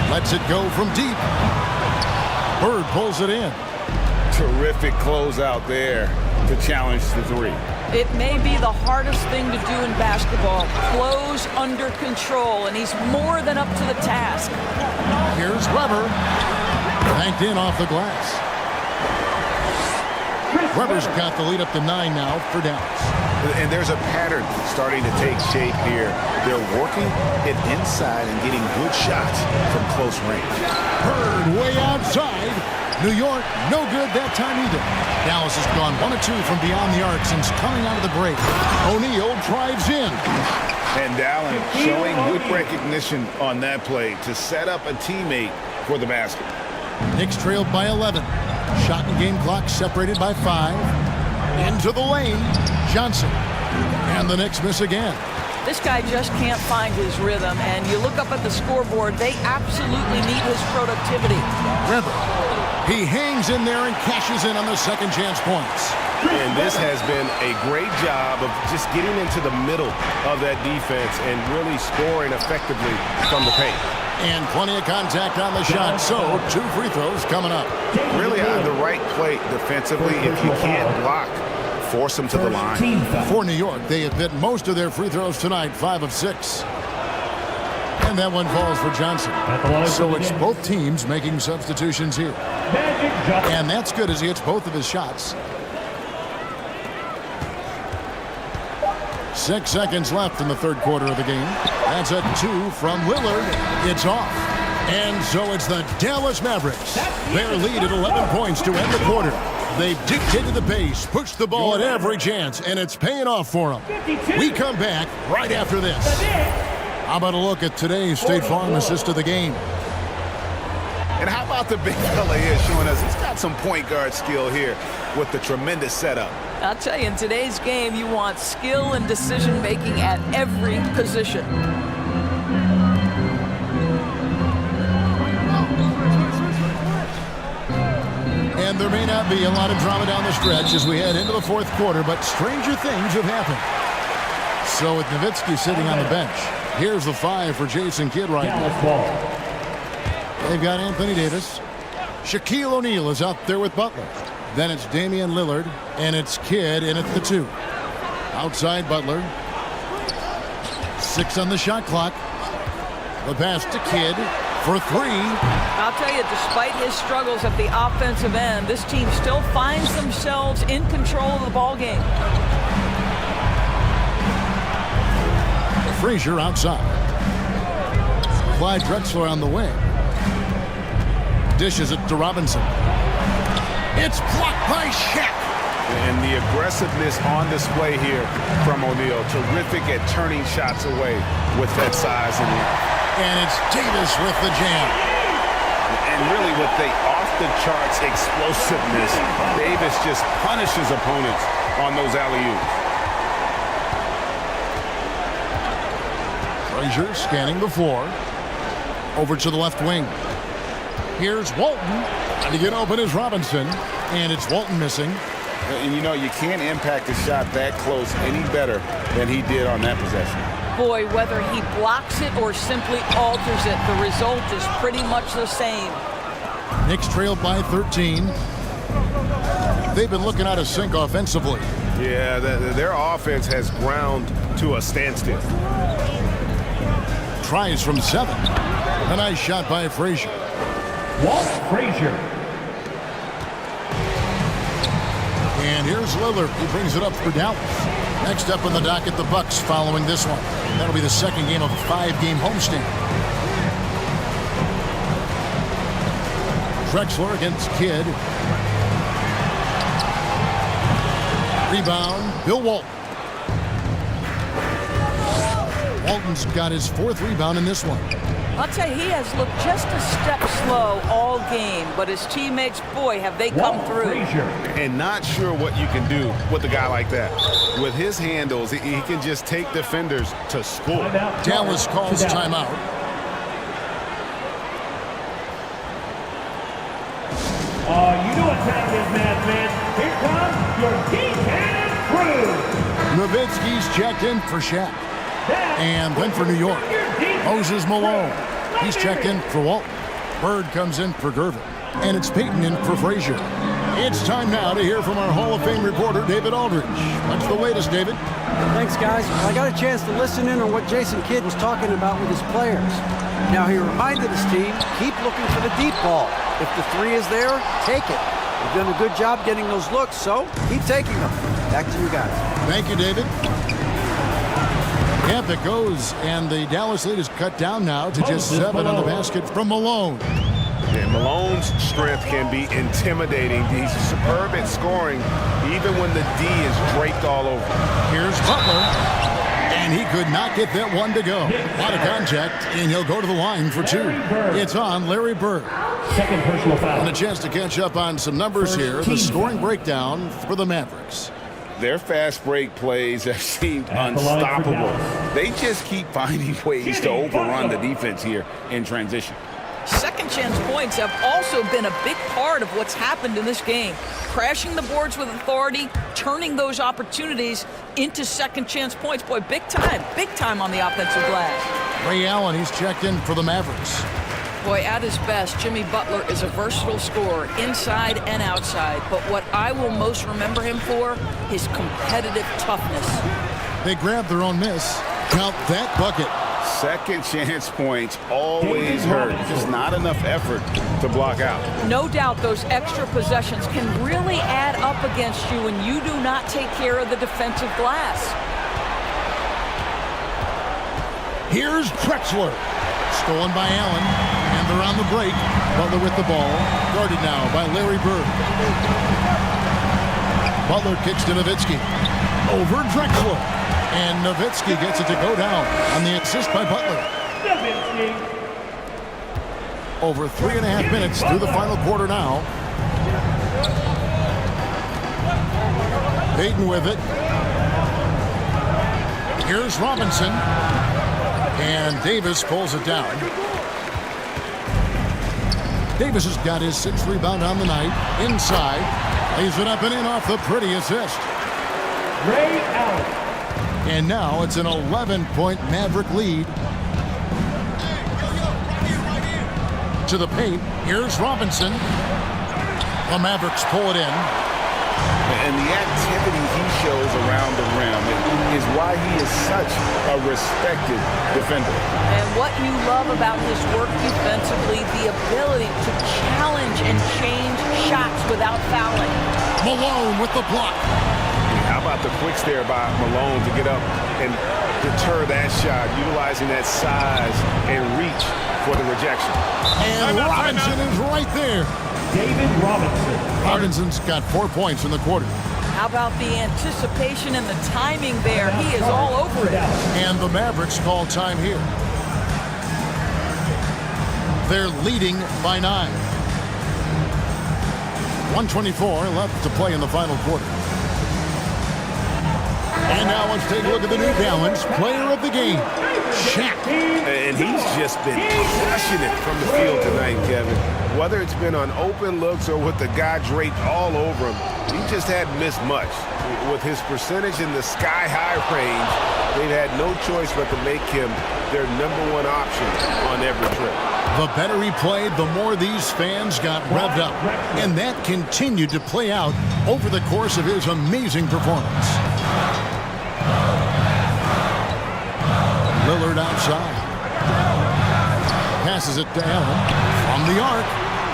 Speaker 12: Lets it go from deep. Bird pulls it in.
Speaker 15: Terrific closeout there to challenge the 3.
Speaker 19: It may be the hardest thing to do in basketball. Close under control, and he's more than up to the task.
Speaker 12: Here's Weber. Banked in off the glass. Weber's got the lead up to 9 now for Dallas.
Speaker 15: And there's a pattern starting to take shape here. They're working it inside and getting good shots from close range.
Speaker 12: Bird way outside. New York, no good that time either. Dallas has gone 1 of 2 from beyond the arc since coming out of the break. O'Neal drives in.
Speaker 15: And Allen showing good recognition on that play to set up a teammate for the basket.
Speaker 12: Knicks trailed by 11. Shot and game clock separated by 5. Into the lane. Johnson. And the Knicks miss again.
Speaker 19: This guy just can't find his rhythm, and you look up at the scoreboard, they absolutely need his productivity.
Speaker 12: Weber. He hangs in there and cashes in on the second chance points.
Speaker 15: And this has been a great job of just getting into the middle of that defense and really scoring effectively from the paint.
Speaker 12: And plenty of contact on the shot, so 2 free throws coming up.
Speaker 15: Really on the right plate defensively. If you can't block, force them to the line.
Speaker 12: For New York, they have hit most of their free throws tonight, 5 of 6. And that one falls for Johnson. So it's both teams making substitutions here. And that's good as he hits both of his shots. 6 seconds left in the third quarter of the game. That's a 2 from Lillard. It's off. And so it's the Dallas Mavericks. Their lead at 11 points to end the quarter. They've dictated the pace, pushed the ball at every chance, and it's paying off for them. We come back right after this. How about a look at today's State Farm assist of the game?
Speaker 15: And how about the big fella here showing us he's got some point guard skill here with the tremendous setup.
Speaker 19: I'll tell you, in today's game, you want skill and decision-making at every position.
Speaker 12: And there may not be a lot of drama down the stretch as we head into the fourth quarter, but stranger things have happened. So with Nowitzki sitting on the bench, here's the 5 for Jason Kidd right now. They've got Anthony Davis. Shaquille O'Neal is out there with Butler. Then it's Damian Lillard, and it's Kidd in at the 2. Outside Butler. 6 on the shot clock. The pass to Kidd. for three.
Speaker 19: I'll tell you, despite his struggles at the offensive end, this team still finds themselves in control of the ball game.
Speaker 12: Frazier outside. Clyde Drexler on the wing. Dishes it to Robinson. It's blocked by Shaq.
Speaker 15: And the aggressiveness on display here from O'Neal. Terrific at turning shots away with that size and length.
Speaker 12: And it's Davis with the jam.
Speaker 15: And really with the off-the-charts explosiveness, Davis just punishes opponents on those alley-oops.
Speaker 12: Frazier scanning the floor. Over to the left wing. Here's Walton. And to get open is Robinson. And it's Walton missing.
Speaker 15: And you know, you can't impact a shot that close any better than he did on that possession.
Speaker 19: Boy, whether he blocks it or simply alters it, the result is pretty much the same.
Speaker 12: Knicks trailed by 13. They've been looking out of sync offensively.
Speaker 13: Yeah, their offense has ground to a standstill.
Speaker 12: Tries from 7. A nice shot by Frazier.
Speaker 3: Walt Frazier.
Speaker 12: And here's Lillard. He brings it up for Dallas. Next up on the docket, the Bucks following this one. That'll be the second game of a 5-game homestand. Drexler against Kidd. Rebound, Bill Walton. Walton's got his 4th rebound in this one.
Speaker 19: I'll tell you, he has looked just a step slow all game, but his teammates, boy, have they come through.
Speaker 13: And not sure what you can do with a guy like that. With his handles, he can just take defenders to score.
Speaker 12: Dallas calls timeout.
Speaker 3: You know what time it is, man. Here comes your deep-hand crew.
Speaker 12: Nowitzki's checked in for Shaq. And then for New York, Moses Malone. He's checked in for Walton. Bird comes in for Gervin. And it's Peyton in for Frazier. It's time now to hear from our Hall of Fame reporter, David Aldridge. What's the latest, David?
Speaker 16: Thanks, guys. I got a chance to listen in on what Jason Kidd was talking about with his players. Now, he reminded his team, keep looking for the deep ball. If the 3 is there, take it. You've done a good job getting those looks, so keep taking them. Back to you guys.
Speaker 12: Thank you, David. Yep, it goes, and the Dallas lead is cut down now to just 7 on the basket from Malone.
Speaker 13: And Malone's strength can be intimidating. He's superb at scoring, even when the D is draped all over.
Speaker 12: Here's Butler, and he could not get that one to go. A lot of contact, and he'll go to the line for 2. It's on Larry Bird.
Speaker 3: Second personal foul.
Speaker 12: And a chance to catch up on some numbers here. The scoring breakdown for the Mavericks.
Speaker 15: Their fast break plays have seemed unstoppable. They just keep finding ways to overrun the defense here in transition.
Speaker 19: Second chance points have also been a big part of what's happened in this game. Crashing the boards with authority, turning those opportunities into second chance points. Boy, big time on the offensive glass.
Speaker 12: Ray Allen, he's checked in for the Mavericks.
Speaker 19: Boy, at his best, Jimmy Butler is a versatile scorer inside and outside. But what I will most remember him for, his competitive toughness.
Speaker 12: They grabbed their own miss. Count that bucket.
Speaker 15: Second chance points always hurt. Just not enough effort to block out.
Speaker 19: No doubt those extra possessions can really add up against you when you do not take care of the defensive glass.
Speaker 12: Here's Drexler. Stolen by Allen. And they're on the break. Butler with the ball. Guarded now by Larry Bird. Butler kicks to Nowitzki. Over Drexler. And Nowitzki gets it to go down on the assist by Butler. Over 3.5 minutes through the final quarter now. Payton with it. Here's Robinson. And Davis pulls it down. Davis has got his 6th rebound on the night. Inside. Lays it up and in off the pretty assist.
Speaker 3: Ray Allen.
Speaker 12: And now it's an 11-point Maverick lead. To the paint. Here's Robinson. The Mavericks pull it in.
Speaker 15: And the activity he shows around the rim is why he is such a respected defender.
Speaker 19: And what you love about his work defensively, the ability to challenge and change shots without fouling.
Speaker 12: Malone with the block.
Speaker 15: How about the quicks there by Malone to get up and deter that shot, utilizing that size and reach for the rejection.
Speaker 12: And Robinson is right there.
Speaker 3: David Robinson.
Speaker 12: Robinson's got 4 points in the quarter.
Speaker 19: How about the anticipation and the timing there? He is all over it.
Speaker 12: And the Mavericks call time here. They're leading by 9. 1:24 left to play in the final quarter. And now let's take a look at the New Balance player of the game, Shaq.
Speaker 13: And he's just been crushing it from the field tonight, Kevin. Whether it's been on open looks or with the guy draped all over him, he just hadn't missed much. With his percentage in the sky-high range, they've had no choice but to make him their #1 option on every trip.
Speaker 12: The better he played, the more these fans got revved up. And that continued to play out over the course of his amazing performance. Lillard outside. Passes it to Allen from the arc.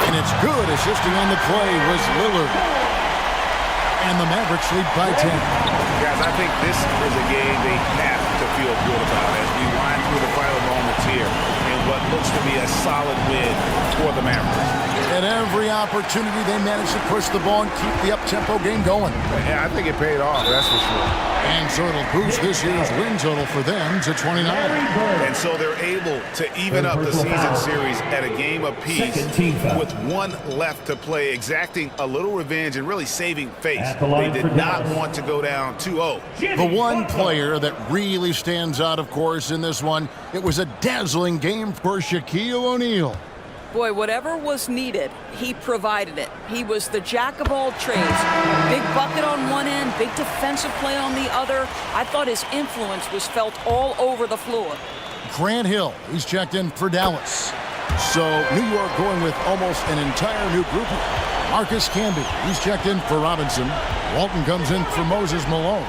Speaker 12: And it's good. Assisting on the play was Lillard. And the Mavericks lead by 10.
Speaker 15: Guys, I think this is a game they have to feel good about as we wind through the final moments here in what looks to be a solid win for the Mavericks.
Speaker 12: At every opportunity, they managed to push the ball and keep the up-tempo game going.
Speaker 13: Yeah, I think it paid off, that's for sure.
Speaker 12: And so it'll boost this year's win total for them to 29.
Speaker 15: And so they're able to even up the season series at a game apiece with one left to play, exacting a little revenge and really saving face. They did not want to go down 2-0.
Speaker 12: The one player that really stands out, of course, in this one, it was a dazzling game for Shaquille O'Neal.
Speaker 19: Boy, whatever was needed, he provided it. He was the jack of all trades. Big bucket on one end, big defensive play on the other. I thought his influence was felt all over the floor.
Speaker 12: Grant Hill, he's checked in for Dallas. So New York going with almost an entire new group. Marcus Camby, he's checked in for Robinson. Walton comes in for Moses Malone.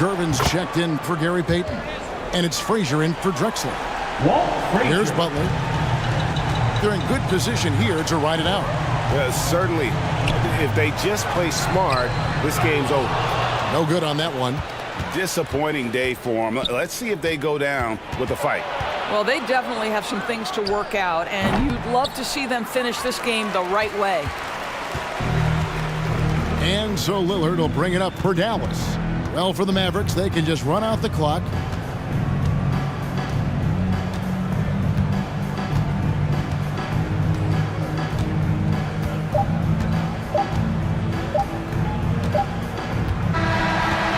Speaker 12: Gervin's checked in for Gary Payton. And it's Frazier in for Drexler. Here's Butler. They're in good position here to ride it out.
Speaker 13: Certainly, if they just play smart, this game's over.
Speaker 12: No good on that one.
Speaker 15: Disappointing day for them. Let's see if they go down with a fight.
Speaker 19: Well, they definitely have some things to work out, and you'd love to see them finish this game the right way.
Speaker 12: And so Lillard will bring it up for Dallas. Well, for the Mavericks, they can just run out the clock.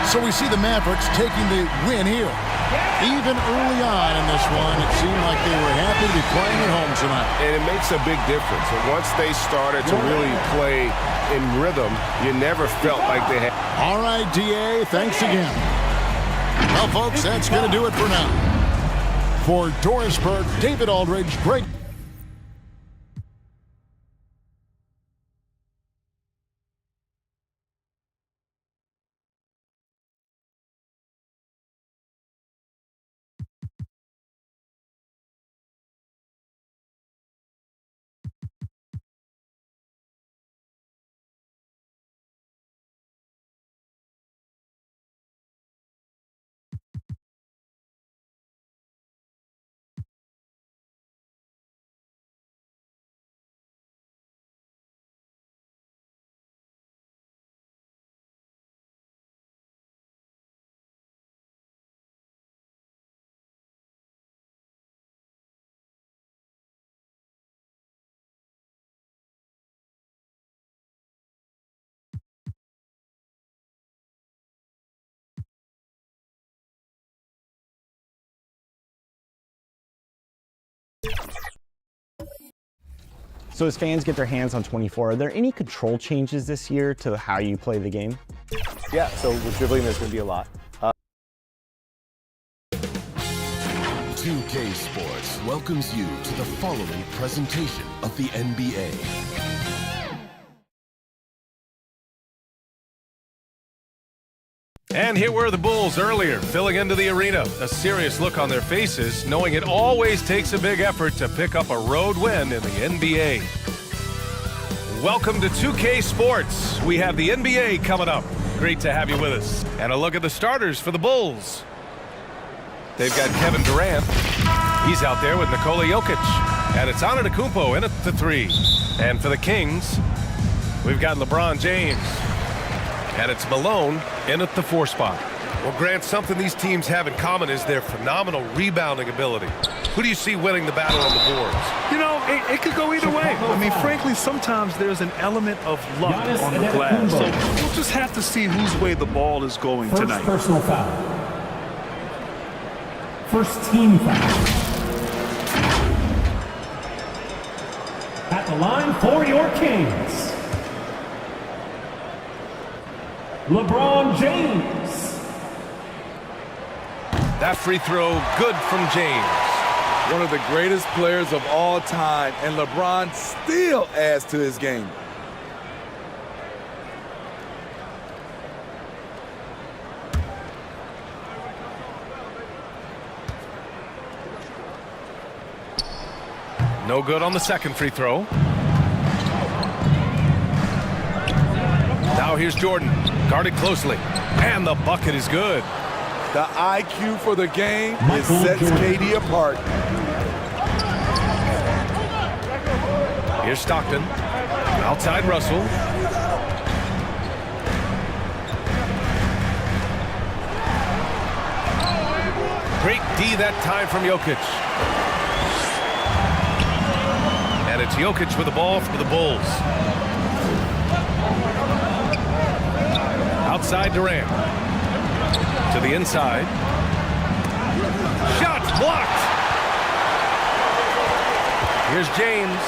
Speaker 12: So we see the Mavericks taking the win here. Even early on in this one, it seemed like they were happy to be playing at home tonight.
Speaker 13: And it makes a big difference. And once they started to really play in rhythm, you never felt like they had.
Speaker 12: All right, DA, thanks again. Well, folks, that's going to do it for now. For Dorisburg, David Aldridge, Greg.
Speaker 10: So as fans get their hands on 24, are there any control changes this year to how you play the game?
Speaker 18: Yeah, so with dribbling, there's going to be a lot.
Speaker 11: 2K Sports welcomes you to the following presentation of the NBA.
Speaker 2: And here were the Bulls earlier, filling into the arena. A serious look on their faces, knowing it always takes a big effort to pick up a road win in the NBA. Welcome to 2K Sports. We have the NBA coming up. Great to have you with us. And a look at the starters for the Bulls. They've got Kevin Durant. He's out there with Nikola Jokic. And it's Antetokounmpo in at the 3. And for the Kings, we've got LeBron James. And it's Malone in at the 4 spot. Well, Grant, something these teams have in common is their phenomenal rebounding ability. Who do you see winning the battle on the boards?
Speaker 4: You know, it could go either way. I mean, frankly, sometimes there's an element of luck on the glass. So we'll just have to see whose way the ball is going tonight.
Speaker 3: First personal foul. First team foul. At the line for your Kings, LeBron James.
Speaker 2: That free throw, good from James.
Speaker 21: One of the greatest players of all time, and LeBron still adds to his game.
Speaker 2: No good on the second free throw. Now here's Jordan, guarded closely, and the bucket is good.
Speaker 21: The IQ for the game sets KD apart.
Speaker 2: Here's Stockton, outside Russell. Great D that time from Jokic. And it's Jokic with the ball for the Bulls. Outside Durant. To the inside. Shots blocked. Here's James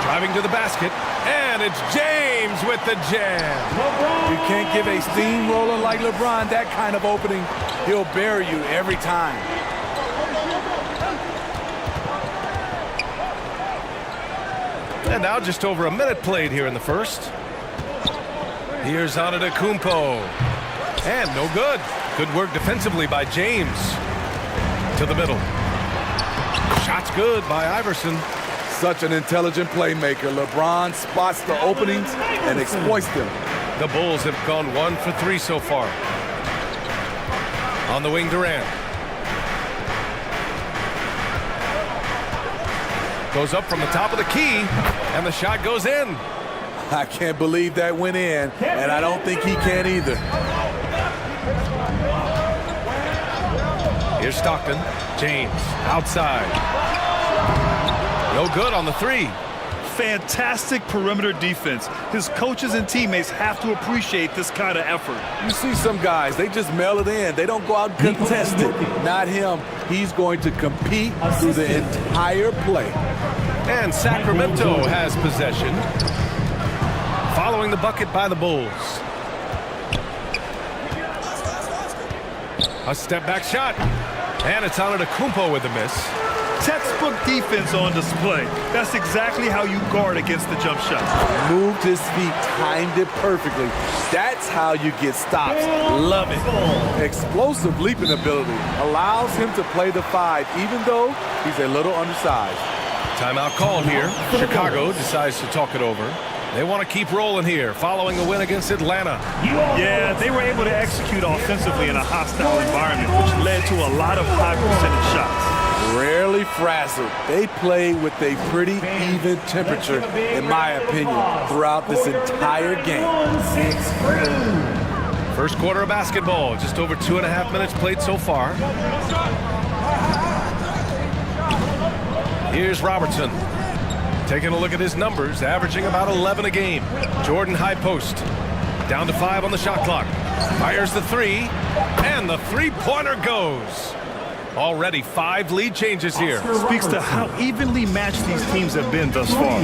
Speaker 2: driving to the basket. And it's James with the jam.
Speaker 21: You can't give a steamroller like LeBron that kind of opening. He'll bury you every time.
Speaker 2: And now just over a minute played here in the first. Here's Antetokounmpo. And no good. Good work defensively by James. To the middle. Shot's good by Iverson.
Speaker 21: Such an intelligent playmaker. LeBron spots the openings and exploits them.
Speaker 2: The Bulls have gone 1 for 3 so far. On the wing, Durant. Goes up from the top of the key, and the shot goes in.
Speaker 21: I can't believe that went in, and I don't think he can either.
Speaker 2: Here's Stockton. James, outside. No good on the 3.
Speaker 4: Fantastic perimeter defense. His coaches and teammates have to appreciate this kind of effort.
Speaker 21: You see some guys, they just mail it in. They don't go out and contest it. Not him. He's going to compete through the entire play.
Speaker 2: And Sacramento has possession. Following the bucket by the Bulls. A step back shot. And it's Antetokounmpo with a miss.
Speaker 4: Textbook defense on display. That's exactly how you guard against the jump shot.
Speaker 21: Moved his feet, timed it perfectly. That's how you get stops. Love it. Explosive leaping ability allows him to play the 5, even though he's a little undersized.
Speaker 2: Timeout called here. Chicago decides to talk it over. They want to keep rolling here, following a win against Atlanta.
Speaker 4: Yeah, they were able to execute offensively in a hostile environment, which led to a lot of high percentage shots.
Speaker 21: Rarely frazzled. They play with a pretty even temperature, in my opinion, throughout this entire game.
Speaker 2: First quarter of basketball, just over 2.5 minutes played so far. Here's Robertson. Taking a look at his numbers, averaging about 11 a game. Jordan high post. Down to 5 on the shot clock. Fires the 3, and the three-pointer goes. Already 5 lead changes here.
Speaker 4: Speaks to how evenly matched these teams have been thus far.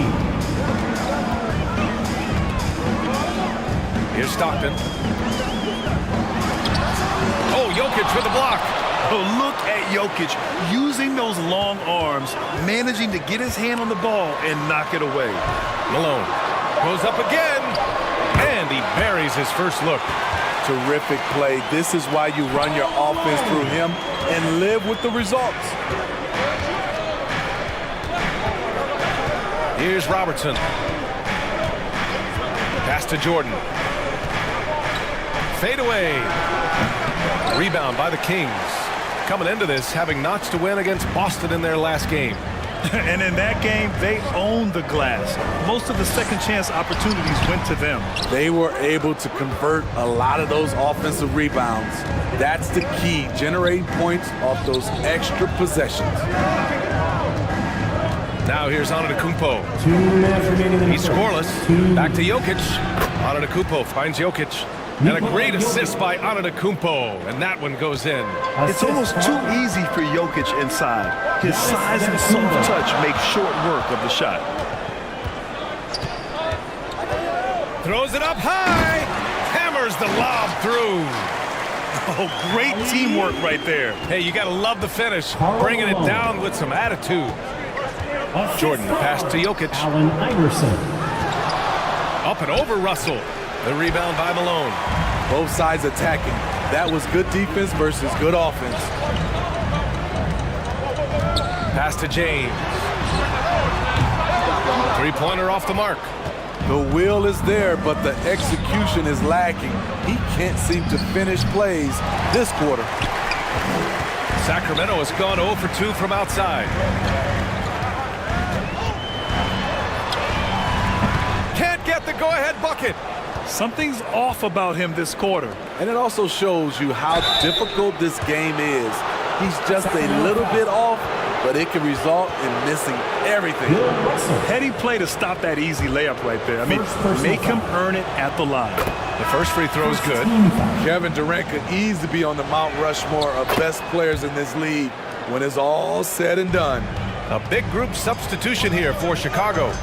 Speaker 2: Here's Stockton. Oh, Jokic with the block.
Speaker 4: Oh, look at Jokic using those long arms, managing to get his hand on the ball and knock it away.
Speaker 2: Malone goes up again, and he buries his first look.
Speaker 21: terrific play. This is why you run your offense through him and live with the results.
Speaker 2: Here's Robertson. Pass to Jordan. Fade away. Rebound by the Kings. Coming into this, having notched a win against Boston in their last game.
Speaker 4: And in that game, they owned the glass. Most of the second chance opportunities went to them.
Speaker 21: They were able to convert a lot of those offensive rebounds. That's the key, generating points off those extra possessions.
Speaker 2: Now here's Antetokounmpo. He's scoreless. Back to Jokic. Antetokounmpo finds Jokic. And a great assist by Antetokounmpo, and that one goes in.
Speaker 4: It's almost too easy for Jokic inside. His size and soft touch make short work of the shot.
Speaker 2: Throws it up high. Hammers the lob through.
Speaker 4: Oh, great teamwork right there.
Speaker 2: Hey, you got to love the finish. Bringing it down with some attitude. Jordan, pass to Jokic.
Speaker 3: Allen Iverson.
Speaker 2: Up and over Russell. The rebound by Malone.
Speaker 21: Both sides attacking. That was good defense versus good offense.
Speaker 2: Pass to James. Three-pointer off the mark.
Speaker 21: The will is there, but the execution is lacking. He can't seem to finish plays this quarter.
Speaker 2: Sacramento has gone 0 for 2 from outside. Can't get the go-ahead bucket.
Speaker 4: Something's off about him this quarter.
Speaker 21: And it also shows you how difficult this game is. He's just a little bit off, but it can result in missing everything.
Speaker 4: Heady play to stop that easy layup right there. I mean, make him earn it at the line.
Speaker 2: The first free throw is good.
Speaker 21: Kevin Durant could easily be on the Mount Rushmore of best players in this league when it's all said and done.
Speaker 2: A big group substitution here for Chicago.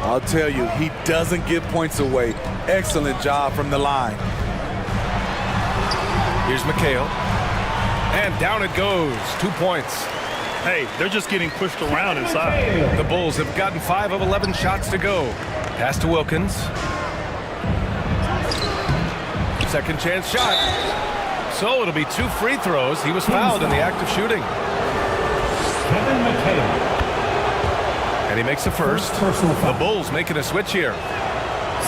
Speaker 21: I'll tell you, he doesn't give points away. Excellent job from the line.
Speaker 2: Here's McHale. And down it goes. 2 points.
Speaker 4: Hey, they're just getting pushed around inside.
Speaker 2: The Bulls have gotten 5 of 11 shots to go. Pass to Wilkins. Second chance shot. So it'll be 2 free throws. He was fouled in the act of shooting.
Speaker 3: Kevin McHale.
Speaker 2: And he makes the first. The Bulls making a switch here.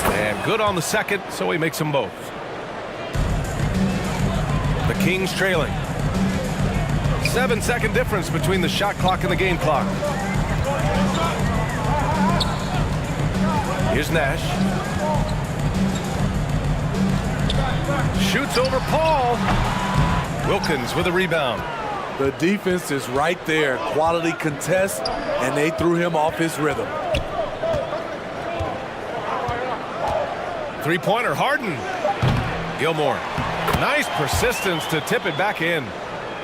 Speaker 2: And good on the second, so he makes them both. The Kings trailing. 7-second difference between the shot clock and the game clock. Here's Nash. Shoots over Paul. Wilkins with a rebound.
Speaker 21: The defense is right there. Quality contest, and they threw him off his rhythm.
Speaker 2: Three-pointer, Harden. Gilmore. Nice persistence to tip it back in.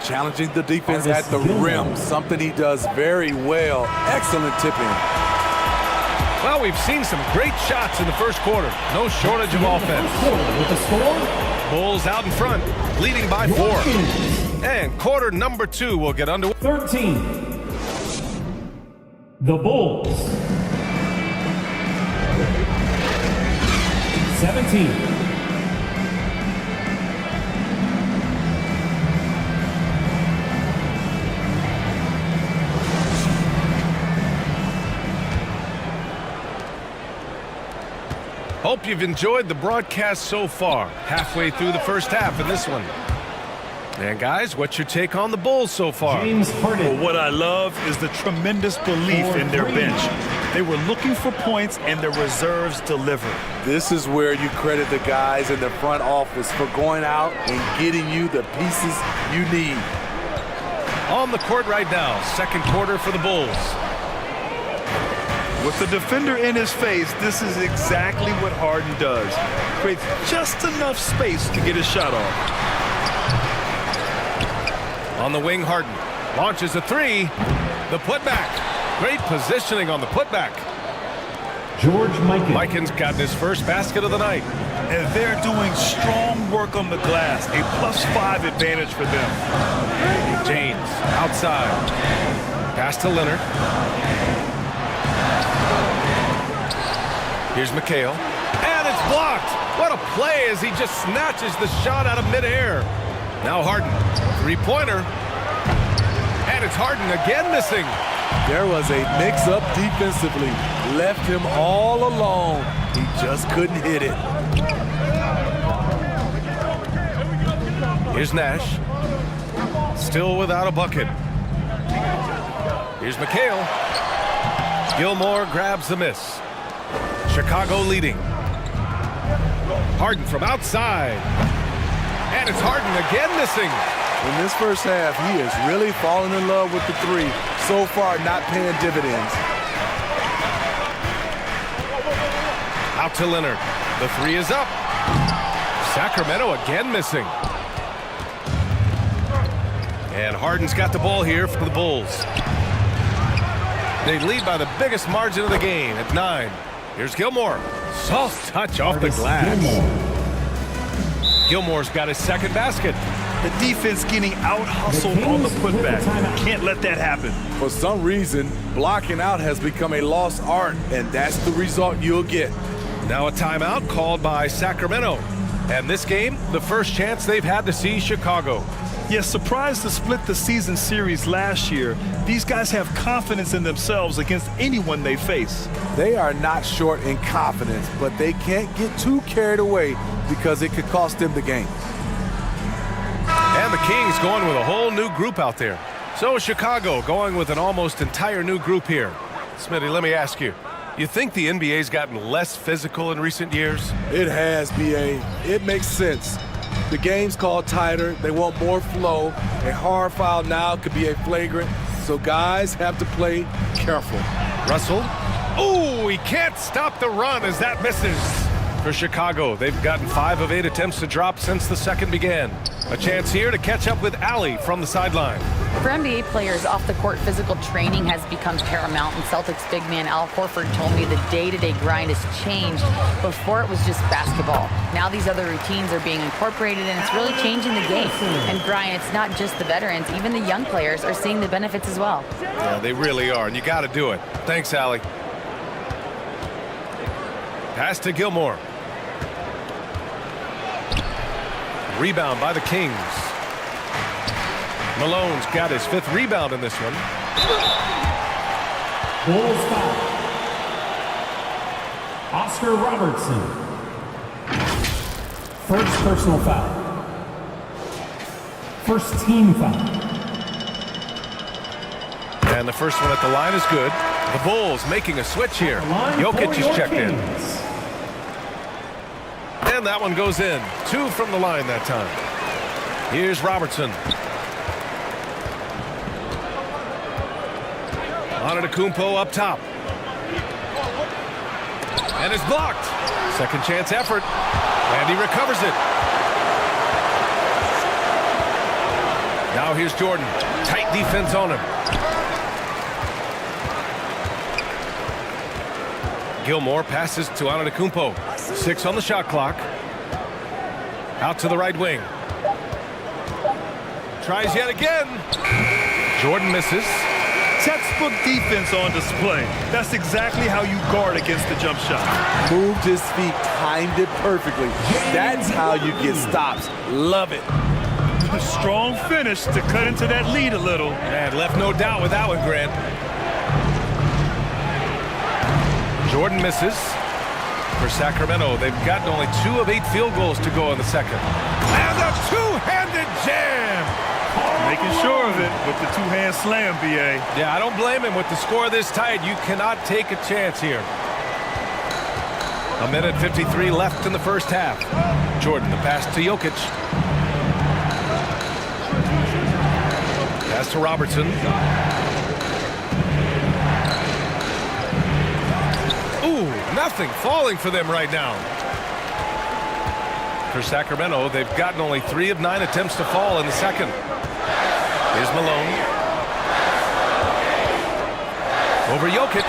Speaker 21: Challenging the defense at the rim, something he does very well. Excellent tipping.
Speaker 2: Well, we've seen some great shots in the first quarter. No shortage of offense. Bulls out in front, leading by 4. And quarter number 2 will get underway.
Speaker 3: 13. The Bulls. 17.
Speaker 2: Hope you've enjoyed the broadcast so far. Halfway through the first half in this one. And guys, what's your take on the Bulls so far?
Speaker 4: Well, what I love is the tremendous belief in their bench. They were looking for points and the reserves delivered.
Speaker 21: This is where you credit the guys in the front office for going out and getting you the pieces you need.
Speaker 2: On the court right now, second quarter for the Bulls.
Speaker 4: With the defender in his face, this is exactly what Harden does. Creates just enough space to get his shot off.
Speaker 2: On the wing, Harden launches a 3. The putback. Great positioning on the putback.
Speaker 3: George Mikan.
Speaker 2: Mikan's got his first basket of the night.
Speaker 4: And they're doing strong work on the glass. A +5 advantage for them.
Speaker 2: James outside. Pass to Leonard. Here's McHale. And it's blocked. What a play as he just snatches the shot out of midair. Now Harden, three-pointer. And it's Harden again missing.
Speaker 21: There was a mix-up defensively. Left him all alone. He just couldn't hit it.
Speaker 2: Here's Nash. Still without a bucket. Here's McHale. Gilmore grabs the miss. Chicago leading. Harden from outside. And it's Harden again missing.
Speaker 21: In this first half, he is really falling in love with the three. So far, not paying dividends.
Speaker 2: Out to Leonard. The three is up. Sacramento again missing. And Harden's got the ball here for the Bulls. They lead by the biggest margin of the game at 9. Here's Gilmore. Soft touch off the glass. Gilmore's got his second basket.
Speaker 4: The defense getting out-hustled on the putback. Can't let that happen.
Speaker 21: For some reason, blocking out has become a lost art, and that's the result you'll get.
Speaker 2: Now a timeout called by Sacramento. And this game, the first chance they've had to see Chicago.
Speaker 4: Yes, surprised to split the season series last year. These guys have confidence in themselves against anyone they face.
Speaker 21: They are not short in confidence, but they can't get too carried away because it could cost them the game.
Speaker 2: And the Kings going with a whole new group out there. So Chicago going with an almost entire new group here. Smitty, let me ask you, you think the NBA's gotten less physical in recent years?
Speaker 21: It has, B.A. It makes sense. The game's called tighter. They want more flow. A hard foul now could be a flagrant, so guys have to play careful.
Speaker 2: Russell. Oh, he can't stop the run as that misses. For Chicago, they've gotten 5 of 8 attempts to drop since the second began. A chance here to catch up with Allie from the sideline.
Speaker 9: For NBA players, off-the-court physical training has become paramount, and Celtics big man Al Horford told me the day-to-day grind has changed. Before, it was just basketball. Now these other routines are being incorporated, and it's really changing the game. And Brian, it's not just the veterans. Even the young players are seeing the benefits as well.
Speaker 2: Yeah, they really are, and you got to do it. Thanks, Allie. Pass to Gilmore. Rebound by the Kings. Malone's got his 5th rebound in this one.
Speaker 3: Bulls foul. Oscar Robertson. First personal foul. First team foul.
Speaker 2: And the first one at the line is good. The Bulls making a switch here. Jokic is checked in. And that one goes in. 2 from the line that time. Here's Robertson. Antetokounmpo up top. And it's blocked. Second chance effort. And he recovers it. Now here's Jordan. Tight defense on him. Gilmore passes to Antetokounmpo. 6 on the shot clock. Out to the right wing. Tries yet again. Jordan misses.
Speaker 4: Textbook defense on display. That's exactly how you guard against the jump shot.
Speaker 21: Moved his feet, timed it perfectly. That's how you get stops. Love it.
Speaker 4: A strong finish to cut into that lead a little.
Speaker 2: And left no doubt with that one, Grant. Jordan misses. For Sacramento, they've gotten only 2 of 8 field goals to go in the second. And a two-handed jam!
Speaker 4: Making sure of it with the two-hand slam, B.A.
Speaker 2: Yeah, I don't blame him. With the score this tight, you cannot take a chance here. 1:53 left in the first half. Jordan, the pass to Jokic. Pass to Robertson. Ooh, nothing falling for them right now. For Sacramento, they've gotten only 3 of 9 attempts to fall in the second. Here's Malone. Over Jokic.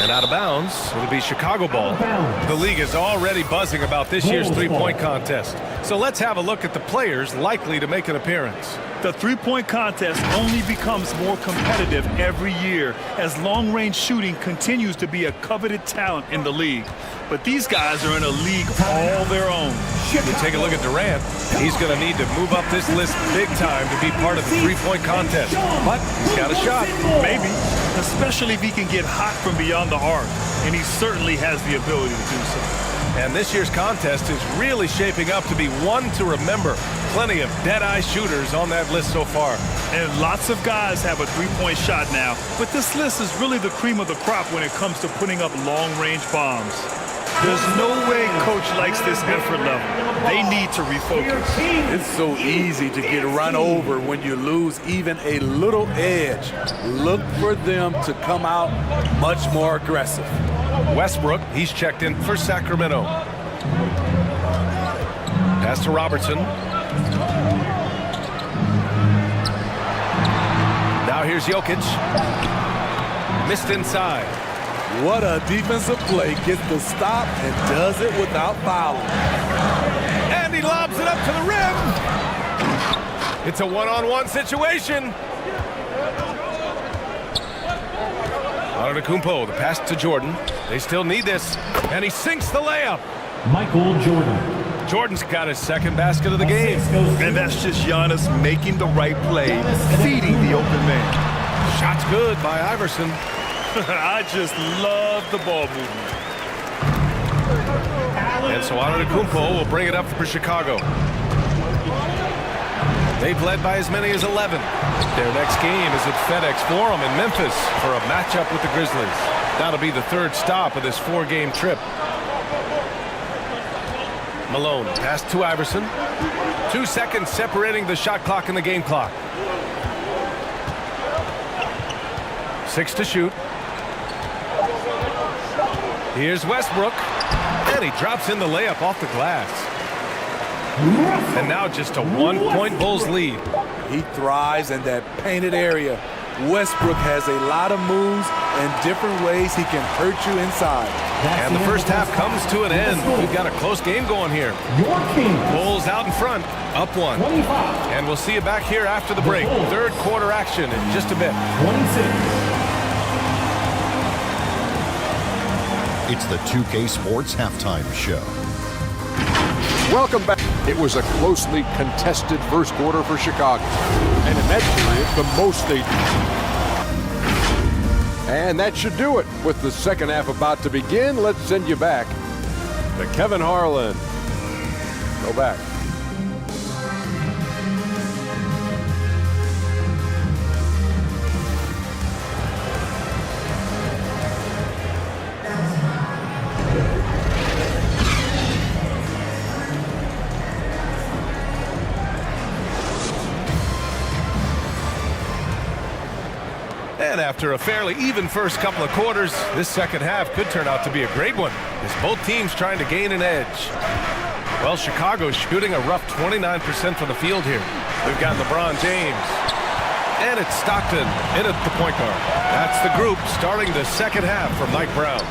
Speaker 2: And out of bounds, it'll be Chicago ball. The league is already buzzing about this year's three-point contest. So let's have a look at the players likely to make an appearance.
Speaker 4: The three-point contest only becomes more competitive every year as long-range shooting continues to be a coveted talent in the league. But these guys are in a league all their own.
Speaker 2: You take a look at Durant. He's going to need to move up this list big time to be part of the three-point contest. But he's got a shot.
Speaker 4: Maybe, especially if he can get hot from beyond the arc. And he certainly has the ability to do so.
Speaker 2: And this year's contest is really shaping up to be one to remember. Plenty of dead-eye shooters on that list so far.
Speaker 4: And lots of guys have a three-point shot now. But this list is really the cream of the crop when it comes to putting up long-range bombs. There's no way coach likes this effort level. They need to refocus.
Speaker 21: It's so easy to get run over when you lose even a little edge. Look for them to come out much more aggressive.
Speaker 2: Westbrook, he's checked in for Sacramento. Pass to Robertson. Now here's Jokic. Missed inside.
Speaker 21: What a defensive play. Gets the stop and does it without fouling.
Speaker 2: And he lobs it up to the rim. It's a one-on-one situation. Antetokounmpo, the pass to Jordan. They still need this. And he sinks the layup.
Speaker 3: Michael Jordan.
Speaker 2: Jordan's got his second basket of the game.
Speaker 4: And that's just Giannis making the right play, feeding the open man.
Speaker 2: Shot's good by Iverson.
Speaker 4: I just love the ball movement.
Speaker 2: And so Antetokounmpo will bring it up for Chicago. They've led by as many as 11. Their next game is at FedEx Forum in Memphis for a matchup with the Grizzlies. That'll be the third stop of this 4-game trip. Malone, pass to Iverson. 2 seconds separating the shot clock and the game clock. 6 to shoot. Here's Westbrook, and he drops in the layup off the glass. And now just a 1-point Bulls lead.
Speaker 21: He thrives in that painted area. Westbrook has a lot of moves and different ways he can hurt you inside.
Speaker 2: And the first half comes to an end. We've got a close game going here. Bulls out in front, up 1. And we'll see you back here after the break. Third quarter action in just a bit.
Speaker 3: 26.
Speaker 6: It's the 2K Sports Halftime Show.
Speaker 7: Welcome back. It was a closely contested first quarter for Chicago. And in that period, the most they did. And that should do it. With the second half about to begin, let's send you back to Kevin Harlan. Go back.
Speaker 2: And after a fairly even first couple of quarters, this second half could turn out to be a great one, as both teams trying to gain an edge. Well, Chicago's shooting a rough 29% from the field here. We've got LeBron James. And it's Stockton in at the point guard. That's the group starting the second half for Mike Brown.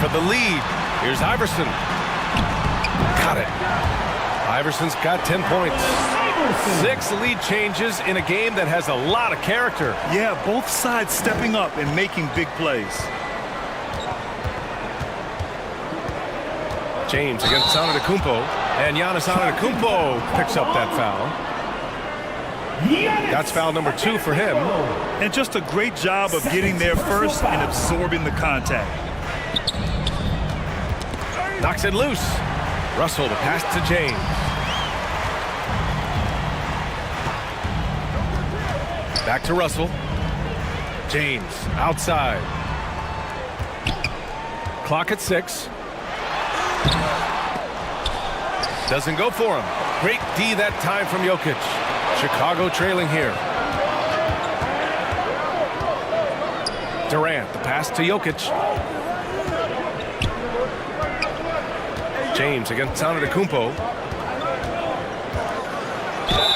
Speaker 2: For the lead, here's Iverson. Got it. Iverson's got 10 points. 6 lead changes in a game that has a lot of character.
Speaker 4: Yeah, both sides stepping up and making big plays.
Speaker 2: James against Antetokounmpo, and Giannis Antetokounmpo picks up that foul. That's foul number 2 for him.
Speaker 4: And just a great job of getting there first and absorbing the contact.
Speaker 2: Knocks it loose. Russell, the pass to James. Back to Russell. James outside. Clock at 6. Doesn't go for him. Great D that time from Jokic. Chicago trailing here. Durant, the pass to Jokic. James against Antetokounmpo.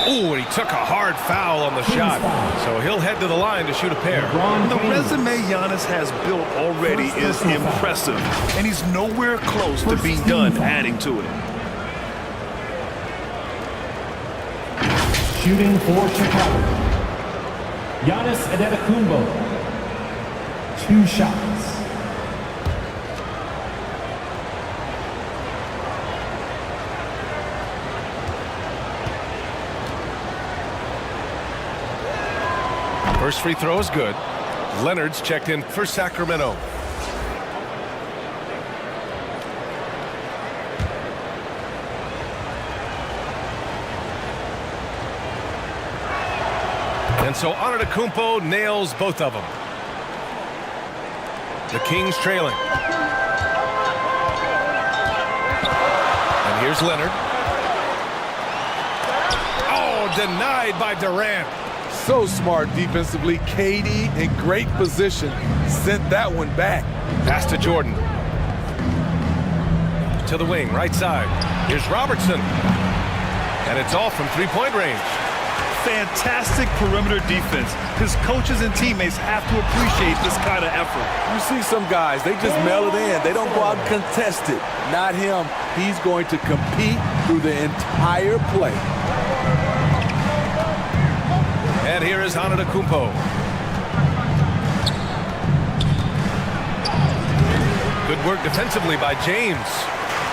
Speaker 2: Ooh, and he took a hard foul on the shot. So he'll head to the line to shoot a pair.
Speaker 4: The resume Giannis has built already is impressive, and he's nowhere close to being done adding to it.
Speaker 3: Shooting for Chicago, Giannis Antetokounmpo. 2 shots.
Speaker 2: First free throw is good. Leonard's checked in for Sacramento. And so Antetokounmpo nails both of them. The Kings trailing. And here's Leonard. Oh, denied by Durant.
Speaker 21: So smart defensively. KD in great position. Sent that one back.
Speaker 2: Pass to Jordan. To the wing, right side. Here's Robertson. And it's off from three-point range.
Speaker 4: Fantastic perimeter defense. His coaches and teammates have to appreciate this kind of effort.
Speaker 21: You see some guys, they just mail it in. They don't go out and contest it. Not him. He's going to compete through the entire play.
Speaker 2: And here is Antetokounmpo. Good work defensively by James.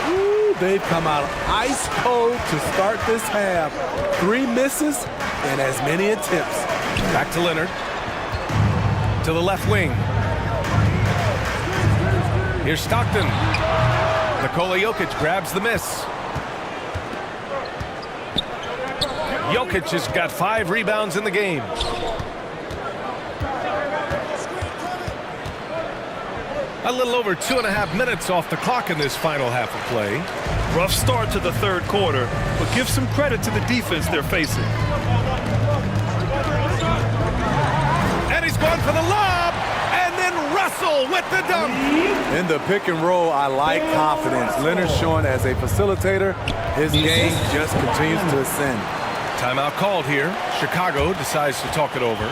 Speaker 21: Ooh, they've come out ice cold to start this half. 3 misses and as many attempts.
Speaker 2: Back to Leonard. To the left wing. Here's Stockton. Nikola Jokic grabs the miss. Jokic has got 5 rebounds in the game. A little over 2.5 minutes off the clock in this final half of play.
Speaker 4: Rough start to the third quarter, but give some credit to the defense they're facing.
Speaker 2: And he's gone for the lob, and then Russell with the dunk.
Speaker 21: In the pick and roll, I like confidence. Leonard showing as a facilitator, his game just continues to ascend.
Speaker 2: Timeout called here. Chicago decides to talk it over.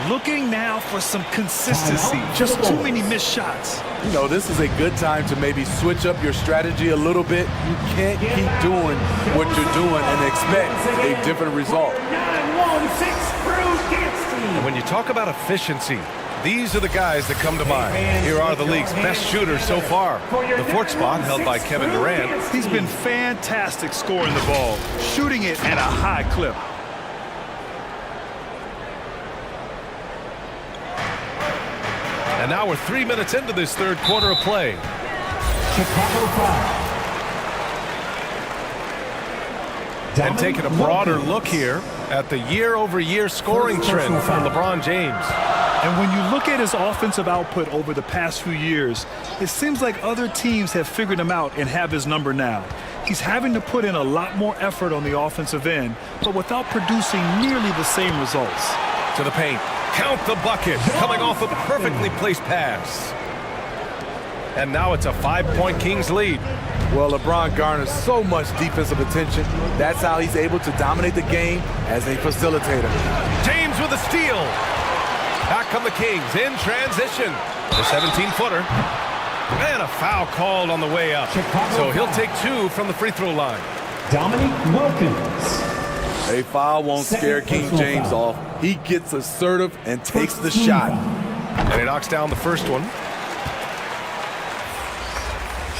Speaker 4: Looking now for some consistency. Just too many missed shots.
Speaker 21: You know, this is a good time to maybe switch up your strategy a little bit. You can't keep doing what you're doing and expect a different result.
Speaker 2: And when you talk about efficiency, these are the guys that come to mind. Here are the league's best shooters so far. The 4th spot held by Kevin Durant.
Speaker 4: He's been fantastic scoring the ball, shooting it at a high clip.
Speaker 2: And now we're 3 minutes into this third quarter of play.
Speaker 3: Chicago foul.
Speaker 2: And taking a broader look here at the year-over-year scoring trend from LeBron James.
Speaker 4: And when you look at his offensive output over the past few years, it seems like other teams have figured him out and have his number now. He's having to put in a lot more effort on the offensive end, but without producing nearly the same results.
Speaker 2: To the paint. Count the bucket. Coming off a perfectly placed pass. And now it's a 5-point Kings lead.
Speaker 21: Well, LeBron garners so much defensive attention. That's how he's able to dominate the game as a facilitator.
Speaker 2: James with a steal. Back come the Kings in transition. The 17-footer. And a foul called on the way up. So he'll take 2 from the free throw line.
Speaker 3: Dominique Wilkins.
Speaker 21: A foul won't scare King James off. He gets assertive and takes the shot.
Speaker 2: And he knocks down the first one.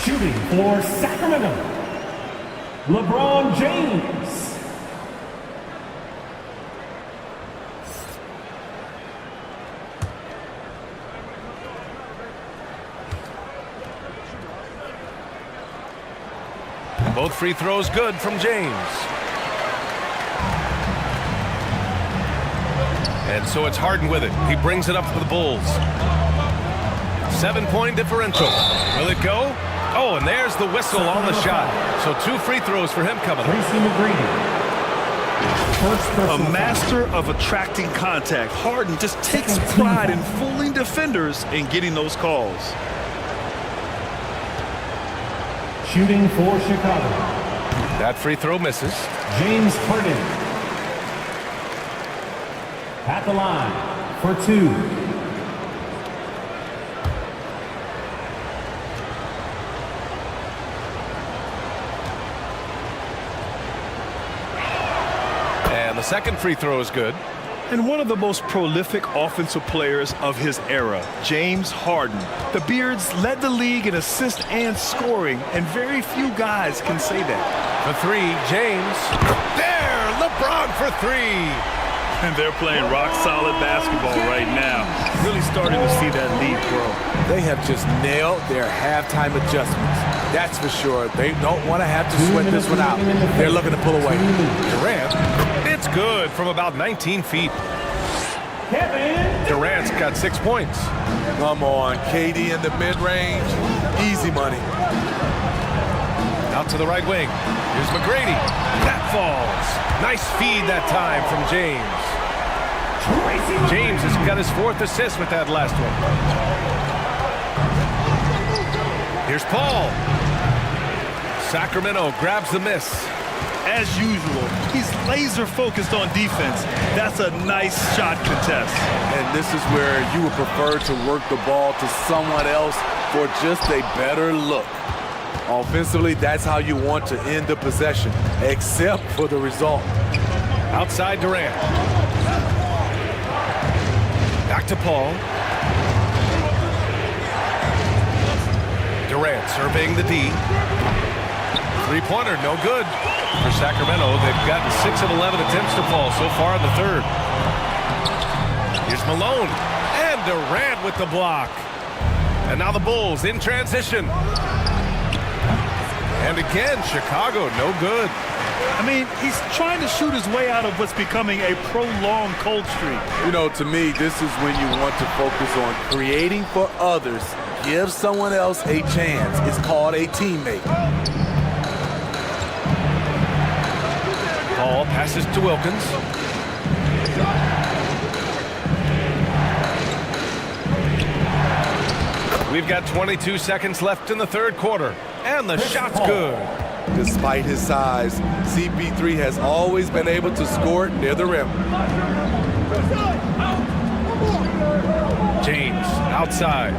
Speaker 3: Shooting for Sacramento, LeBron James.
Speaker 2: Both free throws good from James. And so it's Harden with it. He brings it up for the Bulls. 7-point differential. Will it go? Oh, and there's the whistle on the shot. So 2 free throws for him coming up.
Speaker 4: A master of attracting contact. Harden just takes pride in fooling defenders and getting those calls.
Speaker 3: Shooting for Chicago.
Speaker 2: That free throw misses.
Speaker 3: James Harden. at the line for 2.
Speaker 2: And the second free throw is good.
Speaker 4: And one of the most prolific offensive players of his era, James Harden. The Beards led the league in assists and scoring, and very few guys can say that.
Speaker 2: For 3, James. There, LeBron for 3.
Speaker 4: And they're playing rock-solid basketball right now. Really starting to see that lead grow.
Speaker 21: They have just nailed their halftime adjustments. That's for sure. They don't want to have to sweat this one out. They're looking to pull away.
Speaker 2: Durant. It's good from about 19 feet. Durant's got 6 points.
Speaker 21: Come on, KD in the mid-range. Easy money.
Speaker 2: Out to the right wing. Here's McGrady. That falls. Nice feed that time from James. James has got his 4th assist with that last one. Here's Paul. Sacramento grabs the miss.
Speaker 4: As usual, he's laser focused on defense. That's a nice shot contest.
Speaker 21: And this is where you would prefer to work the ball to someone else for just a better look. Offensively, that's how you want to end the possession, except for the result.
Speaker 2: Outside Durant. Back to Paul. Durant surveying the D. Three-pointer, no good. For Sacramento, they've gotten 6 of 11 attempts to fall so far in the third. Here's Malone. And Durant with the block. And now the Bulls in transition. And again, Chicago, no good.
Speaker 4: I mean, he's trying to shoot his way out of what's becoming a prolonged cold streak.
Speaker 21: You know, to me, this is when you want to focus on creating for others. Give someone else a chance. It's called a teammate.
Speaker 2: Paul passes to Wilkins. We've got 22 seconds left in the third quarter, and the shot's good.
Speaker 21: Despite his size, CP3 has always been able to score near the rim.
Speaker 2: James outside.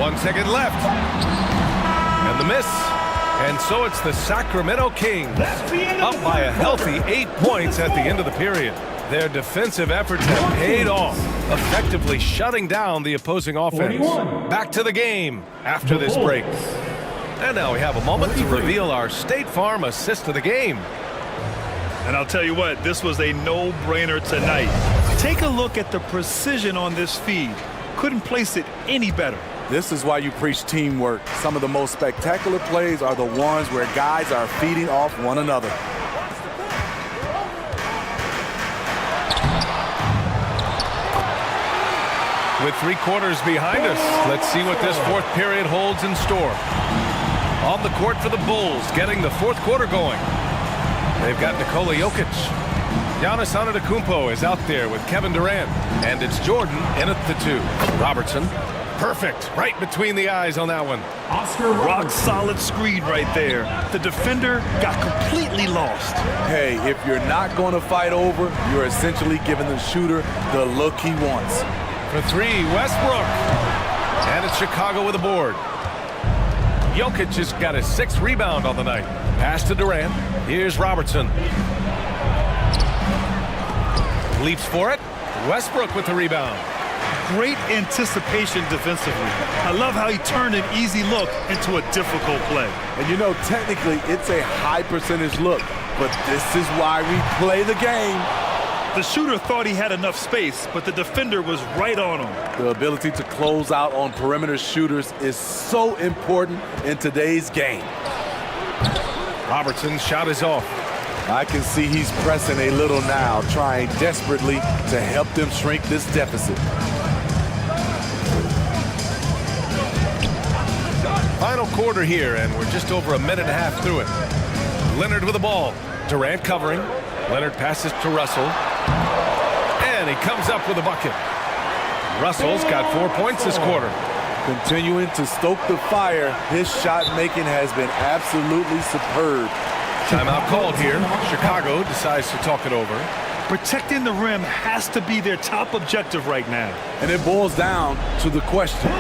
Speaker 2: One second left. And the miss. And so it's the Sacramento Kings up by a healthy 8 points at the end of the period. Their defensive efforts have paid off, effectively shutting down the opposing offense. Back to the game after this break. And now we have a moment to reveal our State Farm assist of the game.
Speaker 4: And I'll tell you what, this was a no-brainer tonight. Take a look at the precision on this feed. Couldn't place it any better.
Speaker 21: This is why you preach teamwork. Some of the most spectacular plays are the ones where guys are feeding off one another.
Speaker 2: With 3 quarters behind us, let's see what this fourth period holds in store. On the court for the Bulls, getting the fourth quarter going. They've got Nikola Jokic. Giannis Antetokounmpo is out there with Kevin Durant. And it's Jordan in at the 2. Robertson. Perfect. Right between the eyes on that one.
Speaker 4: Rock solid screen right there. The defender got completely lost.
Speaker 21: Hey, if you're not going to fight over, you're essentially giving the shooter the look he wants.
Speaker 2: For 3, Westbrook. And it's Chicago with a board. Jokic has got his 6th rebound on the night. Pass to Durant. Here's Robertson. Leaps for it. Westbrook with the rebound.
Speaker 4: Great anticipation defensively. I love how he turned an easy look into a difficult play.
Speaker 21: And you know, technically, it's a high percentage look, but this is why we play the game.
Speaker 4: The shooter thought he had enough space, but the defender was right on him.
Speaker 21: The ability to close out on perimeter shooters is so important in today's game.
Speaker 2: Robertson's shot is off.
Speaker 21: I can see he's pressing a little now, trying desperately to help them shrink this deficit.
Speaker 2: Final quarter here, and we're just over a minute and a half through it. Leonard with the ball. Durant covering. Leonard passes to Russell. And he comes up with a bucket. Russell's got 4 points this quarter.
Speaker 21: Continuing to stoke the fire, his shot making has been absolutely superb.
Speaker 2: Timeout called here. Chicago decides to talk it over.
Speaker 4: Protecting the rim has to be their top objective right now.
Speaker 21: And it boils down to the question,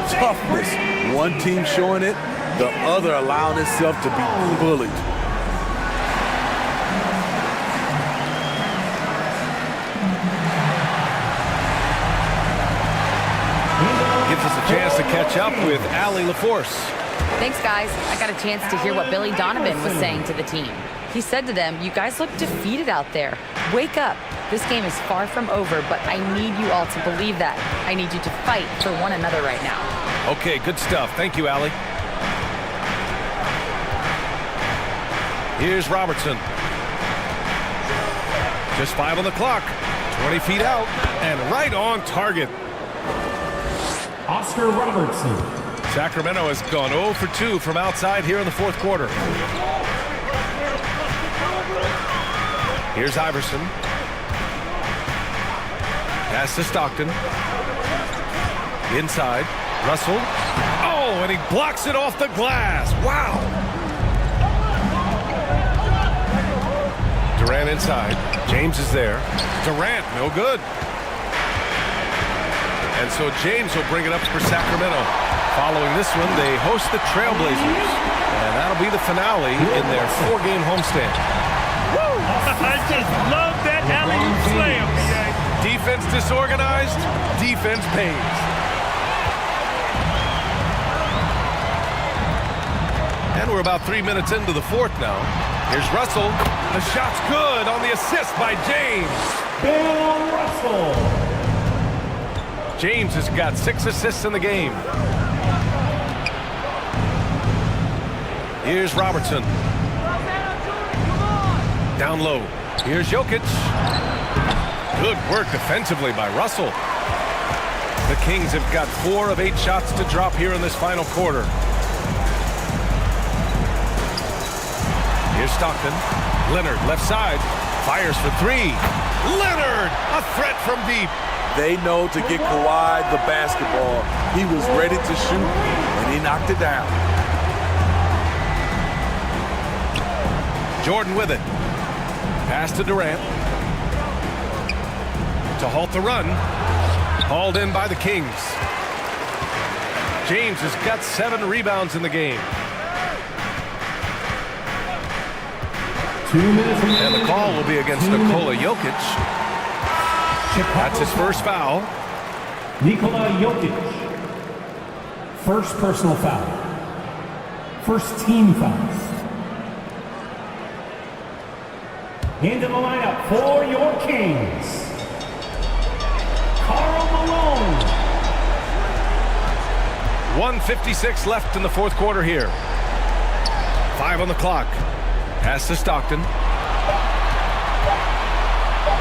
Speaker 21: toughness. One team showing it, the other allowing itself to be bullied.
Speaker 2: Gives us a chance to catch up with Allie LaForce.
Speaker 9: Thanks, guys. I got a chance to hear what Billy Donovan was saying to the team. He said to them, "You guys look defeated out there. Wake up. This game is far from over, but I need you all to believe that. I need you to fight for one another right now."
Speaker 2: Okay, good stuff. Thank you, Allie. Here's Robertson. Just 5 on the clock. 20 feet out and right on target.
Speaker 3: Oscar Robertson.
Speaker 2: Sacramento has gone 0 for 2 from outside here in the fourth quarter. Here's Iverson. Pass to Stockton. Inside. Russell. Oh, and he blocks it off the glass. Wow. Durant inside. James is there. Durant, no good. And so James will bring it up for Sacramento. Following this one, they host the Trailblazers. And that'll be the finale in their 4-game homestand.
Speaker 4: I just love that alley-oop slam.
Speaker 2: Defense disorganized, defense pays. And we're about 3 minutes into the fourth now. Here's Russell. The shot's good on the assist by James.
Speaker 3: Bill Russell.
Speaker 2: James has got 6 assists in the game. Here's Robertson. Down low. Here's Jokic. Good work defensively by Russell. The Kings have got 4 of 8 shots to drop here in this final quarter. Here's Stockton. Leonard, left side. Fires for 3. Leonard, a threat from deep.
Speaker 21: They know to get Kawhi the basketball. He was ready to shoot, and he knocked it down.
Speaker 2: Jordan with it. Pass to Durant. To halt the run. Hauled in by the Kings. James has got 7 rebounds in the game.
Speaker 3: 2 minutes.
Speaker 2: And the call will be against Nikola Jokic. That's his first foul.
Speaker 3: Nikola Jokic. First personal foul. First team foul. Into the lineup for your Kings. Karl Malone.
Speaker 2: 1:56 left in the fourth quarter here. 5 on the clock. Pass to Stockton.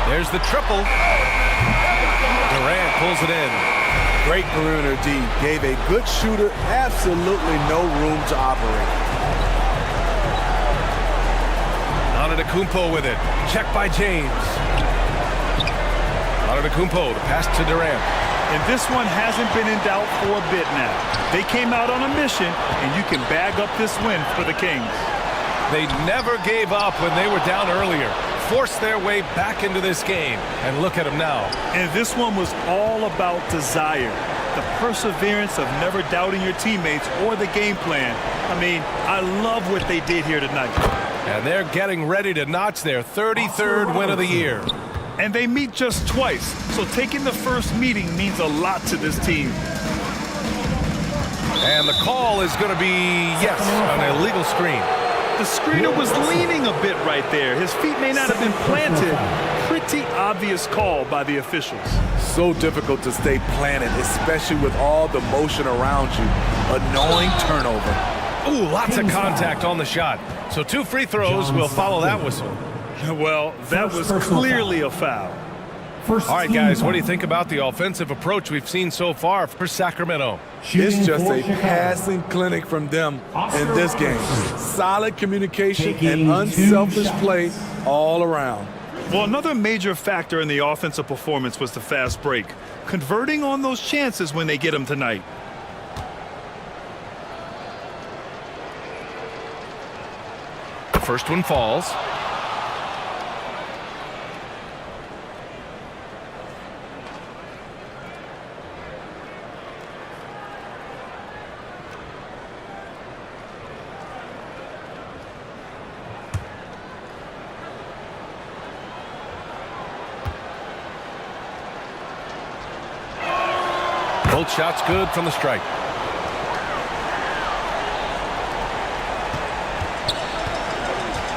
Speaker 2: There's the triple. Durant pulls it in.
Speaker 21: Great perimeter D. Gave a good shooter absolutely no room to operate.
Speaker 2: Antetokounmpo with it. Check by James. Antetokounmpo, the pass to Durant.
Speaker 4: And this one hasn't been in doubt for a bit now. They came out on a mission, and you can bag up this win for the Kings.
Speaker 2: They never gave up when they were down earlier. Forced their way back into this game. And look at them now.
Speaker 4: And this one was all about desire. The perseverance of never doubting your teammates or the game plan. I mean, I love what they did here tonight.
Speaker 2: And they're getting ready to notch their 33rd win of the year.
Speaker 4: And they meet just twice, so taking the first meeting means a lot to this team.
Speaker 2: And the call is going to be, yes, an illegal screen.
Speaker 4: The screener was leaning a bit right there. His feet may not have been planted. Pretty obvious call by the officials.
Speaker 21: So difficult to stay planted, especially with all the motion around you. Annoying turnover.
Speaker 2: Ooh, lots of contact on the shot. So 2 free throws will follow that whistle.
Speaker 4: Well, that was clearly a foul.
Speaker 2: All right, guys, what do you think about the offensive approach we've seen so far for Sacramento?
Speaker 21: It's just a passing clinic from them in this game. Solid communication and unselfish play all around.
Speaker 4: Well, another major factor in the offensive performance was the fast break. Converting on those chances when they get them tonight.
Speaker 2: first one falls. Both shots good from the strike.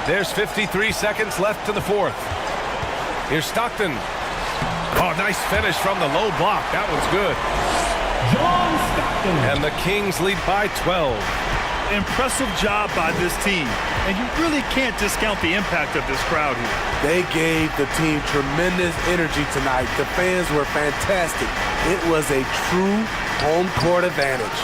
Speaker 2: There's 53 seconds left in the fourth. Here's Stockton. Oh, nice finish from the low block. That one's good.
Speaker 3: John Stockton.
Speaker 2: And the Kings lead by 12.
Speaker 4: Impressive job by this team. And you really can't discount the impact of this crowd here.
Speaker 21: They gave the team tremendous energy tonight. The fans were fantastic. It was a true home court advantage.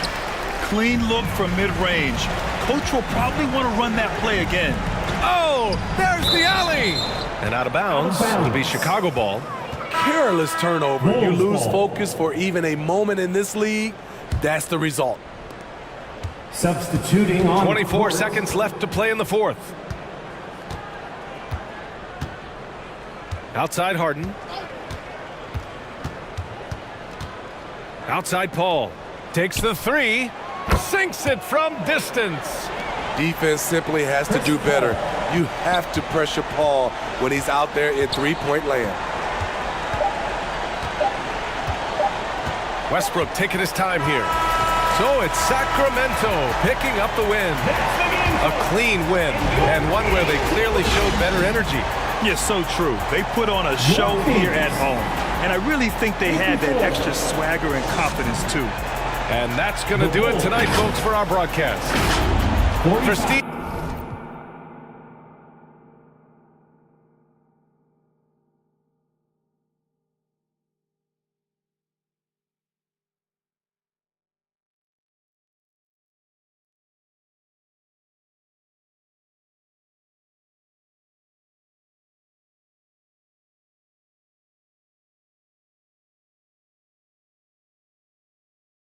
Speaker 4: Clean look from mid-range. Coach will probably want to run that play again.
Speaker 2: Oh, there's the alley. And out of bounds. It'll be Chicago ball.
Speaker 21: Careless turnover. You lose focus for even a moment in this league. That's the result.
Speaker 3: Substituting on
Speaker 2: 24 seconds left to play in the fourth. Outside Harden. Outside Paul. Takes the three. Sinks it from distance.
Speaker 21: Defense simply has to do better. You have to pressure Paul when he's out there in three-point land.
Speaker 2: Westbrook taking his time here. So it's Sacramento picking up the win. A clean win, and one where they clearly showed better energy.
Speaker 4: Yes, so true. They put on a show here at home, and I really think they had that extra swagger and confidence too.
Speaker 2: And that's going to do it tonight, folks, for our broadcast. For Steve.